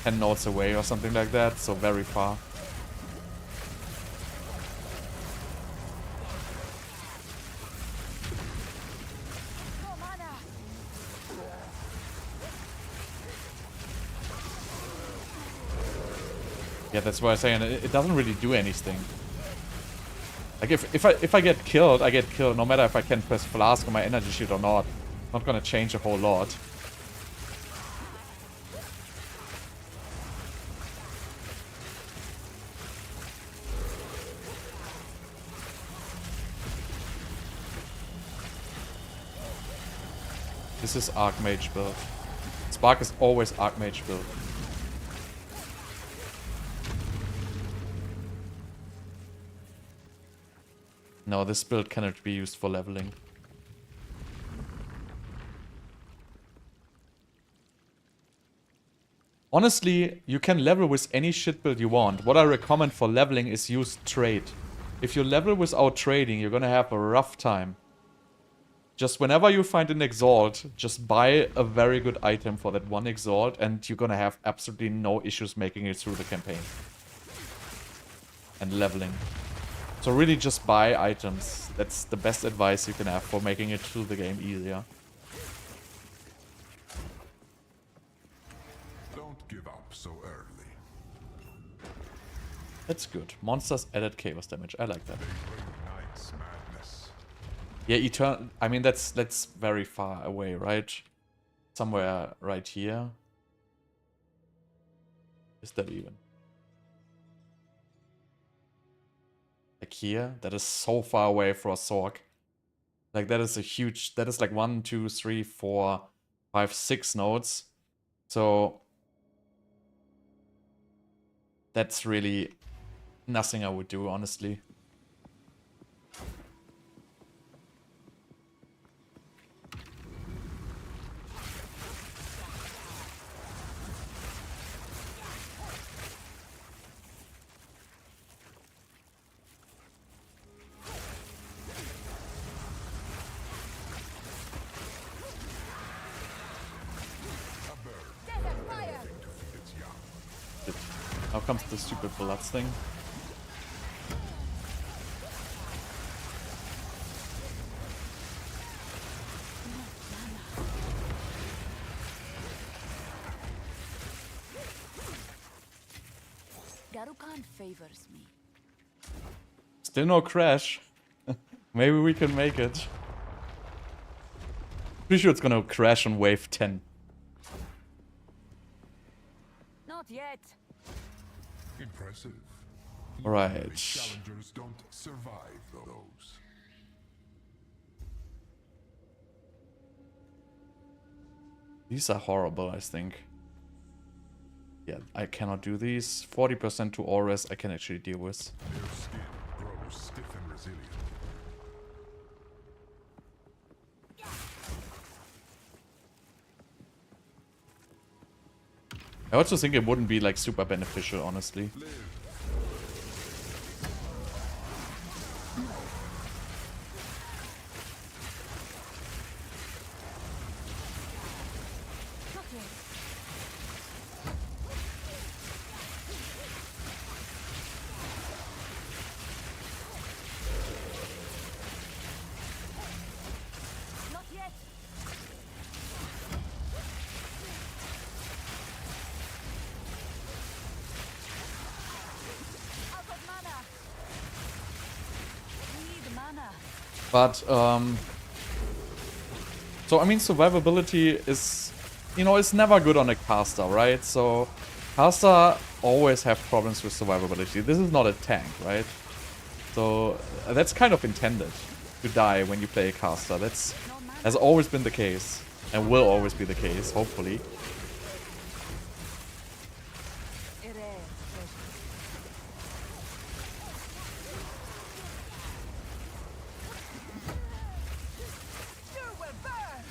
10 nodes away or something like that, so very far. No mana. Yeah, that's why I'm saying it doesn't really do anything. Like if I get killed, I get killed no matter if I can press flask on my energy shield or not. Not gonna change a whole lot. This is Archmage build. Spark is always Archmage build. No, this build cannot be used for leveling. Honestly, you can level with any shit build you want. What I recommend for leveling is use trade. If you level without trading, you're gonna have a rough time. Just whenever you find an exalt, just buy a very good item for that one exalt and you're gonna have absolutely no issues making it through the campaign. And leveling. So really just buy items. That's the best advice you can have for making it through the game easier. Don't give up so early. That's good. Monsters added chaos damage. I like that. They bring night's madness. Yeah, eternal. I mean, that's very far away, right? Somewhere right here. Is that even? Like here? That is so far away for a Sorc. Like that is a huge... That is like 1, 2, 3, 4, 5, 6 nodes. So... That's really nothing I would do, honestly. Now comes the stupid bloods thing. Garukan favors me. Still no crash. Maybe we can make it. Pretty sure it's gonna crash on wave 10. Not yet. Impressive. Alright. Challengers don't survive those. These are horrible, I think. Yeah, I cannot do these. 40% to Auras I can actually deal with. Their skin grows stiff and resilient. I also think it wouldn't be like super beneficial, honestly. Not yet. Not yet. Out of mana. Need mana. But, so, I mean, survivability is, you know, it's never good on a caster, right? So, caster always have problems with survivability. This is not a tank, right? So, that's kind of intended to die when you play a caster. Has always been the case, and will always be the case, hopefully. A rare treasure. You will burn.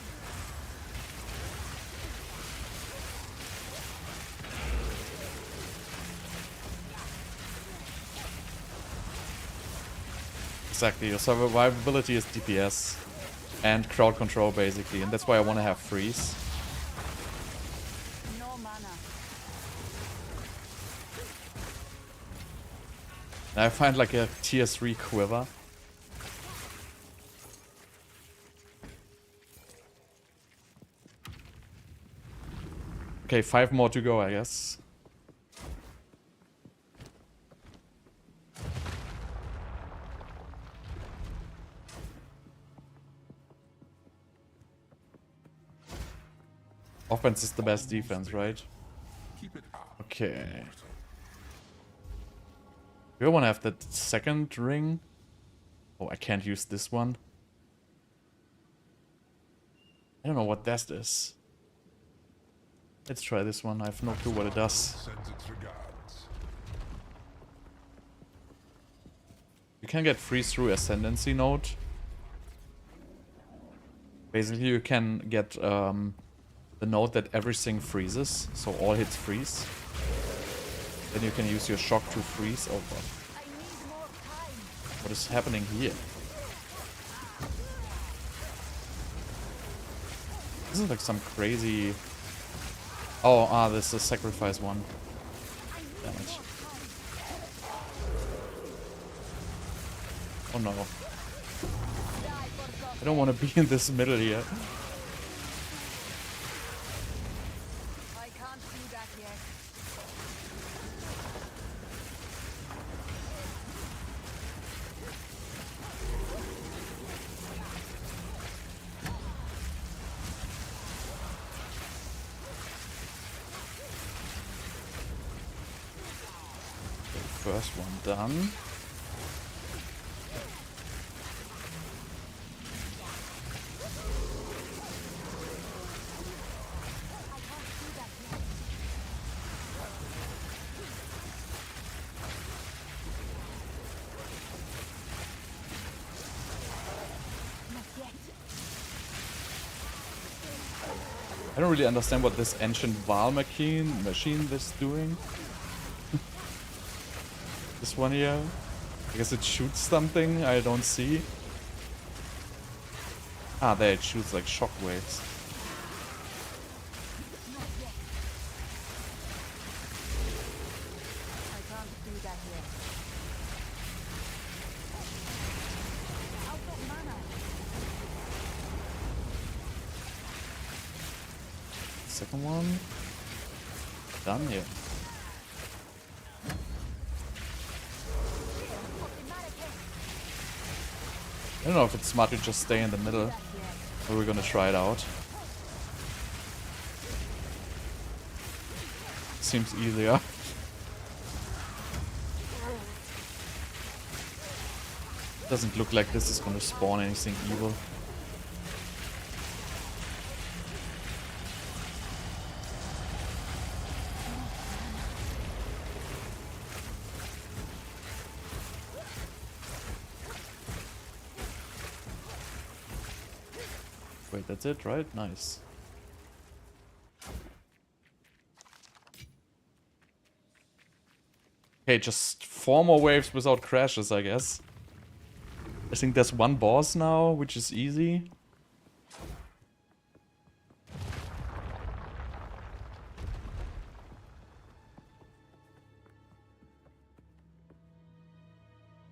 Exactly, your survivability is DPS and crowd control, basically, and that's why I want to have freeze. No mana. And I find like a tier 3 quiver. Okay, 5 more to go, I guess. Offense is the best defense, right? Keep it up. Okay. Do I want to have that second ring? Oh, I can't use this one. I don't know what that is. Let's try this one. I have no clue what it does. Sends its regards. You can get freeze through Ascendancy node. Basically, you can get the node that everything freezes, so all hits freeze. Then you can use your shock to freeze. Oh god. I need more time. What is happening here? This is like some crazy... Oh, this is a sacrifice one. Damn it. Oh no. I don't want to be in this middle here. I can't do that yet. First one done. I don't really understand what this ancient Val machine is doing. This one here. I guess it shoots something I don't see. Ah, there it shoots like shockwaves. second one. Done here. I don't know if it's smart to just stay in the middle. But we're gonna try it out. Seems easier. Doesn't look like this is gonna spawn anything evil. Wait, that's it, right? Nice. Okay, just 4 more waves without crashes, I guess. I think there's one boss now, which is easy.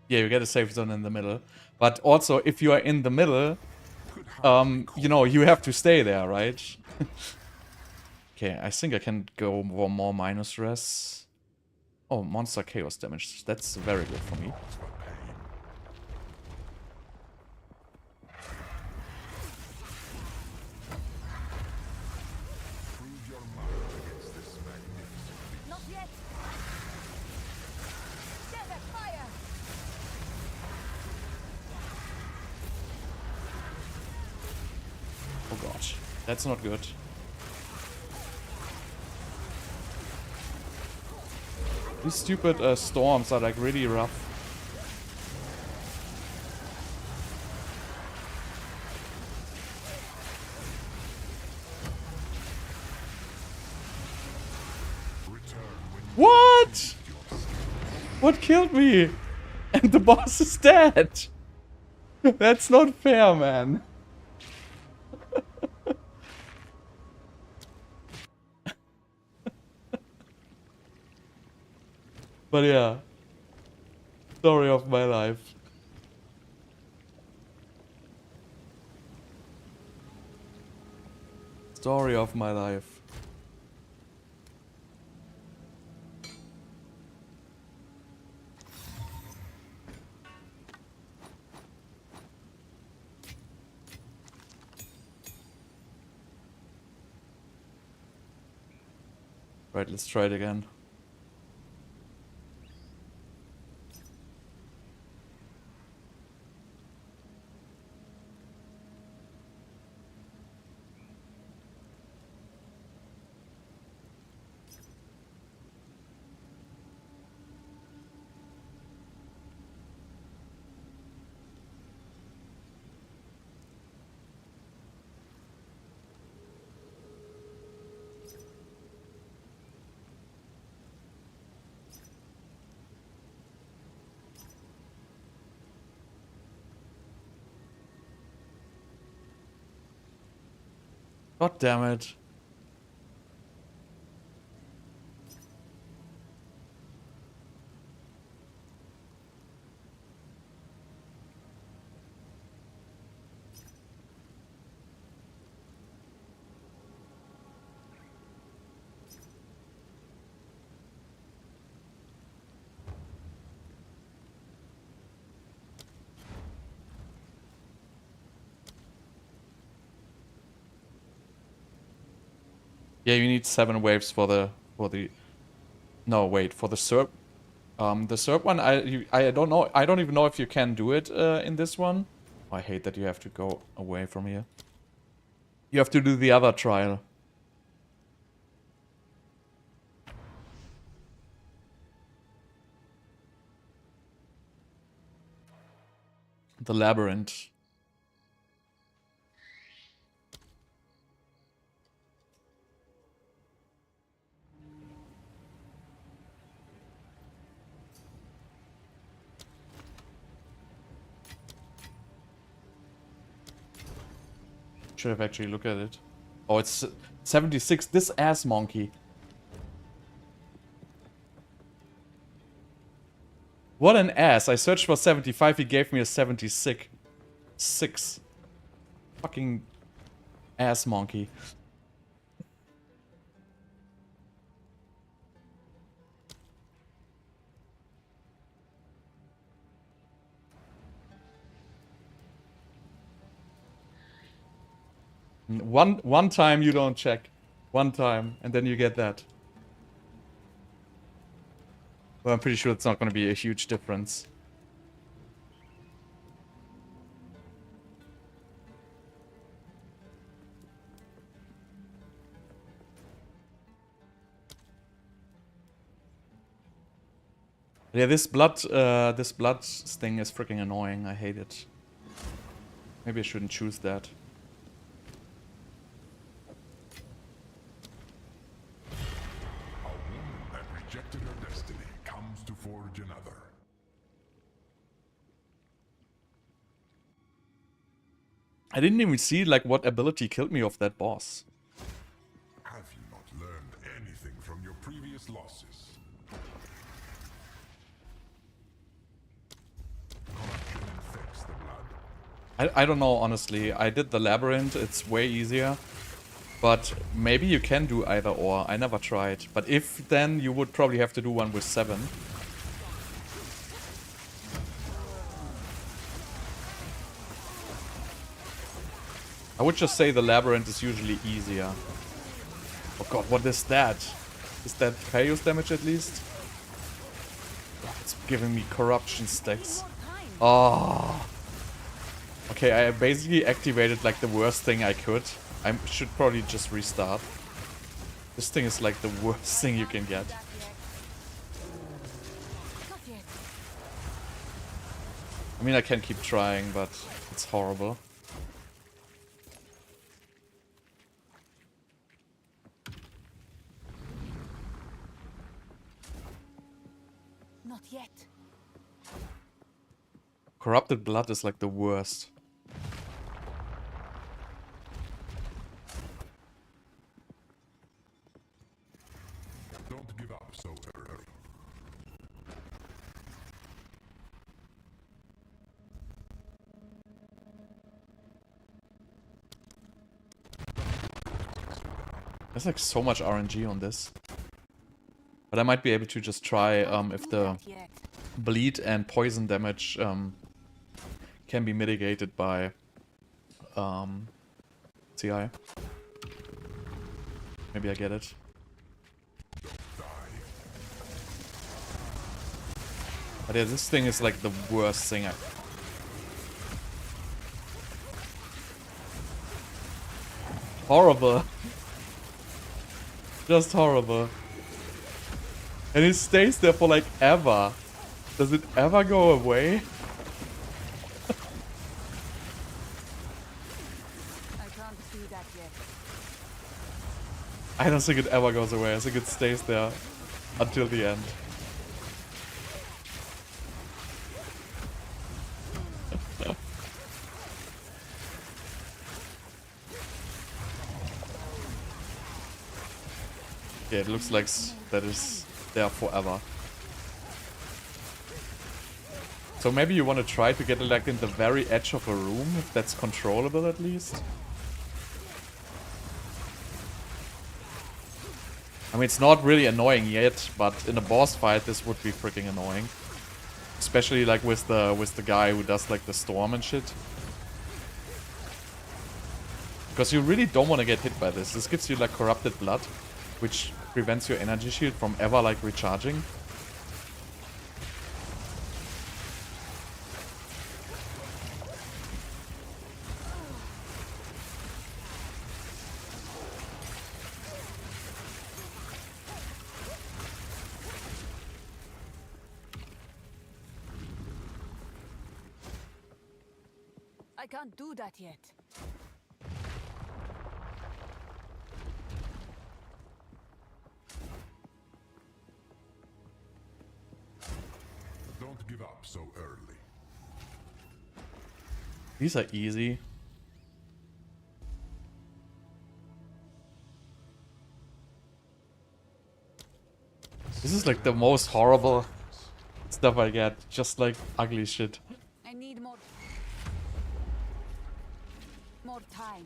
Yeah, you get a safe zone in the middle. But also, if you are in the middle, you know, you have to stay there, right? Okay, I think I can go for more minus res. Oh, monster chaos damage. That's very good for me. Not yet. Desert fire. Oh gosh, that's not good. These stupid storms are like really rough. What? What killed me? And the boss is dead. That's not fair, man. But yeah, story of my life. Story of my life. Right, let's try it again. God damn it. Yeah, you need 7 waves for the no, wait, for the SERP. The SERP one, I don't know. I don't even know if you can do it in this one. I hate that you have to go away from here. You have to do the other trial. The labyrinth. Should have actually looked at it. Oh, it's 76. This ass monkey. What an ass. I searched for 75. He gave me a 76. 6. Fucking ass monkey. One time you don't check. One time, and then you get that. Well, I'm pretty sure it's not going to be a huge difference. Yeah, this blood thing is freaking annoying. I hate it. Maybe I shouldn't choose that. A woman that rejected her destiny comes to forge another. I didn't even see like what ability killed me off that boss. Have you not learned anything from your previous losses? Corruption infects the blood. I don't know, honestly. I did the labyrinth. It's way easier. But maybe you can do either or. I never tried. But if then, you would probably have to do one with 7. I would just say the labyrinth is usually easier. Oh god, what is that? Is that chaos damage at least? Oh, it's giving me corruption stacks. Oh. Okay, I basically activated like the worst thing I could. I should probably just restart. This thing is like the worst thing you can get. I mean, I can keep trying, but it's horrible. Not yet. Corrupted blood is like the worst. Don't give up so early. There's like so much RNG on this. But I might be able to just try if the bleed and poison damage can be mitigated by CI. Maybe I get it. But yeah, this thing is like the worst thing Horrible. Just horrible. And it stays there for like ever. Does it ever go away? I can't see that yet. I don't think it ever goes away. I think it stays there until the end. Yeah, it looks like that is there forever. So maybe you want to try to get it like in the very edge of a room, if that's controllable at least. I mean, it's not really annoying yet, but in a boss fight this would be freaking annoying. Especially like with the guy who does like the storm and shit. Because you really don't want to get hit by this. This gives you like corrupted blood, which prevents your energy shield from ever like recharging. I can't do that yet. Don't give up so early. These are easy. This is like the most horrible stuff I get. Just like ugly shit. I need more time.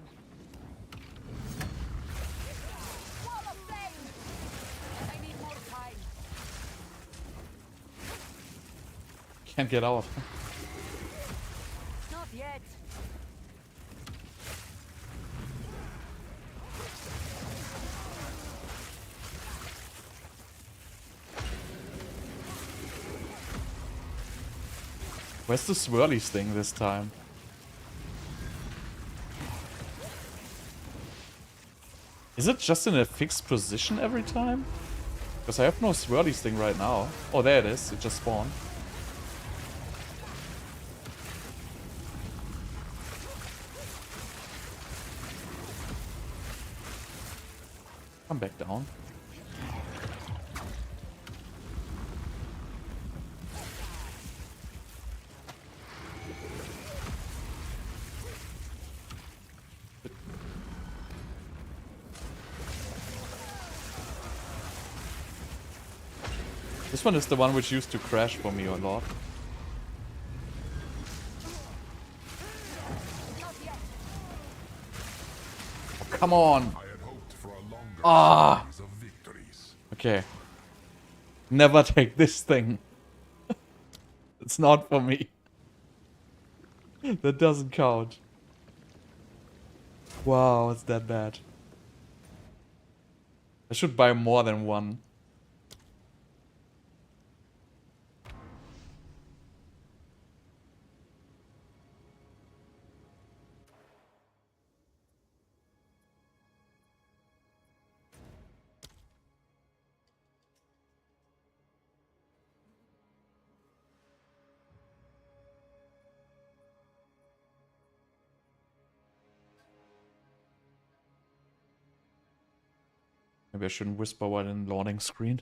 Wall of flame! I need more time. Can't get out. Not yet. Where's the swirlies thing this time? Is it just in a fixed position every time? Because I have no swirlies thing right now. Oh, there it is. It just spawned. Come back down. This one is the one which used to crash for me a lot. Oh, come on! I had hoped for a longer Ah! series of victories. Okay. Never take this thing. It's not for me. That doesn't count. Wow, it's that bad. I should buy more than one. Maybe I shouldn't whisper while in loading screen.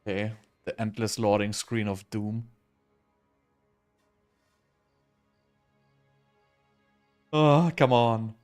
Okay, the endless loading screen of doom. Oh, come on.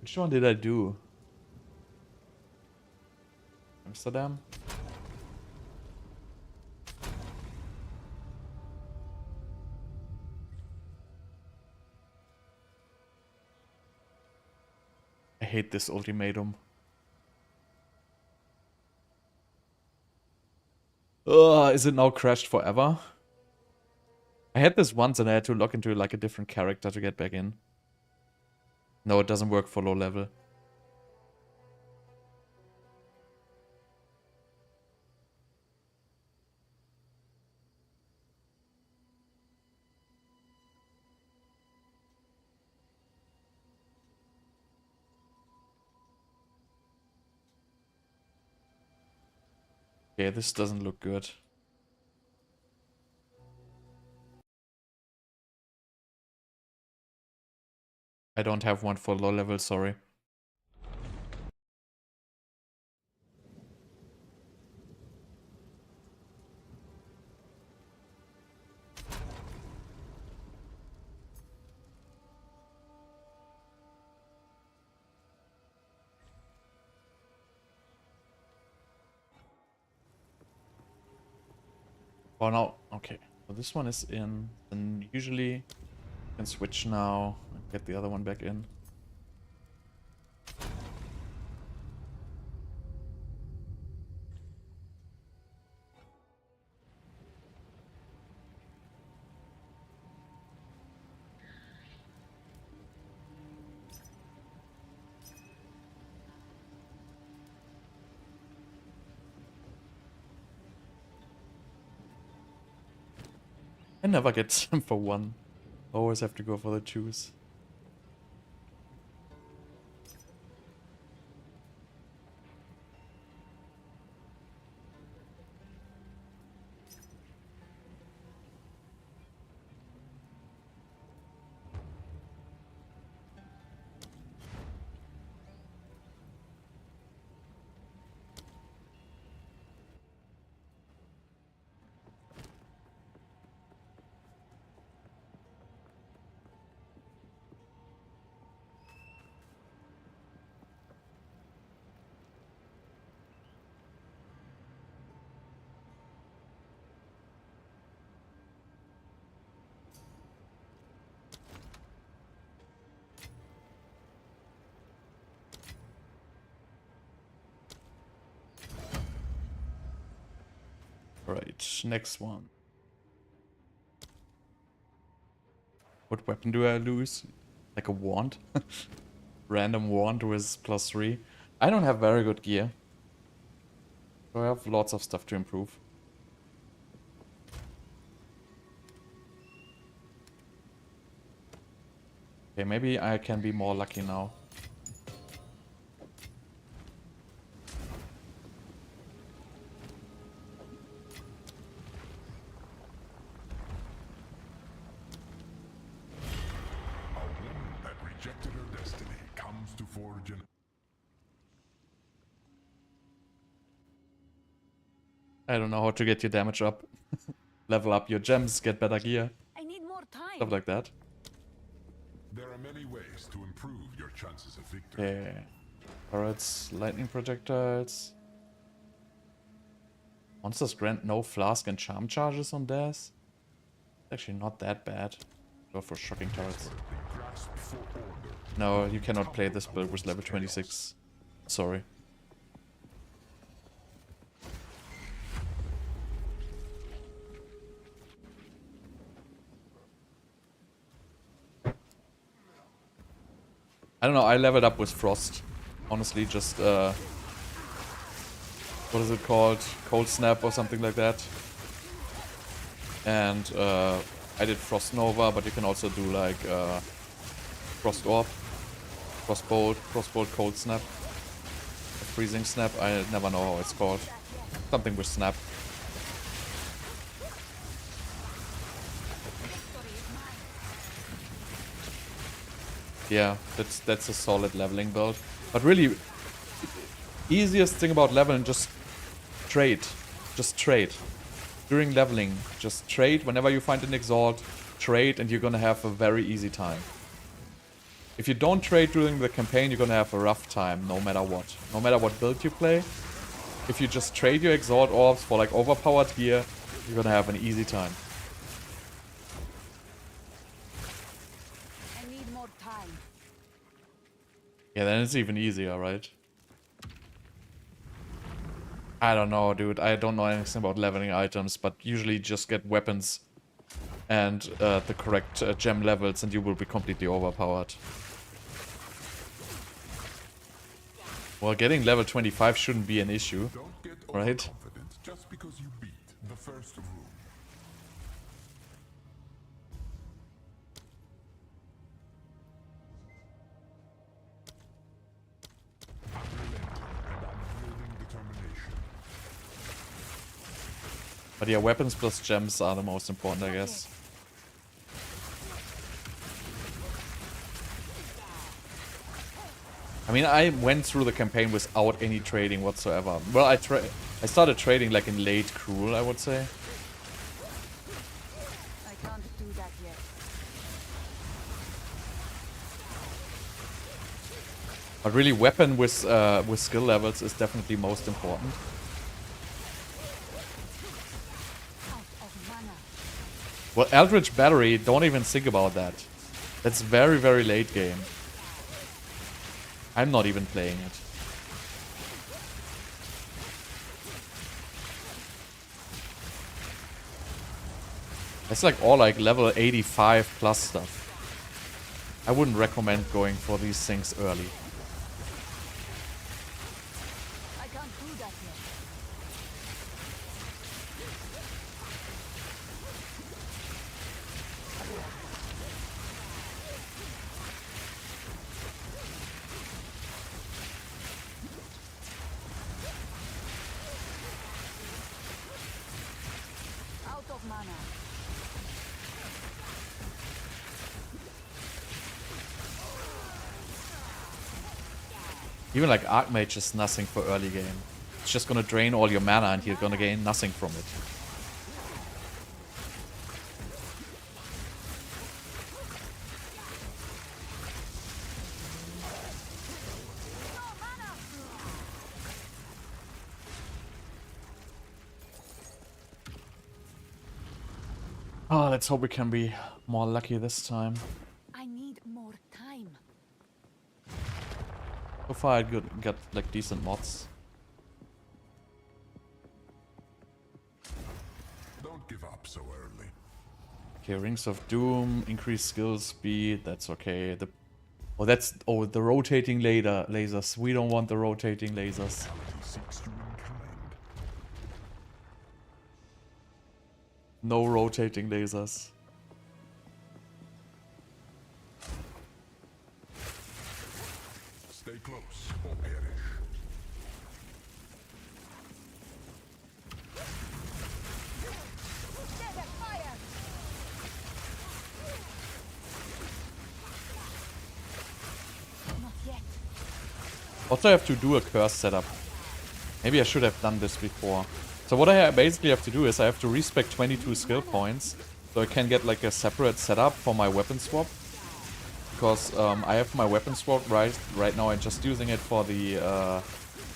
Which one did I do? Amsterdam? I hate this ultimatum. Ugh, is it now crashed forever? I had this once and I had to log into like a different character to get back in. No, it doesn't work for low level. Okay, this doesn't look good. I don't have one for low level, sorry. Oh no, okay. So this one is in, and usually you can switch now and get the other one back in. I never get them for one. Always have to go for the twos. Alright, next one. What weapon do I lose? Like a wand? Random wand with +3. I don't have very good gear. So I have lots of stuff to improve. Okay, maybe I can be more lucky now. A woman that rejected her destiny comes to forge an... I don't know how to get your damage up. Level up your gems, get better gear, I need more time. stuff like that. There are many ways to improve your chances of victory. Okay. Turrets, lightning projectiles. Monsters grant no flask and charm charges on theirs. Actually not that bad. Go for shocking turrets. Grasp for order. No, you cannot play this build with level 26. Sorry. I don't know, I leveled up with Frost. Honestly, just, what is it called? Cold Snap or something like that. And, I did Frost Nova, but you can also do, like, Frost Orb, Frostbolt, Cold Snap, Freezing Snap, I never know how it's called. Something with Snap. Yeah, that's a solid leveling build. But really, easiest thing about leveling, just trade. Just trade. During leveling, just trade. Whenever you find an exalt, trade and you're gonna have a very easy time. If you don't trade during the campaign, you're gonna have a rough time, no matter what. No matter what build you play. If you just trade your exalt orbs for like overpowered gear, you're gonna have an easy time. I need more time. Yeah, then it's even easier, right? I don't know, dude. I don't know anything about leveling items, but usually just get weapons and the correct gem levels and you will be completely overpowered. Well, getting level 25 shouldn't be an issue, Don't get right? overconfident just because you beat the first rule. Unrelenting and unyielding determination. But yeah, weapons plus gems are the most important, I guess. I mean, I went through the campaign without any trading whatsoever. Well, I started trading like in late Cruel, I would say. I can't do that yet. But really, weapon with skill levels is definitely most important. Out of mana. Well, Eldritch Battery, don't even think about that. That's very, very late game. I'm not even playing it. It's like all like level 85 plus stuff. I wouldn't recommend going for these things early. I can't do that yet. Out of mana. Even like Archmage is nothing for early game. It's just gonna drain all your mana and you're gonna gain nothing from it. Oh, let's hope we can be more lucky this time. I need more time. So far I got like decent mods. Okay, Rings of Doom, increased skill speed, that's okay. The the rotating lasers. We don't want the rotating lasers. Reality seeks you in kind. No rotating lasers. Stay close or perish. Not yet. Also, I have to do a curse setup. Maybe I should have done this before. So what I basically have to do is I have to respec 22 skill points, so I can get like a separate setup for my weapon swap. Because I have my weapon swap right now. I'm just using it for the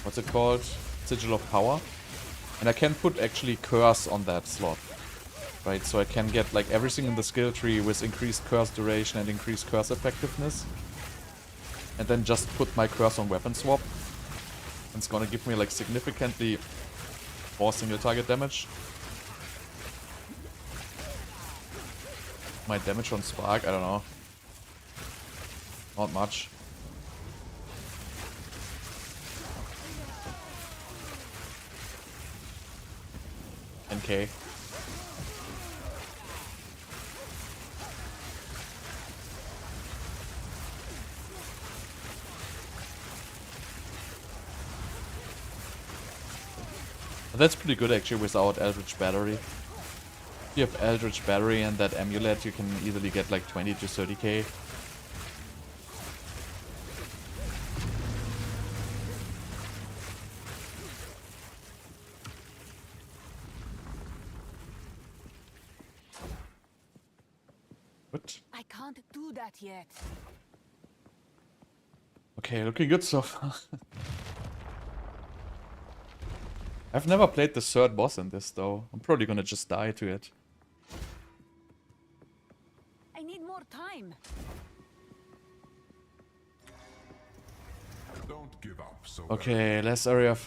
what's it called? Sigil of Power, and I can put actually curse on that slot, right? So I can get like everything in the skill tree with increased curse duration and increased curse effectiveness, and then just put my curse on weapon swap. It's gonna give me like significantly more single target damage. My damage on Spark, I don't know. Not much. NK. That's pretty good actually without Eldritch Battery. If you have Eldritch Battery and that amulet, you can easily get like 20 to 30k. What? I can't do that yet. Okay, looking good so far. I've never played the third boss in this though. I'm probably gonna just die to it. I need more time. Don't give up so Okay, less area of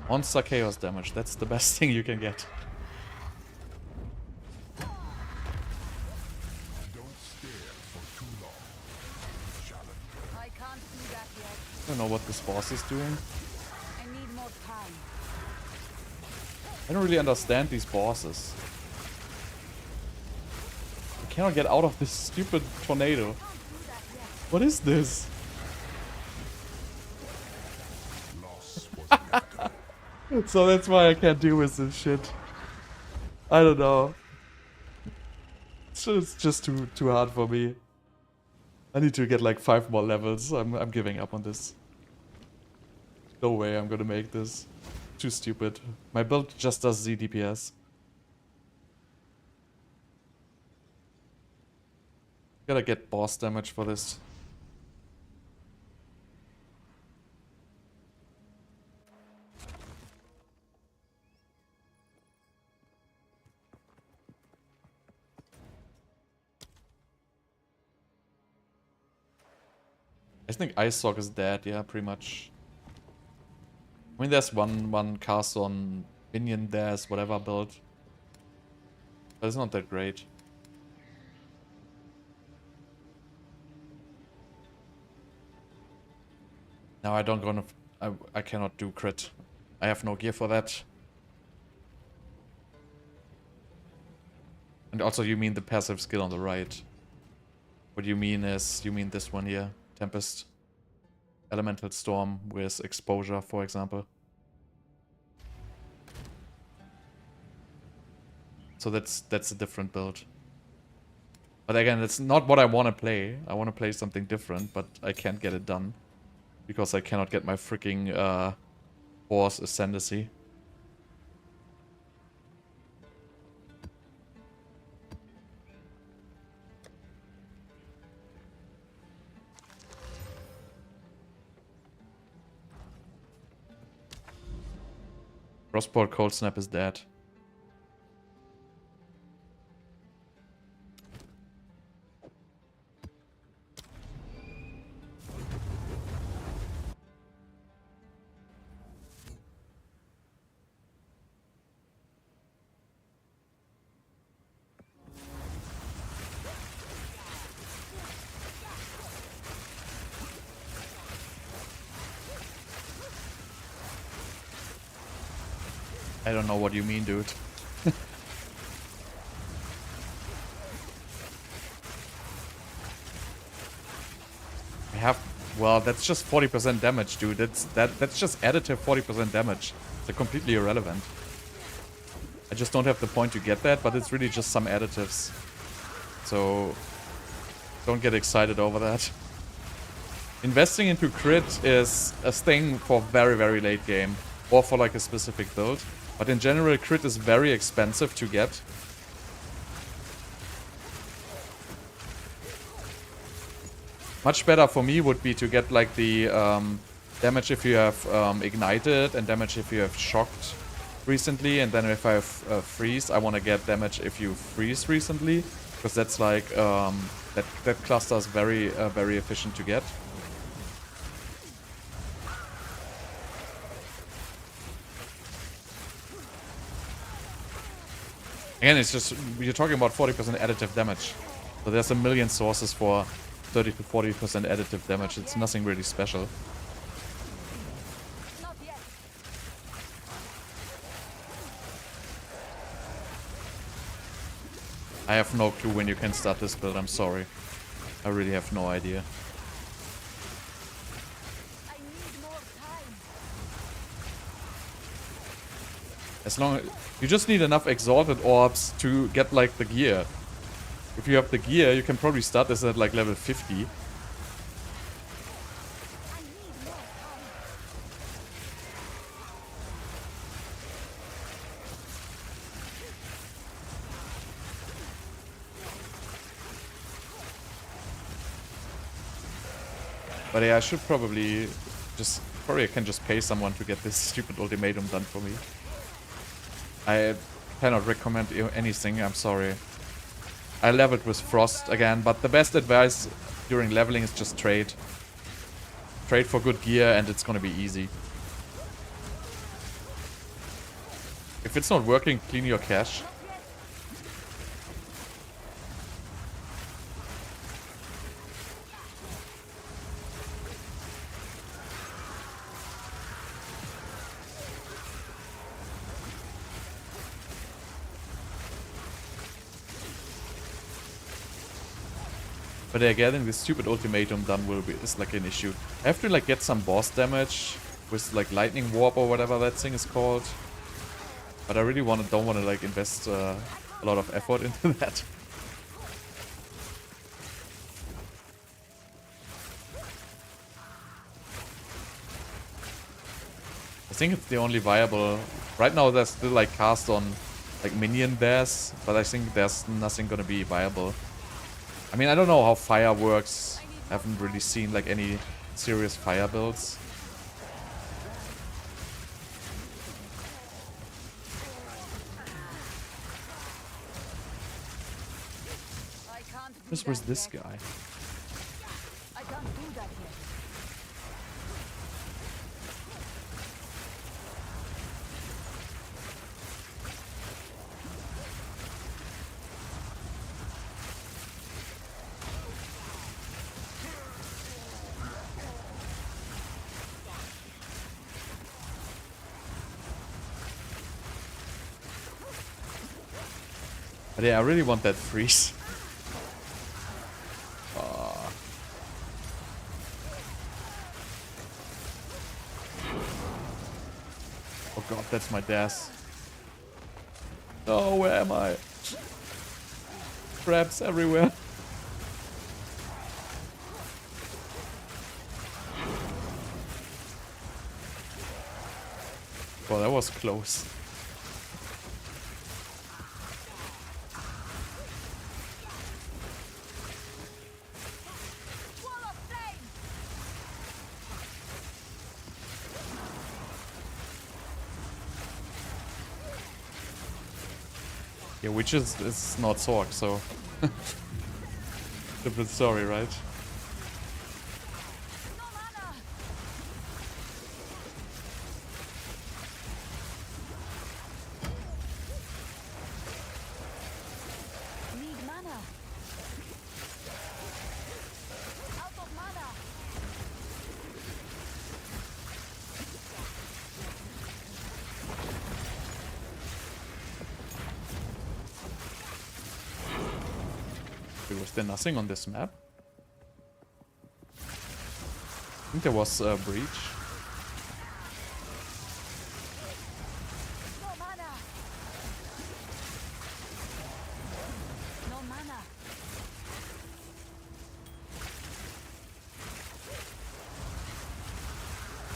monster chaos damage. That's the best thing you can get. Don't stare for too long. Challenge. I can't do that yet. I don't know what this boss is doing. I need more time. I don't really understand these bosses. I cannot get out of this stupid tornado. What is this? Loss was inevitable. So that's why I can't deal with this shit. I don't know. It's just too hard for me. I need to get like 5 more levels. I'm giving up on this. No way I'm gonna make this. Too stupid. My build just does Z DPS. Gotta get boss damage for this. I think Ice Sock is dead, yeah, pretty much. I mean, there's one cast on minion there's whatever build. But it's not that great. No, I don't gonna... I cannot do crit. I have no gear for that. And also you mean the passive skill on the right. What you mean is, you mean this one here. Tempest. Elemental Storm with exposure, for example. So that's a different build. But again, it's not what I want to play. I want to play something different, but I can't get it done. Because I cannot get my freaking Force Ascendancy. Frostbolt Cold Snap is dead. I don't know what you mean, dude. I have... Well, that's just 40% damage, dude. That's just additive 40% damage. They're completely irrelevant. I just don't have the point to get that, but it's really just some additives. So don't get excited over that. Investing into crit is a thing for very, very late game. Or for like a specific build. But in general, crit is very expensive to get. Much better for me would be to get like the damage if you have ignited and damage if you have shocked recently. And then if I have freeze, I want to get damage if you freeze recently. Because that's like, that cluster is very, very efficient to get. Again, it's just, you're talking about 40% additive damage. So there's a million sources for 30 to 40% additive damage. It's nothing really special. I have no clue when you can start this build, I'm sorry. I really have no idea. As long as you just need enough exalted orbs to get like the gear. If you have the gear, you can probably start this at like level 50. But yeah, I should probably just... Probably I can just pay someone to get this stupid ultimatum done for me. I cannot recommend anything, I'm sorry. I leveled with Frost again, but the best advice during leveling is just trade. Trade for good gear and it's gonna be easy. If it's not working, clean your cache. But yeah, getting this stupid ultimatum done is like an issue. I have to like get some boss damage with like lightning warp or whatever that thing is called. But I really don't want to like invest a lot of effort into that. I think it's the only viable. Right now there's still like cast on like minion bears, but I think there's nothing gonna be viable. I mean, I don't know how fire works. I haven't really seen like any serious fire builds. Where's this guy? I can't do that yet. But yeah, I really want that freeze. Oh god, that's my dash. No, where am I? Traps everywhere. Well, that was close. Yeah, which is not Sorg, so different story, right? Need mana. Out of mana. Wait, was there nothing on this map? I think there was a breach. No mana. No mana.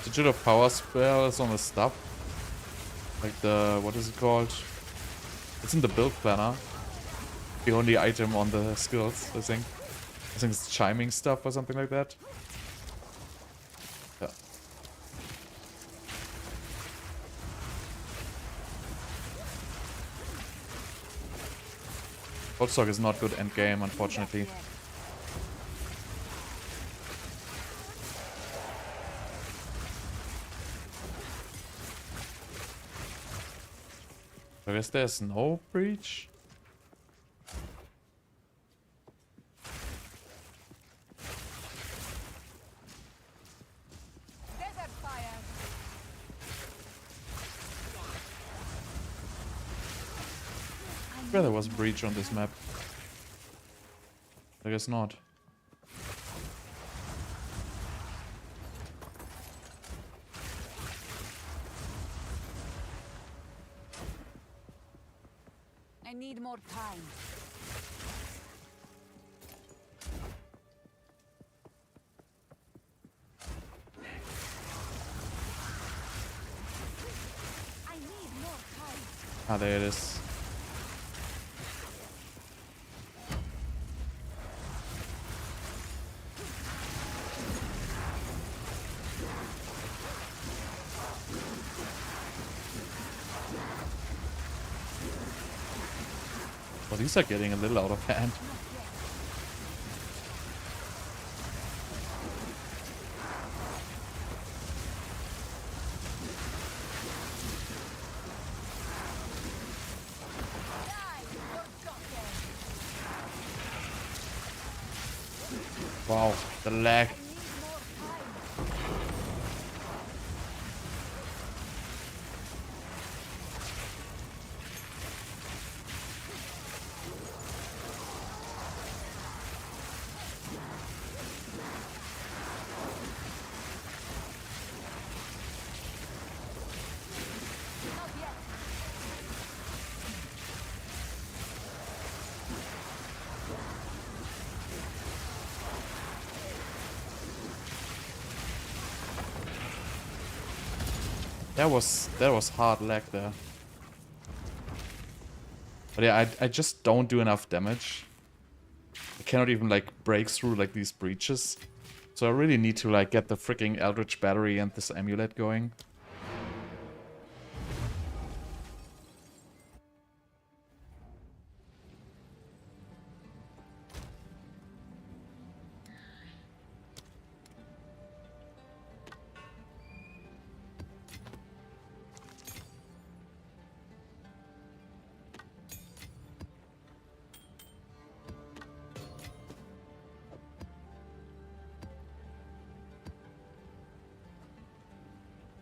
Digital power spells on the stuff. Like the, what is it called? It's in the build planner. The only item on the skills, I think. I think it's chiming stuff or something like that. Yeah. Hotstock is not good endgame, unfortunately. I guess there's no breach. Desert fire. Yeah, there was a breach on this map. I guess not. I need more time. I need more time. Ah, there it is. Well, these are getting a little out of hand. Wow, the lag. That was hard lag there. But yeah, I just don't do enough damage. I cannot even like break through like these breaches. So I really need to like get the freaking Eldritch Battery and this amulet going.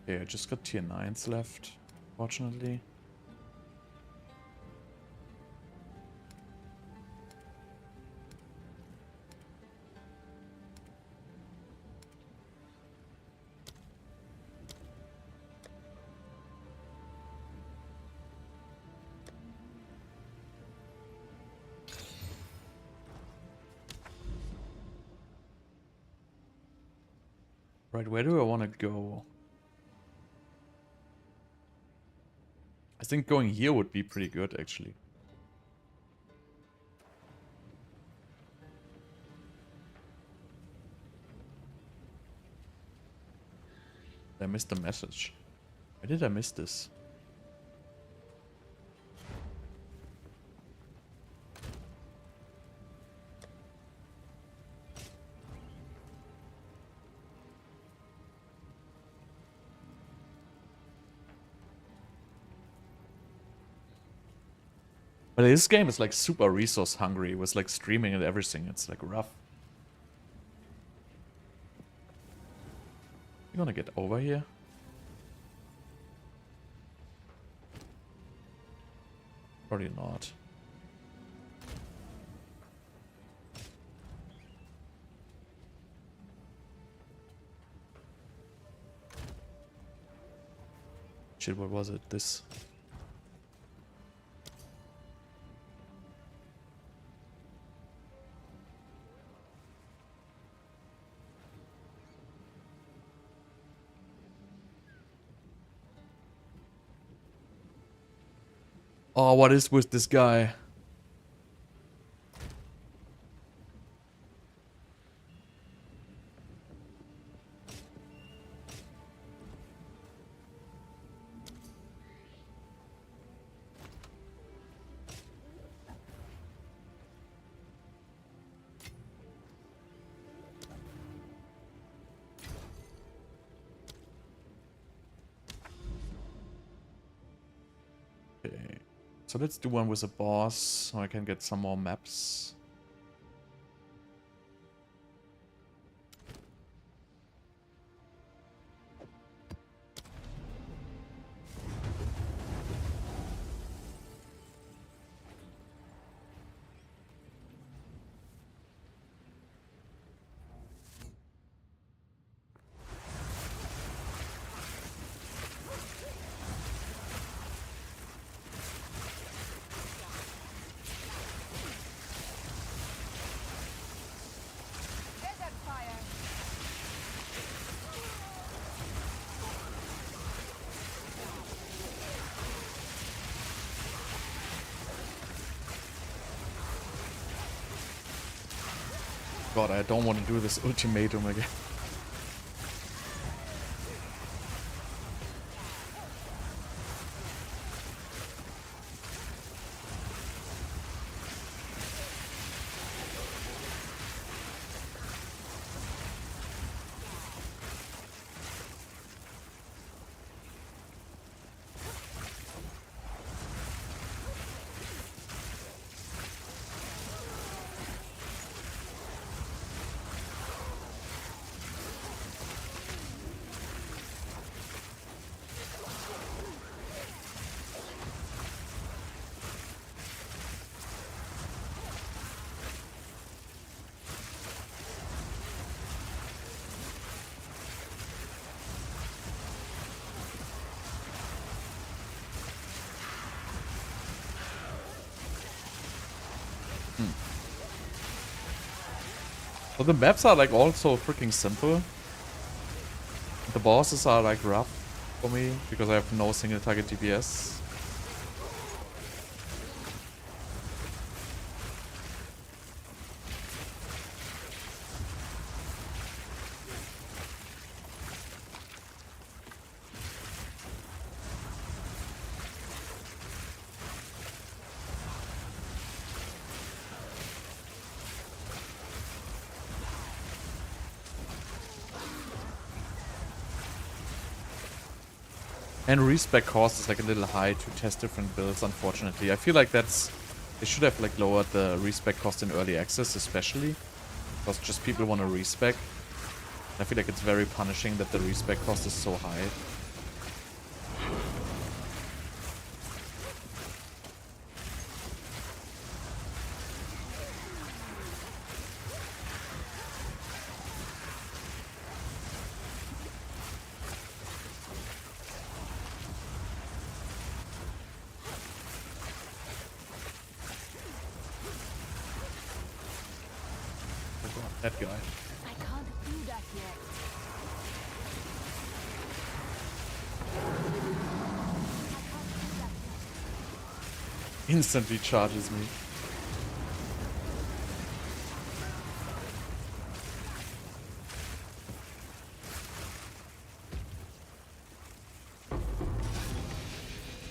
Okay, I just got tier 9s left, fortunately. Right, where do I want to go? I think going here would be pretty good, actually. I missed the message. Why did I miss this? But this game is like super resource hungry with like streaming and everything. It's like rough. You gonna get over here? Probably not. Shit, what was it? This. Oh, what is with this guy? Okay. So let's do one with a boss so I can get some more maps. Desert fire. God, I don't want to do this ultimatum again. But the maps are like also freaking simple. The bosses are like rough for me because I have no single target DPS. And respec cost is like a little high to test different builds, unfortunately. I feel like that's... They should have like lowered the respec cost in early access, especially. Because just people want to respec. I feel like it's very punishing that the respec cost is so high. That guy. I can't do that yet. Instantly charges me.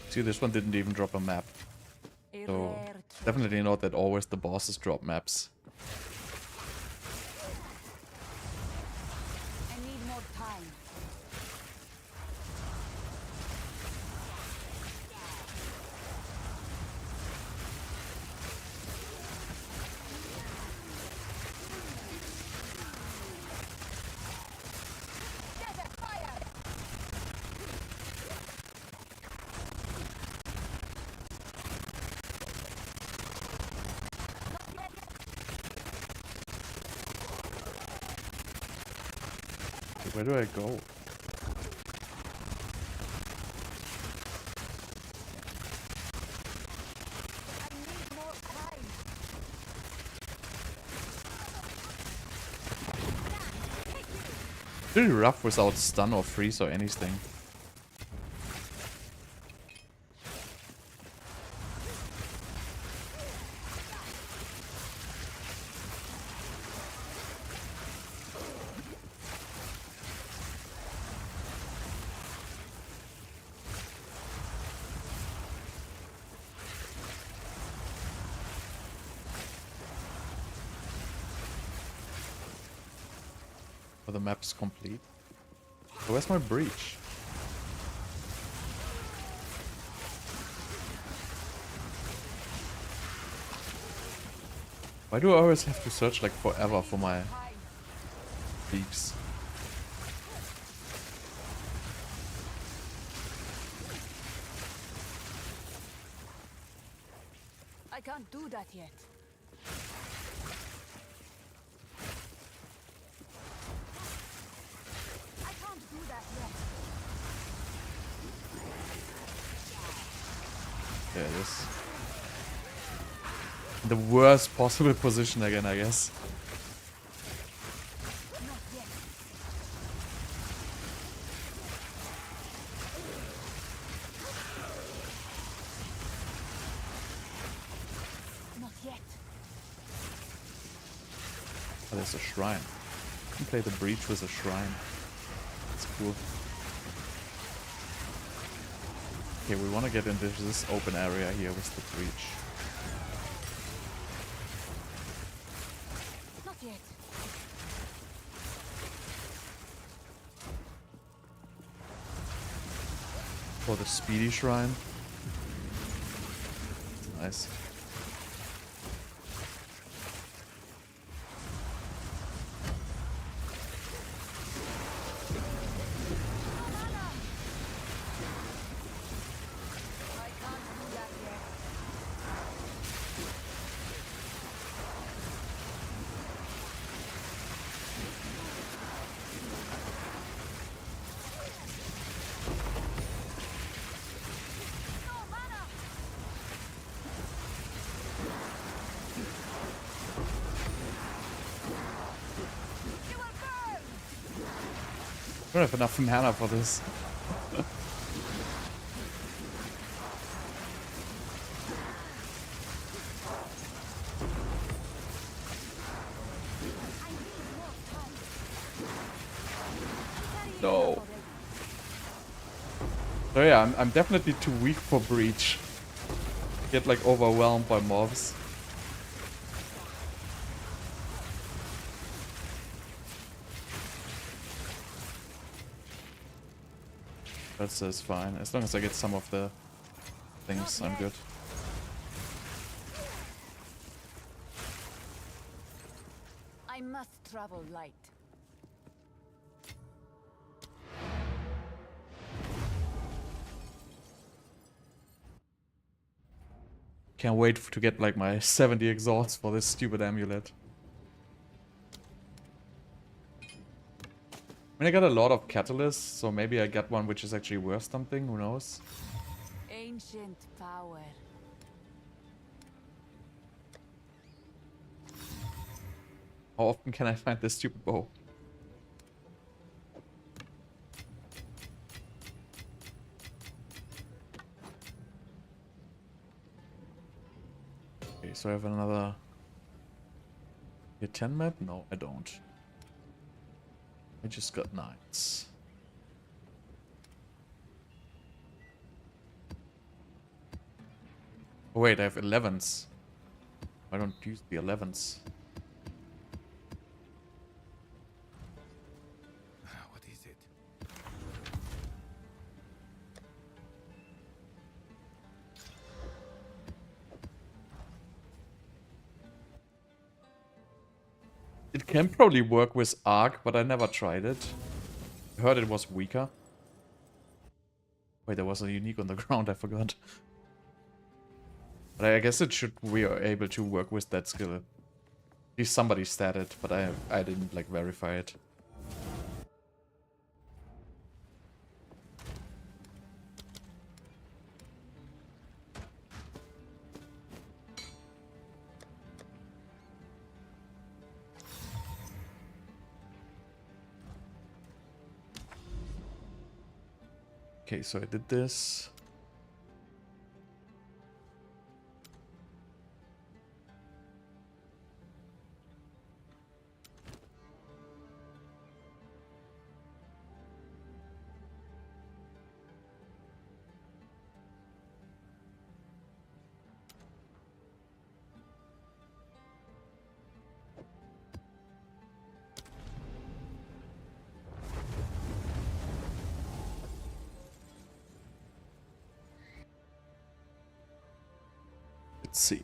See, this one didn't even drop a map. A So, rare treasure. definitely not that always the bosses drop maps. I need more time. Desert fire. Where do I go? Pretty rough without stun or freeze or anything. The map's complete. So where's my breach? Why do I always have to search like forever for my leaks? I can't do that yet. I can't do that yet. There it is. The worst possible position again, I guess. Not yet. Not yet. Oh, there's a shrine. You can play the breach with a shrine. That's cool. Okay, we want to get into this open area here with the breach. Not yet. Oh, the speedy shrine. Nice. I can't do that yet. No mana. You will burn. I don't have enough mana for this. No. So yeah, I'm definitely too weak for breach. Get like overwhelmed by mobs. That's fine. As long as I get some of the things, I'm good. I must travel light. Can't wait to get like my 70 exalts for this stupid amulet. I mean, I got a lot of catalysts, so maybe I get one which is actually worth something, who knows? Ancient power. How often can I find this stupid bow? Okay, so I have another... Tier 10 map? No, I don't. I just got 9s. Oh wait, I have 11s. I don't use the 11s. What is it? It can probably work with Arc, but I never tried it. I heard it was weaker. Wait, there was a unique on the ground, I forgot. But I guess it should we are able to work with that skill. At least somebody stat it, but I didn't like verify it. Okay, so I did this. Let's see.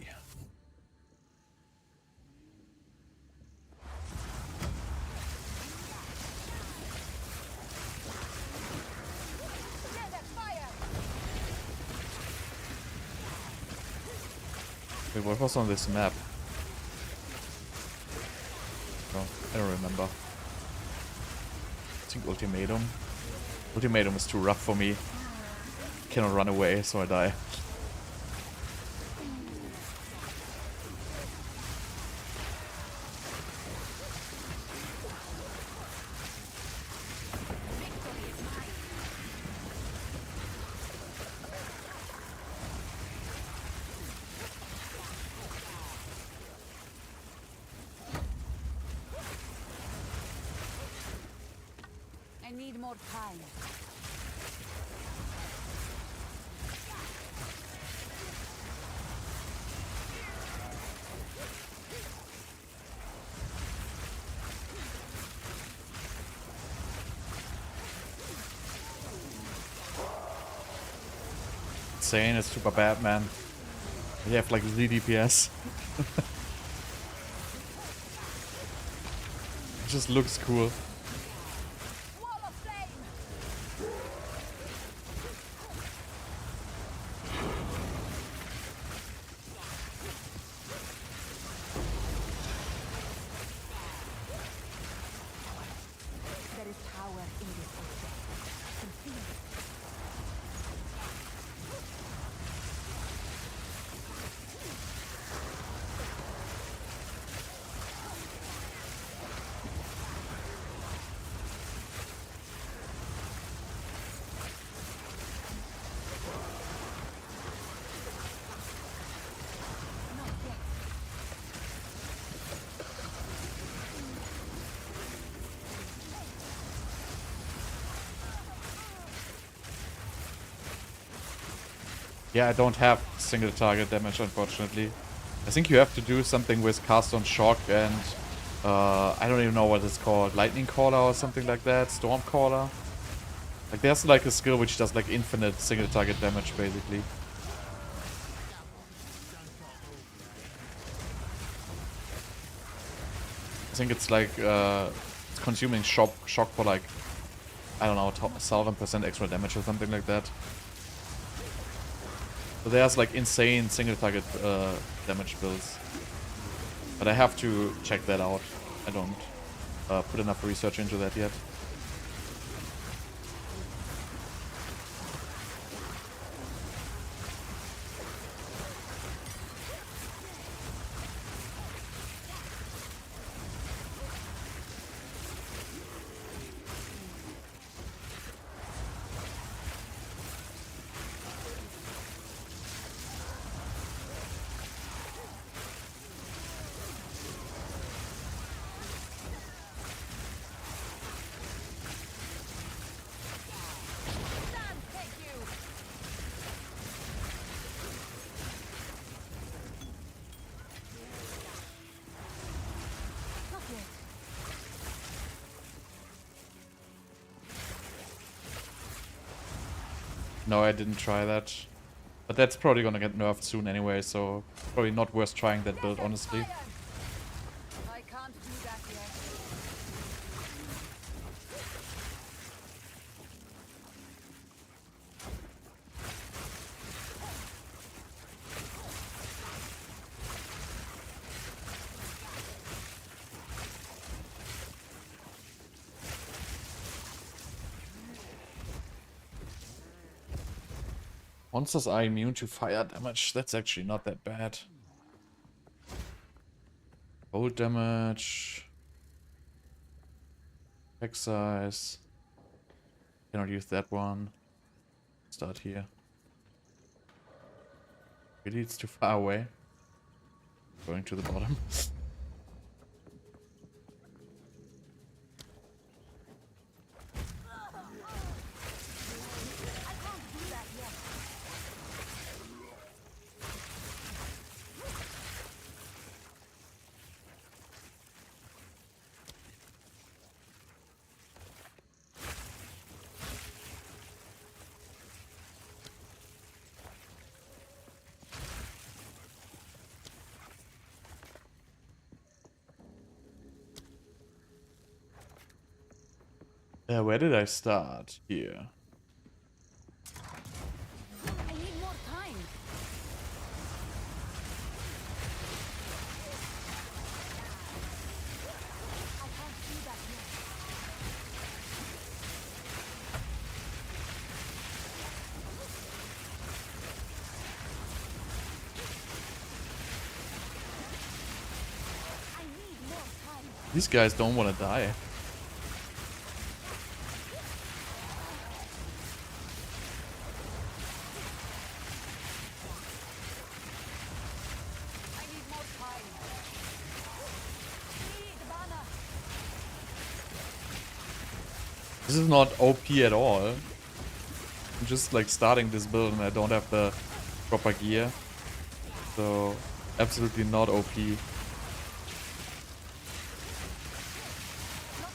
Wait, what was on this map? Oh, I don't remember. I think Ultimatum. Ultimatum is too rough for me. Cannot run away, so I die. I need more time. Insane, it's super bad, man. You have like 3 DPS. It just looks cool. Wall of flame! There is power in this object. I can feel it. Yeah, I don't have single target damage, unfortunately. I think you have to do something with cast on shock and I don't even know what it's called. Lightning caller or something like that. Storm caller. Like there's like a skill which does like infinite single target damage basically. I think it's like it's consuming shock for like, I don't know, 1000% extra damage or something like that. So there's like insane single target damage builds. But I have to check that out. I don't put enough research into that yet. No, I didn't try that. But that's probably gonna get nerfed soon anyway, so probably not worth trying that build, honestly. I can't do that yet. Monsters are immune to fire damage. That's actually not that bad. Cold damage. Attack size. Cannot use that one. Start here. Really, it's too far away. Going to the bottom. Where did I start? Here. I need more time. I can't do that yet. I need more time. These guys don't want to die. I need more time. Need mana. This is not OP at all. I'm just like starting this build and I don't have the proper gear. So absolutely not OP. Not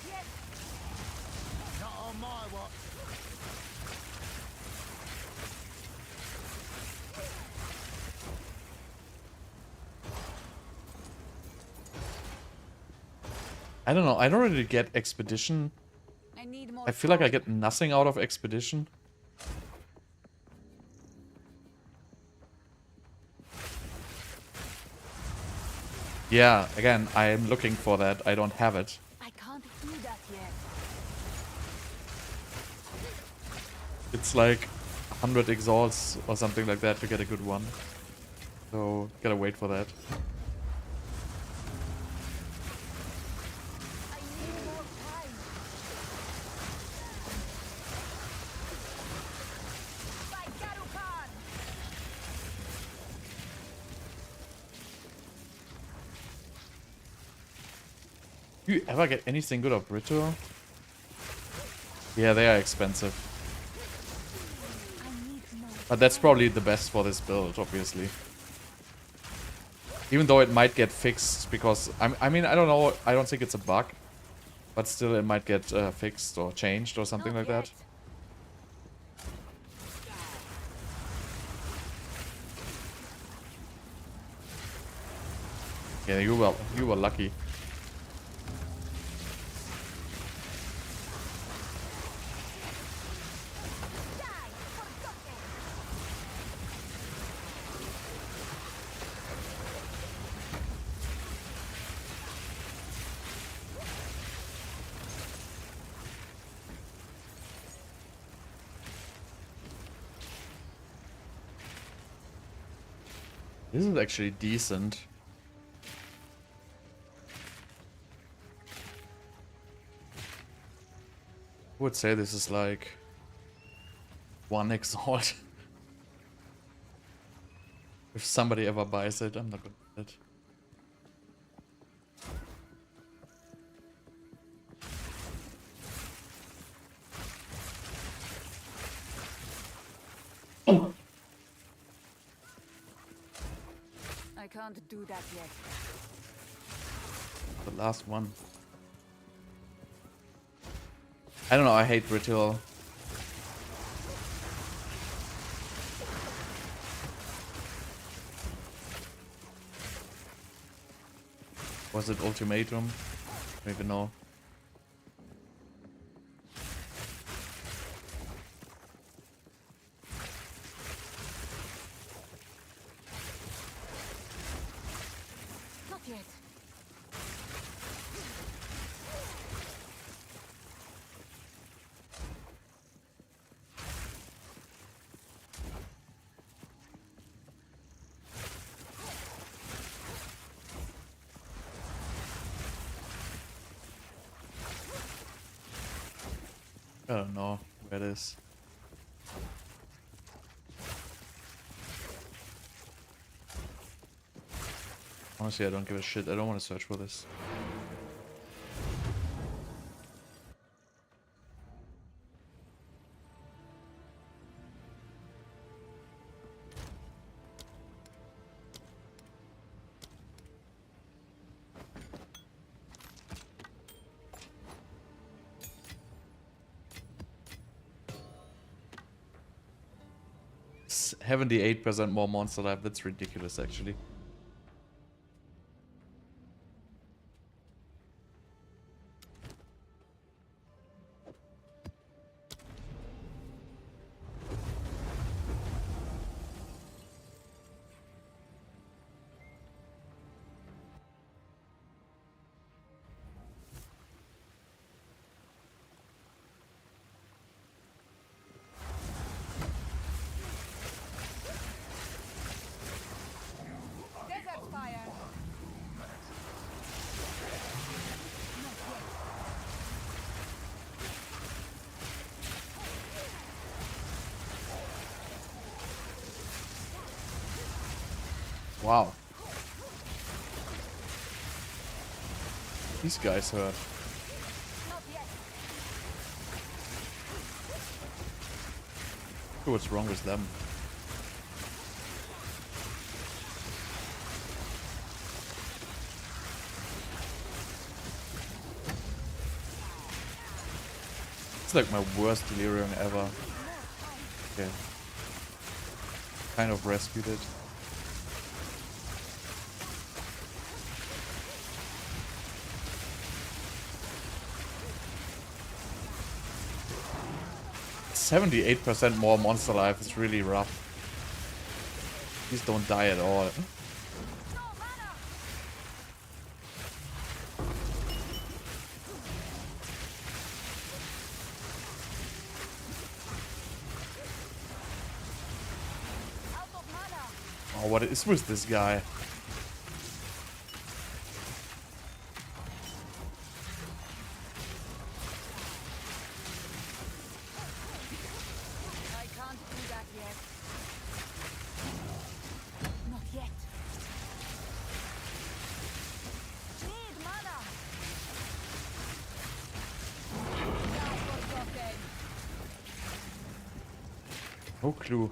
yet. Not on my watch. I don't know. I don't really get Expedition. I need more I feel like I time. get nothing out of Expedition. Yeah, again, I am looking for that. I don't have it. I can't do that yet. It's like 100 exalts or something like that to get a good one. So, gotta wait for that. I need more time. By Garukan. Do you ever get anything good of Ritual? Yeah, they are expensive. I need more. But that's probably the best for this build, obviously. Even though it might get fixed, because... I mean, I don't know, I don't think it's a bug. But still, it might get fixed or changed or something Not like that. yet. Yeah, you were lucky. This is actually decent. I would say this is like 1 exalt. If somebody ever buys it, I'm not gonna buy it. I can't do that yet. The last one. I don't know, I hate Ritual. Was it Ultimatum? I don't even know. Not yet. I don't know where it is. Honestly, I don't give a shit. I don't want to search for this. It's 78% more monster life. That's ridiculous, actually. Desert fire. Wow. These guys hurt. Not yet. What's wrong with them? It's like my worst Delirium ever. Okay. Kind of rescued it. %78% more monster life is really rough. Please don't die at all. No mana. Out of mana. Oh, what is with this guy? I can't do that yet. Not yet. Need mana. Now for something. No clue.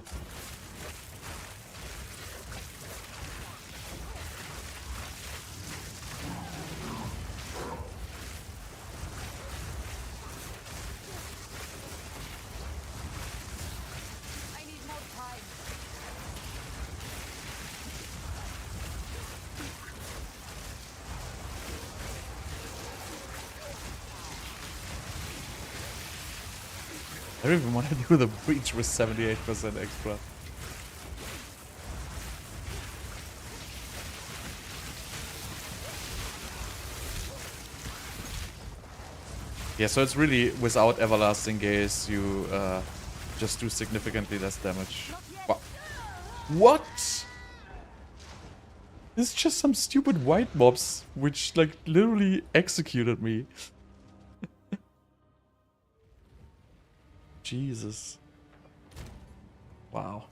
I need more time. I don't even want to do the breach with 78% extra. Yeah, so it's really without everlasting gaze, you just do significantly less damage. What? This is just some stupid white mobs, which like literally executed me. Jesus. Wow.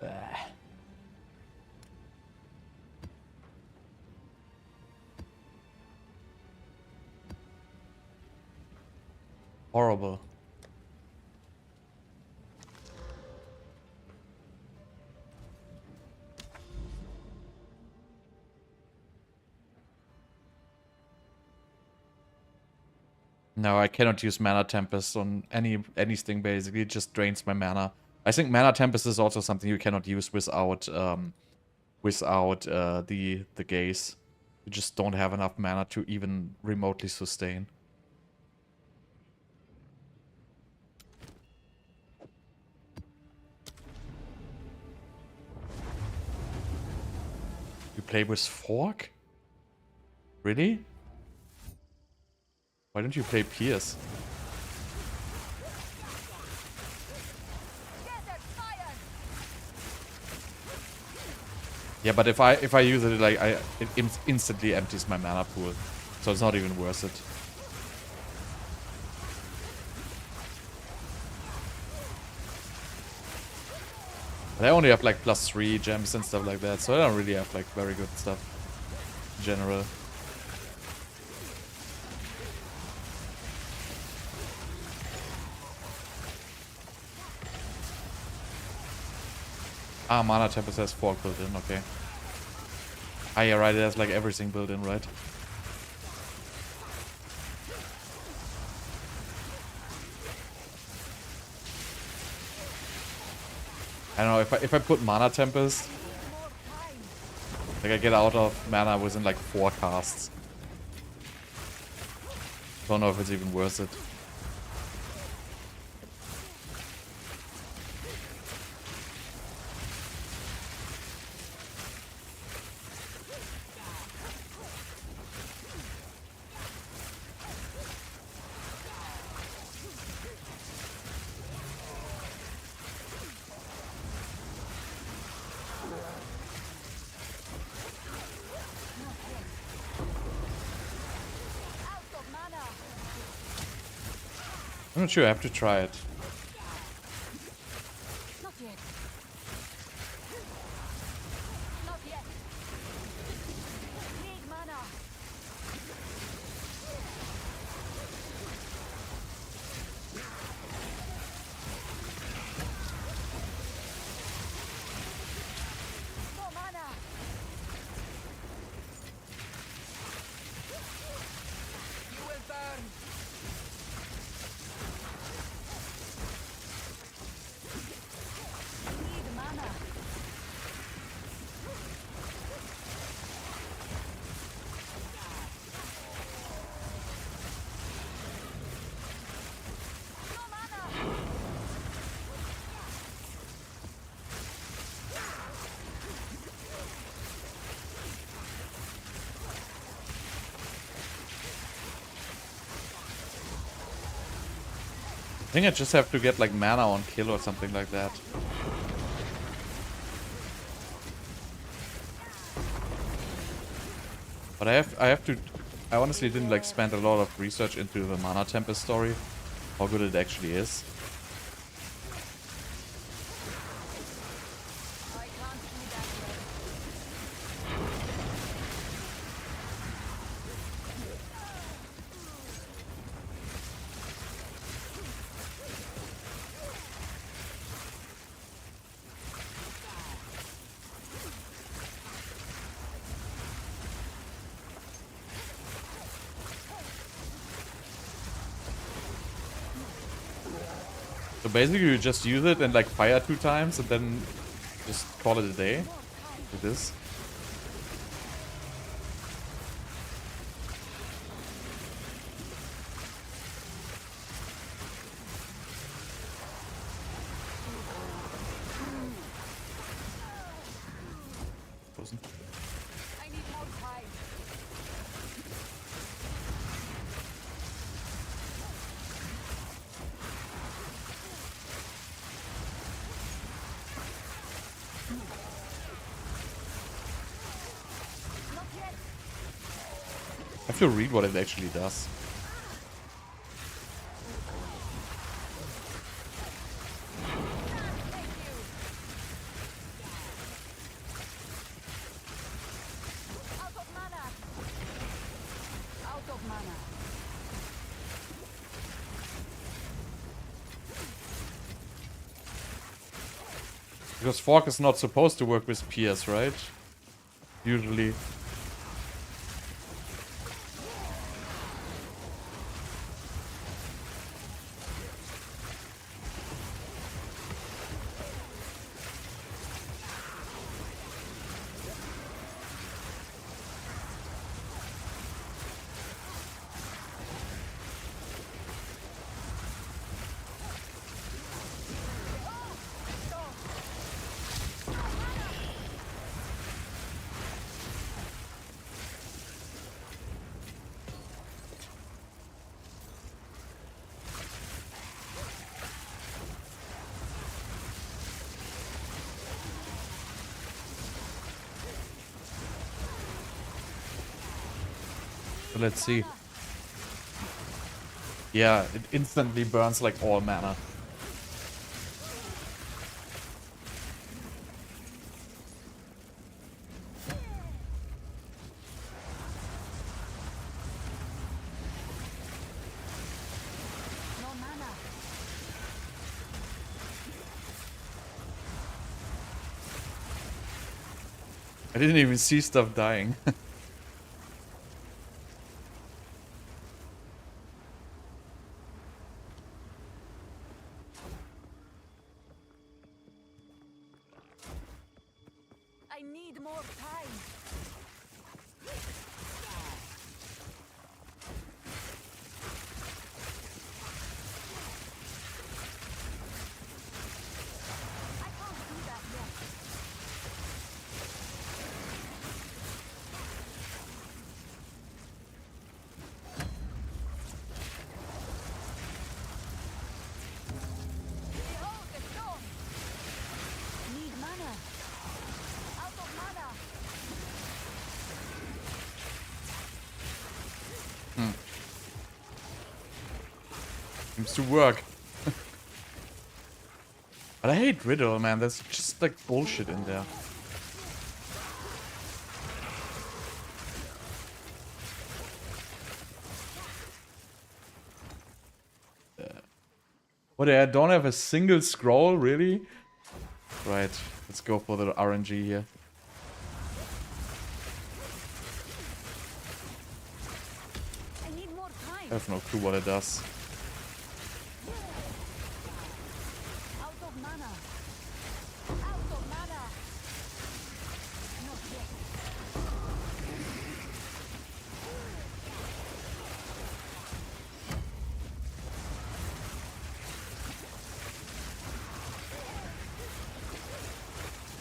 Ah. Horrible. No, I cannot use Mana Tempest on anything basically. It just drains my mana. I think Mana Tempest is also something you cannot use without the gaze. You just don't have enough mana to even remotely sustain. You play with Fork? Really? Why don't you play Pierce? Desert fire. Yeah, but if I use it, like it instantly empties my mana pool, so it's not even worth it. They only have like +3 gems and stuff like that, so they don't really have like very good stuff in general. Ah, Mana Tempest has 4 built in, okay. Ah, yeah, right, it has like everything built in, right? I don't know, if I put Mana Tempest, like I get out of mana within like 4 casts. Don't know if it's even worth it. I'm not sure, I have to try it. Not yet. Not yet. Need mana. No mana. You will burn. Need mana. No mana. I think I just have to get like mana on kill or something like that. But I honestly didn't like spend a lot of research into the Mana Tempest story. How good it actually is. I can't see that way. So basically you just use it and like fire 2 times and then just call it a day with this. Frozen. I need more time. Not yet. I have to read what it actually does. Thank you. Out of mana. Out of mana. Because Fork is not supposed to work with Pierce, right? Usually. So let's see. Yeah, it instantly burns like all mana. I didn't even see stuff dying. I need more time. I can't do that yet. Behold the storm. Need mana. Out of mana. Seems to work. But I hate Riddle, man. There's just like bullshit in there. What? I don't have a single scroll, really? Right. Let's go for the RNG here. I need more time. I have no clue what it does. Out of mana. Out of mana. Not yet.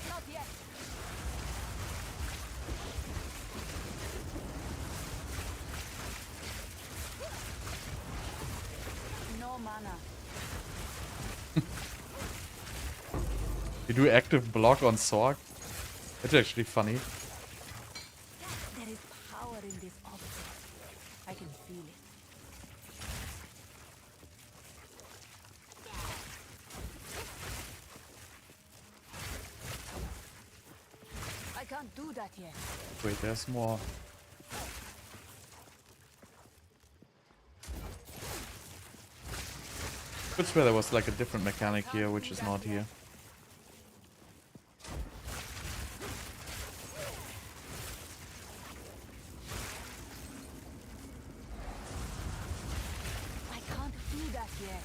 Not yet. No mana. You do active block on Sorg? That's actually funny. There is power in this object. I can feel it. I can't do that yet. Wait, there's more. Could swear there was like a different mechanic here, which is not here. I can't do that yet.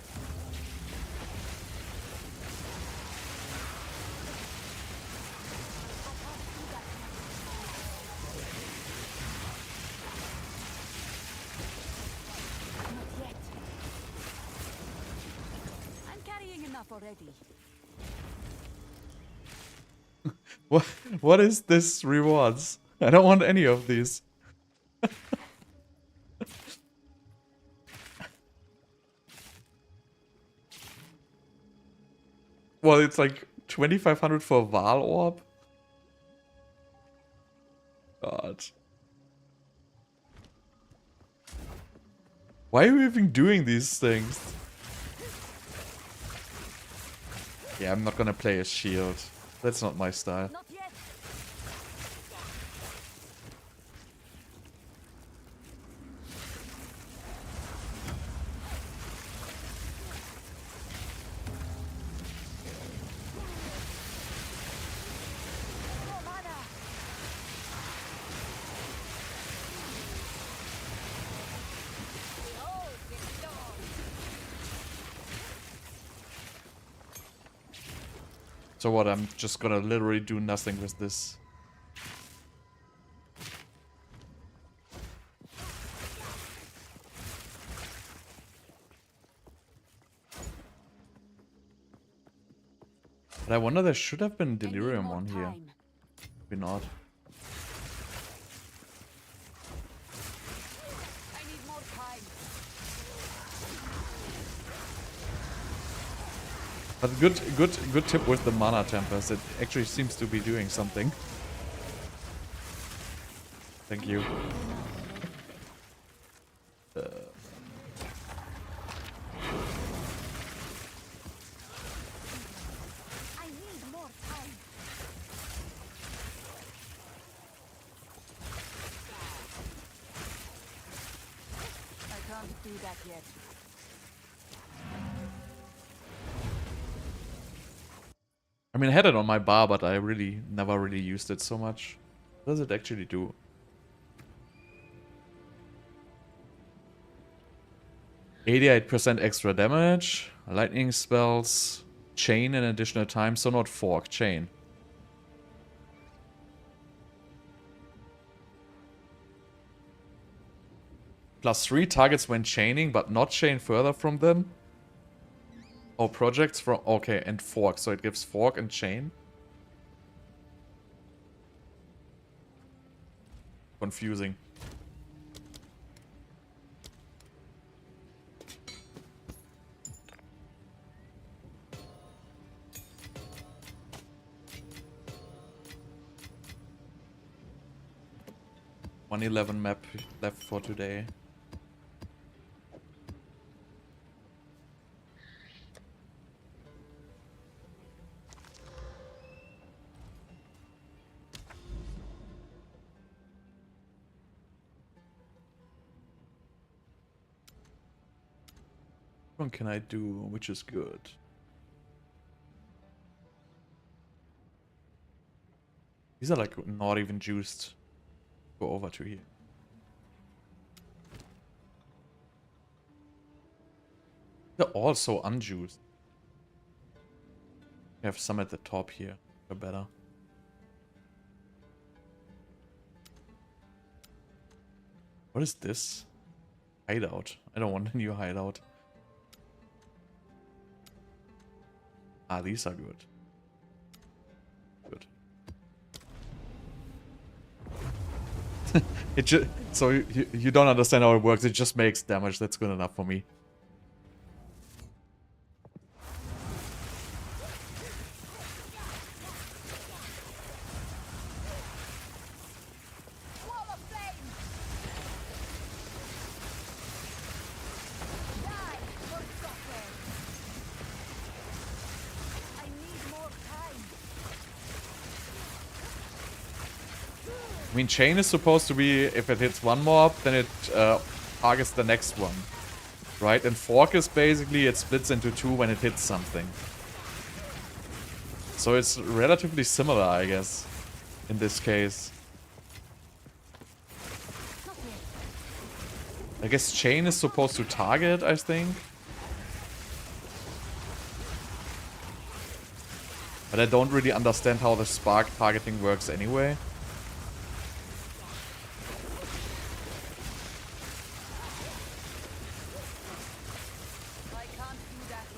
I can't do that yet. Not yet. I'm carrying enough already. What is this rewards? I don't want any of these. Well, it's like 2,500 for a Val Orb. God. Why are you even doing these things? Yeah, I'm not gonna play a shield. That's not my style. Not yet. No mana. Behold the storm. So what, I'm just gonna literally do nothing with this. But I wonder, there should have been I need Delirium more on here. time. Maybe not. I need more time. But good tip with the mana tempest. It actually seems to be doing something. Thank you. I need more time. I can't do that yet. I mean, I had it on my bar, but I never really used it so much. What does it actually do? %extra damage, lightning spells, chain an additional time, so not fork, chain. +3 targets when chaining, but not chain further from them. Oh, projects from... Okay, and fork, so it gives fork and chain. Confusing. $111 map left for today. What one can I do, which is good? These are like not even juiced. Go over to here. They're all so unjuiced. We have some at the top here. They're better. What is this? Hideout. I don't want a new hideout. Ah, these are good. Good. It just so you don't understand how it works. It just makes damage. That's good enough for me. Wall of flame! Die, forgotten! I need more time. I mean, chain is supposed to be, if it hits one mob, then it targets the next one. Right? And fork is basically, it splits into two when it hits something. So it's relatively similar, I guess, in this case. I guess chain is supposed to target, I think. But I don't really understand how the spark targeting works anyway.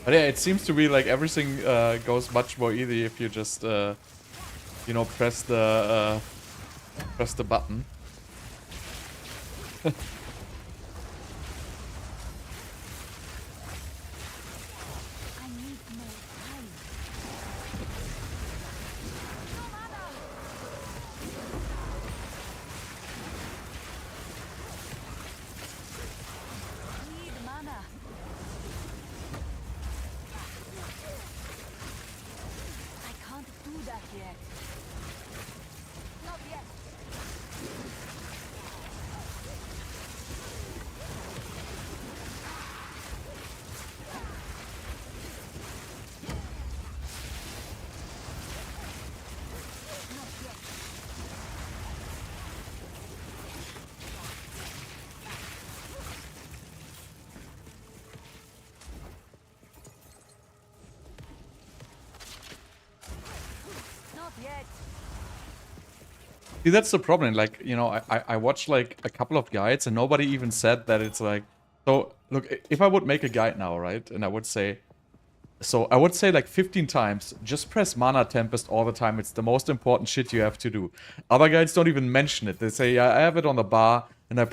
But yeah, it seems to be like everything goes much more easy if you just, you know, press the button. I need more time. No mana! Need mana. I can't do that yet. Not yet. Not yet. See, that's the problem. Like, you know, I watched like a couple of guides and nobody even said that it's like... So, look, if I would make a guide now, right? And I would say... So, I would say like 15 times, just press Mana Tempest all the time. It's the most important shit you have to do. Other guides don't even mention it. They say, yeah, I have it on the bar and I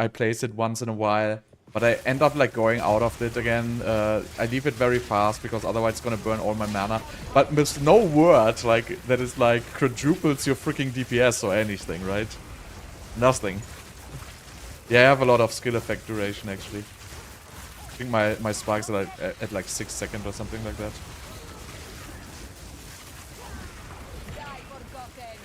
place it once in a while. But I end up like going out of it again. I leave it very fast because otherwise it's gonna burn all my mana. But with no word like that is like quadruples your freaking DPS or anything, right? Nothing. Yeah, I have a lot of skill effect duration actually. I think my sparks are like at like 6 seconds or something like that. Die, forgotten.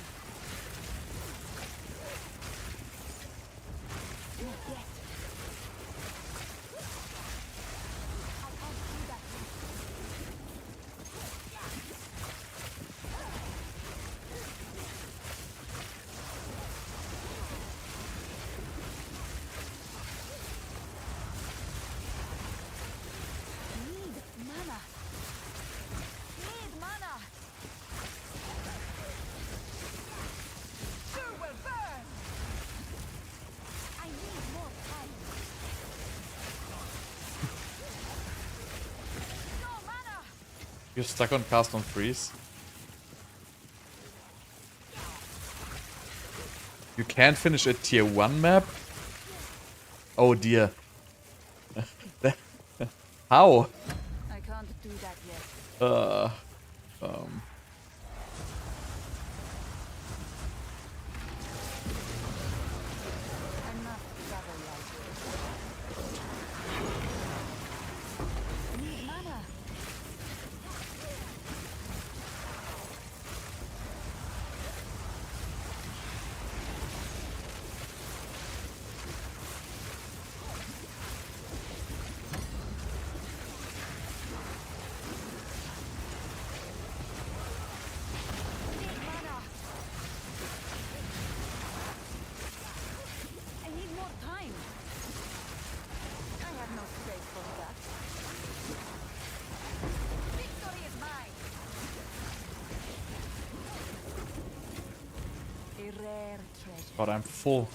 Not yet. I can't do that yet. You're stuck on cast on freeze. You can't finish a tier 1 map? Oh dear. How? I can't do that yet. I must gather light. Need mana. Need mana. I need more time. I have no space for that. Victory is mine. A rare treasure. God, I'm full.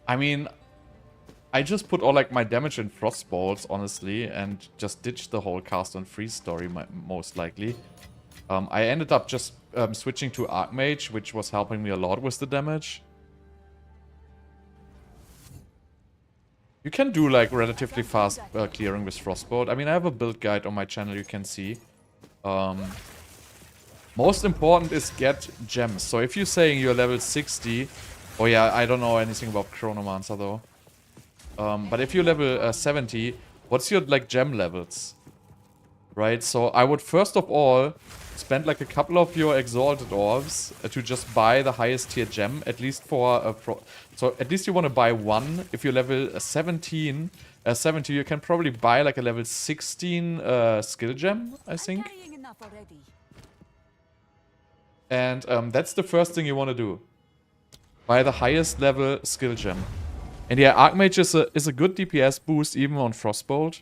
I mean, I just put all like my damage in Frostbolts, honestly, and just ditched the whole cast on freeze story, most likely. I ended up just switching to Archmage, which was helping me a lot with the damage. You can do like relatively fast clearing with Frostbolt. I mean, I have a build guide on my channel, you can see. Most important is get gems. So if you're saying you're level 60... Oh yeah, I don't know anything about Chronomancer though. But if you're level 70, what's your like gem levels? Right, so I would first of all spend like a couple of your exalted orbs to just buy the highest tier gem, at least for a so at least you want to buy one. If you're level 70, you can probably buy like a level 16 skill gem, I think. Carrying enough already. And that's the first thing you want to do. Buy the highest level skill gem. And yeah, Archmage is a good DPS boost even on Frostbolt.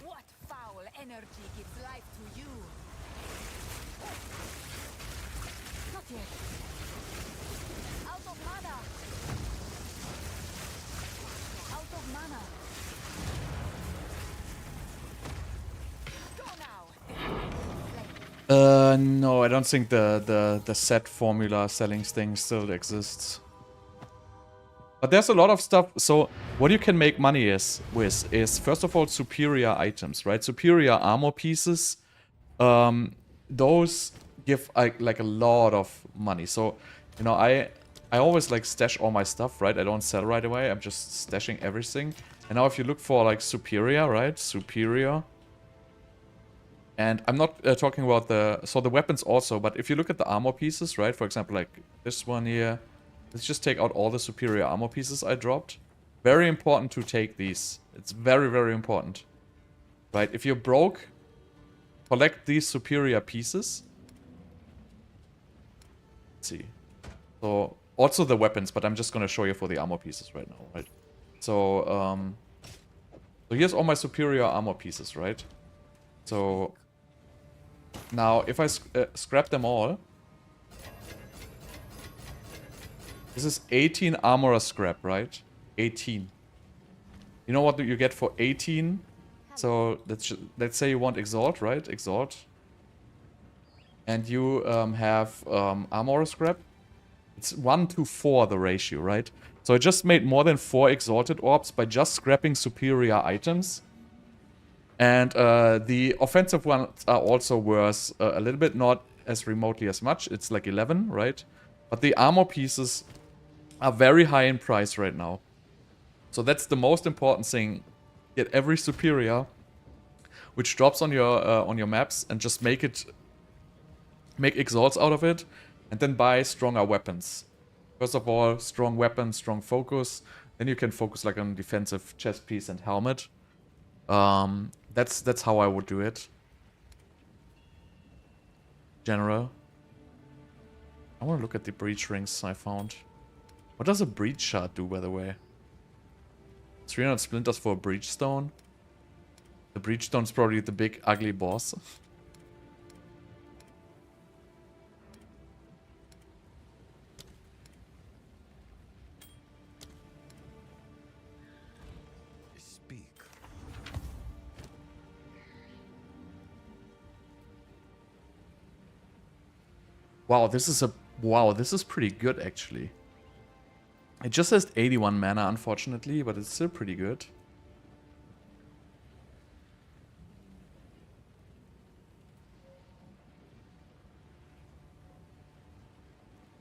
What foul energy gives life to you? Not yet. Out of mana. Out of mana. Go now. No, I don't think the set formula selling thing still exists. But there's a lot of stuff. So what you can make money with is first of all superior items, right? Superior armor pieces. Those give like a lot of money. So you know I always like stash all my stuff, right? I don't sell right away. I'm just stashing everything. And now if you look for like superior, right? Superior. And I'm not talking about the weapons also, but if you look at the armor pieces, right? For example, like this one here. Let's just take out all the superior armor pieces I dropped. Very important to take these. It's very, very important. Right? If you're broke, collect these superior pieces. Let's see. So, also the weapons, but I'm just going to show you for the armor pieces right now, right? So, so here's all my superior armor pieces, right? So, now if I scrap them all, this is 18 armor scrap, right? 18. You know what you get for 18? So let's say you want Exalt, right? Exalt. And you have armor scrap. It's 1 to 4 the ratio, right? So I just made more than 4 Exalted Orbs by just scrapping superior items. And the offensive ones are also worth a little bit, not as remotely as much. It's like 11, right? But the armor pieces are very high in price right now. So that's the most important thing get every superior which drops on your maps and just make exalts out of it, and then buy stronger weapons. First of all, strong weapons, strong focus. Then you can focus like on defensive chest piece and helmet. That's how I would do it. General. I want to look at the breach rings I found. What does a breach shard do, by the way? 300 splinters for a breach stone. The breach stone's probably the big ugly boss. Speak. Wow, this is pretty good actually. It just says 81 mana, unfortunately, but it's still pretty good.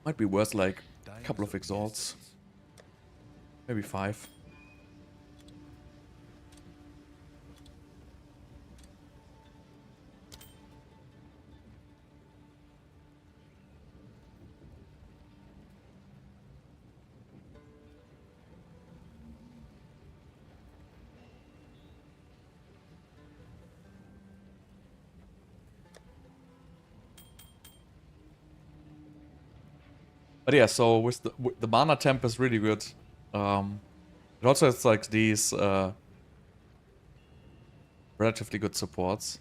Might be worth like a couple of exalts. Maybe 5. But yeah, so with the mana temp is really good. It also has like these relatively good supports.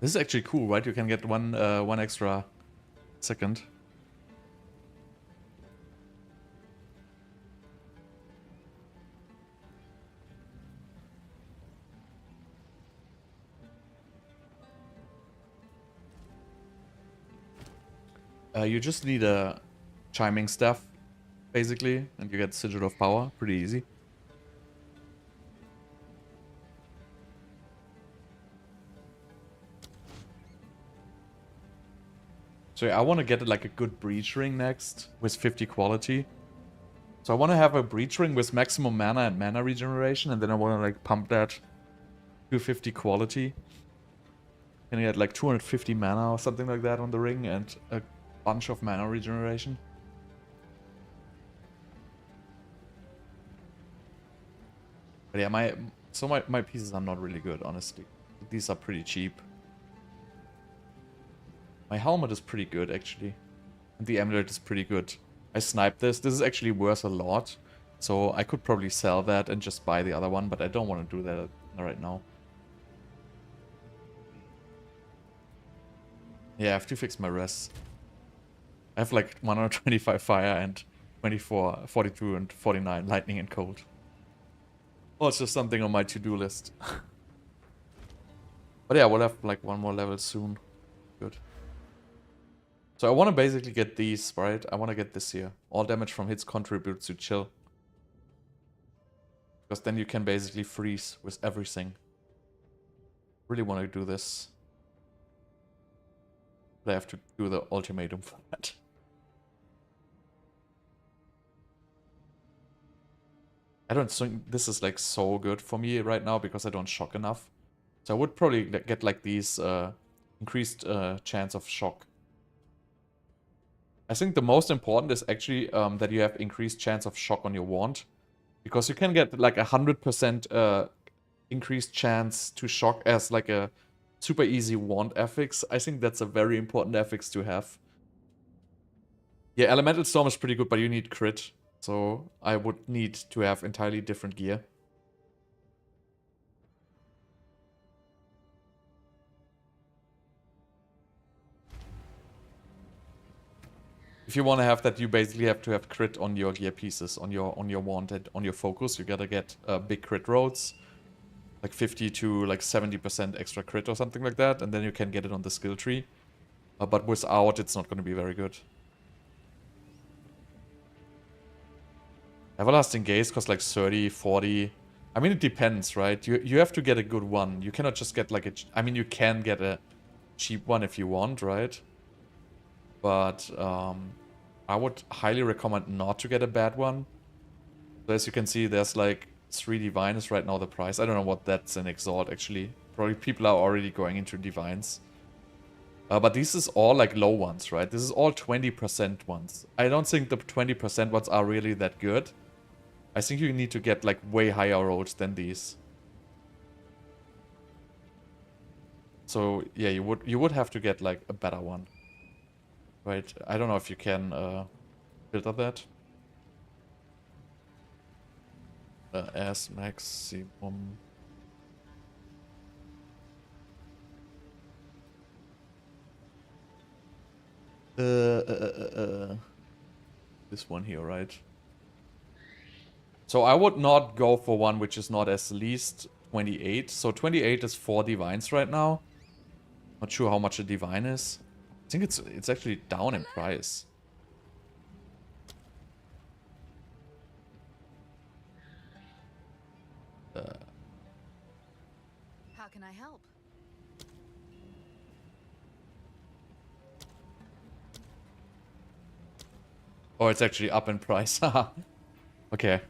This is actually cool, right? You can get one extra second. You just need a chiming staff, basically, and you get Sigil of Power. Pretty easy. So yeah, I want to get like a good breach ring next with 50 quality. So I want to have a breach ring with maximum mana and mana regeneration, and then I want to like pump that to 50 quality. And get like 250 mana or something like that on the ring and a bunch of mana regeneration. But yeah, my pieces are not really good, honestly. These are pretty cheap. My helmet is pretty good, actually. And the amulet is pretty good. I sniped this. This is actually worth a lot. So I could probably sell that and just buy the other one, but I don't want to do that right now. Yeah, I have to fix my res. I have like 125 fire and 24, 42 and 49 lightning and cold. Also something on my to-do list. But yeah, we'll have like one more level soon. Good. So I want to basically get these, right? I want to get this here. All damage from hits contributes to chill. Because then you can basically freeze with everything. Really want to do this. But I have to do the ultimatum for that. I don't think this is like so good for me right now because I don't shock enough. So I would probably get like these increased chance of shock. I think the most important is actually that you have increased chance of shock on your wand. Because you can get like 100% increased chance to shock as like a super easy wand affix. I think that's a very important affix to have. Yeah, Elemental Storm is pretty good, but you need crit. So I would need to have entirely different gear. If you want to have that, you basically have to have crit on your gear pieces, on your wand and on your focus. You gotta get big crit rolls, like 50 to like 70% extra crit or something like that, and then you can get it on the skill tree. But without, it's not going to be very good. Everlasting Gaze costs like 30, 40. I mean, it depends, right? You have to get a good one. You cannot just get like a... I mean, you can get a cheap one if you want, right? But I would highly recommend not to get a bad one. So as you can see, there's like 3 Divines right now, the price. I don't know what that's in Exalt, actually. Probably people are already going into Divines. But this is all like low ones, right? This is all 20% ones. I don't think the 20% ones are really that good. I think you need to get like way higher rolls than these. So yeah, you would have to get like a better one. Right? I don't know if you can filter that. As maximum. This one here, right? So I would not go for one which is not at least 28. So 28 is 4 divines right now. Not sure how much a divine is. I think it's actually down in price. How can I help? Oh, it's actually up in price. Okay.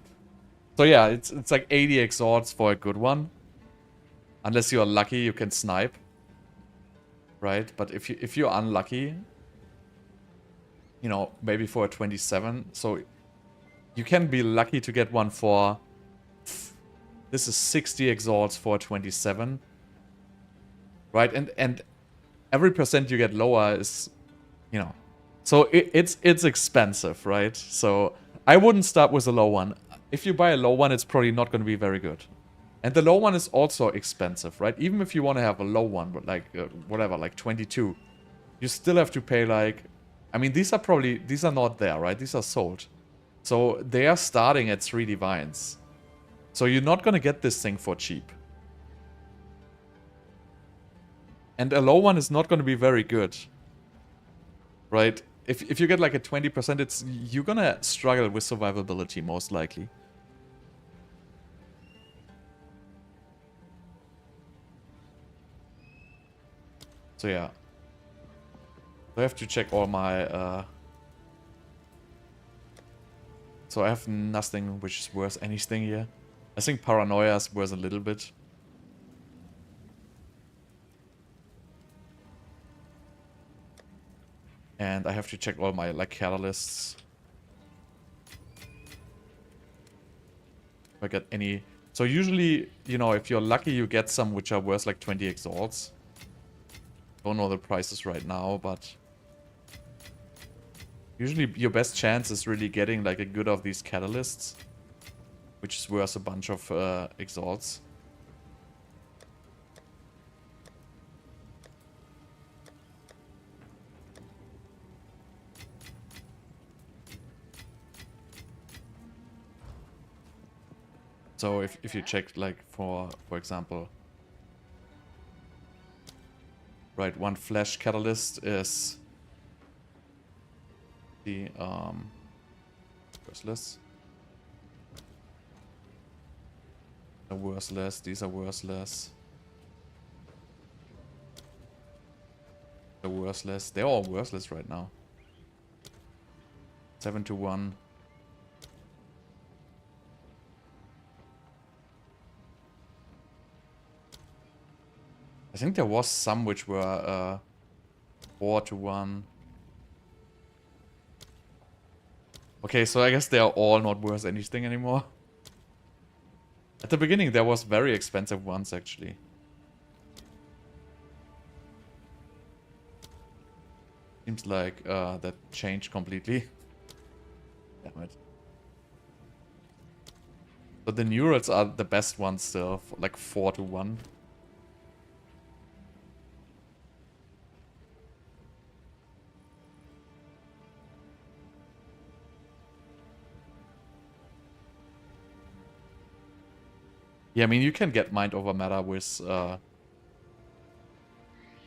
So yeah, it's like 80 exalts for a good one. Unless you're lucky, you can snipe. Right? But if you're unlucky, you know, maybe for a 27. So you can be lucky to get one for... This is 60 exalts for a 27. Right? And every percent you get lower is, you know... So it's expensive, right? So I wouldn't start with a low one. If you buy a low one, it's probably not going to be very good. And the low one is also expensive, right? Even if you want to have a low one, but like, whatever, like 22. You still have to pay like... I mean, these are not there, right? These are sold. So they are starting at 3 divines. So you're not going to get this thing for cheap. And a low one is not going to be very good. Right? If you get like a 20%, you're going to struggle with survivability, most likely. So yeah. I have to check all my... So I have nothing which is worth anything here. I think Paranoia is worth a little bit. And I have to check all my like catalysts. If I get any... So usually, you know, if you're lucky, you get some which are worth like 20 exalts. Don't know the prices right now, but... Usually your best chance is really getting like a good of these catalysts. Which is worth a bunch of exalts. So if you check like for example, right, one flash catalyst is the worthless. They're worthless, these are worthless. They're worthless. They're all worthless right now. 7 to 1. I think there was some which were 4 to 1. Okay, so I guess they are all not worth anything anymore. At the beginning there was very expensive ones actually. Seems like that changed completely. Damn it. But the neurals are the best ones still, like 4 to 1. Yeah, I mean, you can get mind over matter with...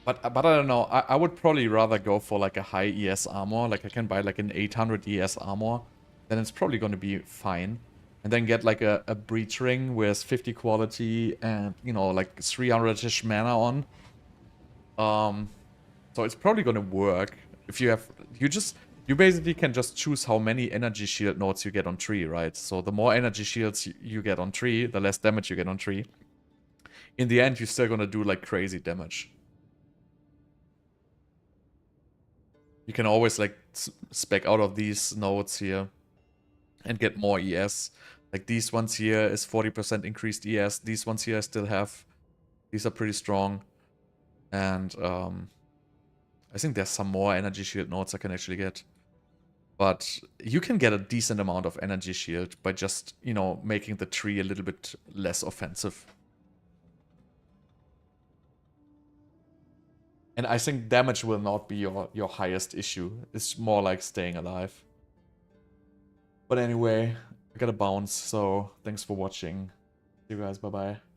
But I don't know, I would probably rather go for like a high ES armor. Like I can buy like an 800 ES armor. Then it's probably going to be fine. And then get like a breach ring with 50 quality and, you know, like 300-ish mana on. So it's probably going to work. If you have... You basically can just choose how many energy shield nodes you get on tree, right? So the more energy shields you get on tree, the less damage you get on tree. In the end, you're still gonna do like crazy damage. You can always like spec out of these nodes here and get more ES. Like these ones here is 40% increased ES. These ones here I still have. These are pretty strong. And I think there's some more energy shield nodes I can actually get. But you can get a decent amount of energy shield by just, you know, making the tree a little bit less offensive. And I think damage will not be your highest issue. It's more like staying alive. But anyway, I gotta bounce, so thanks for watching. See you guys, bye-bye.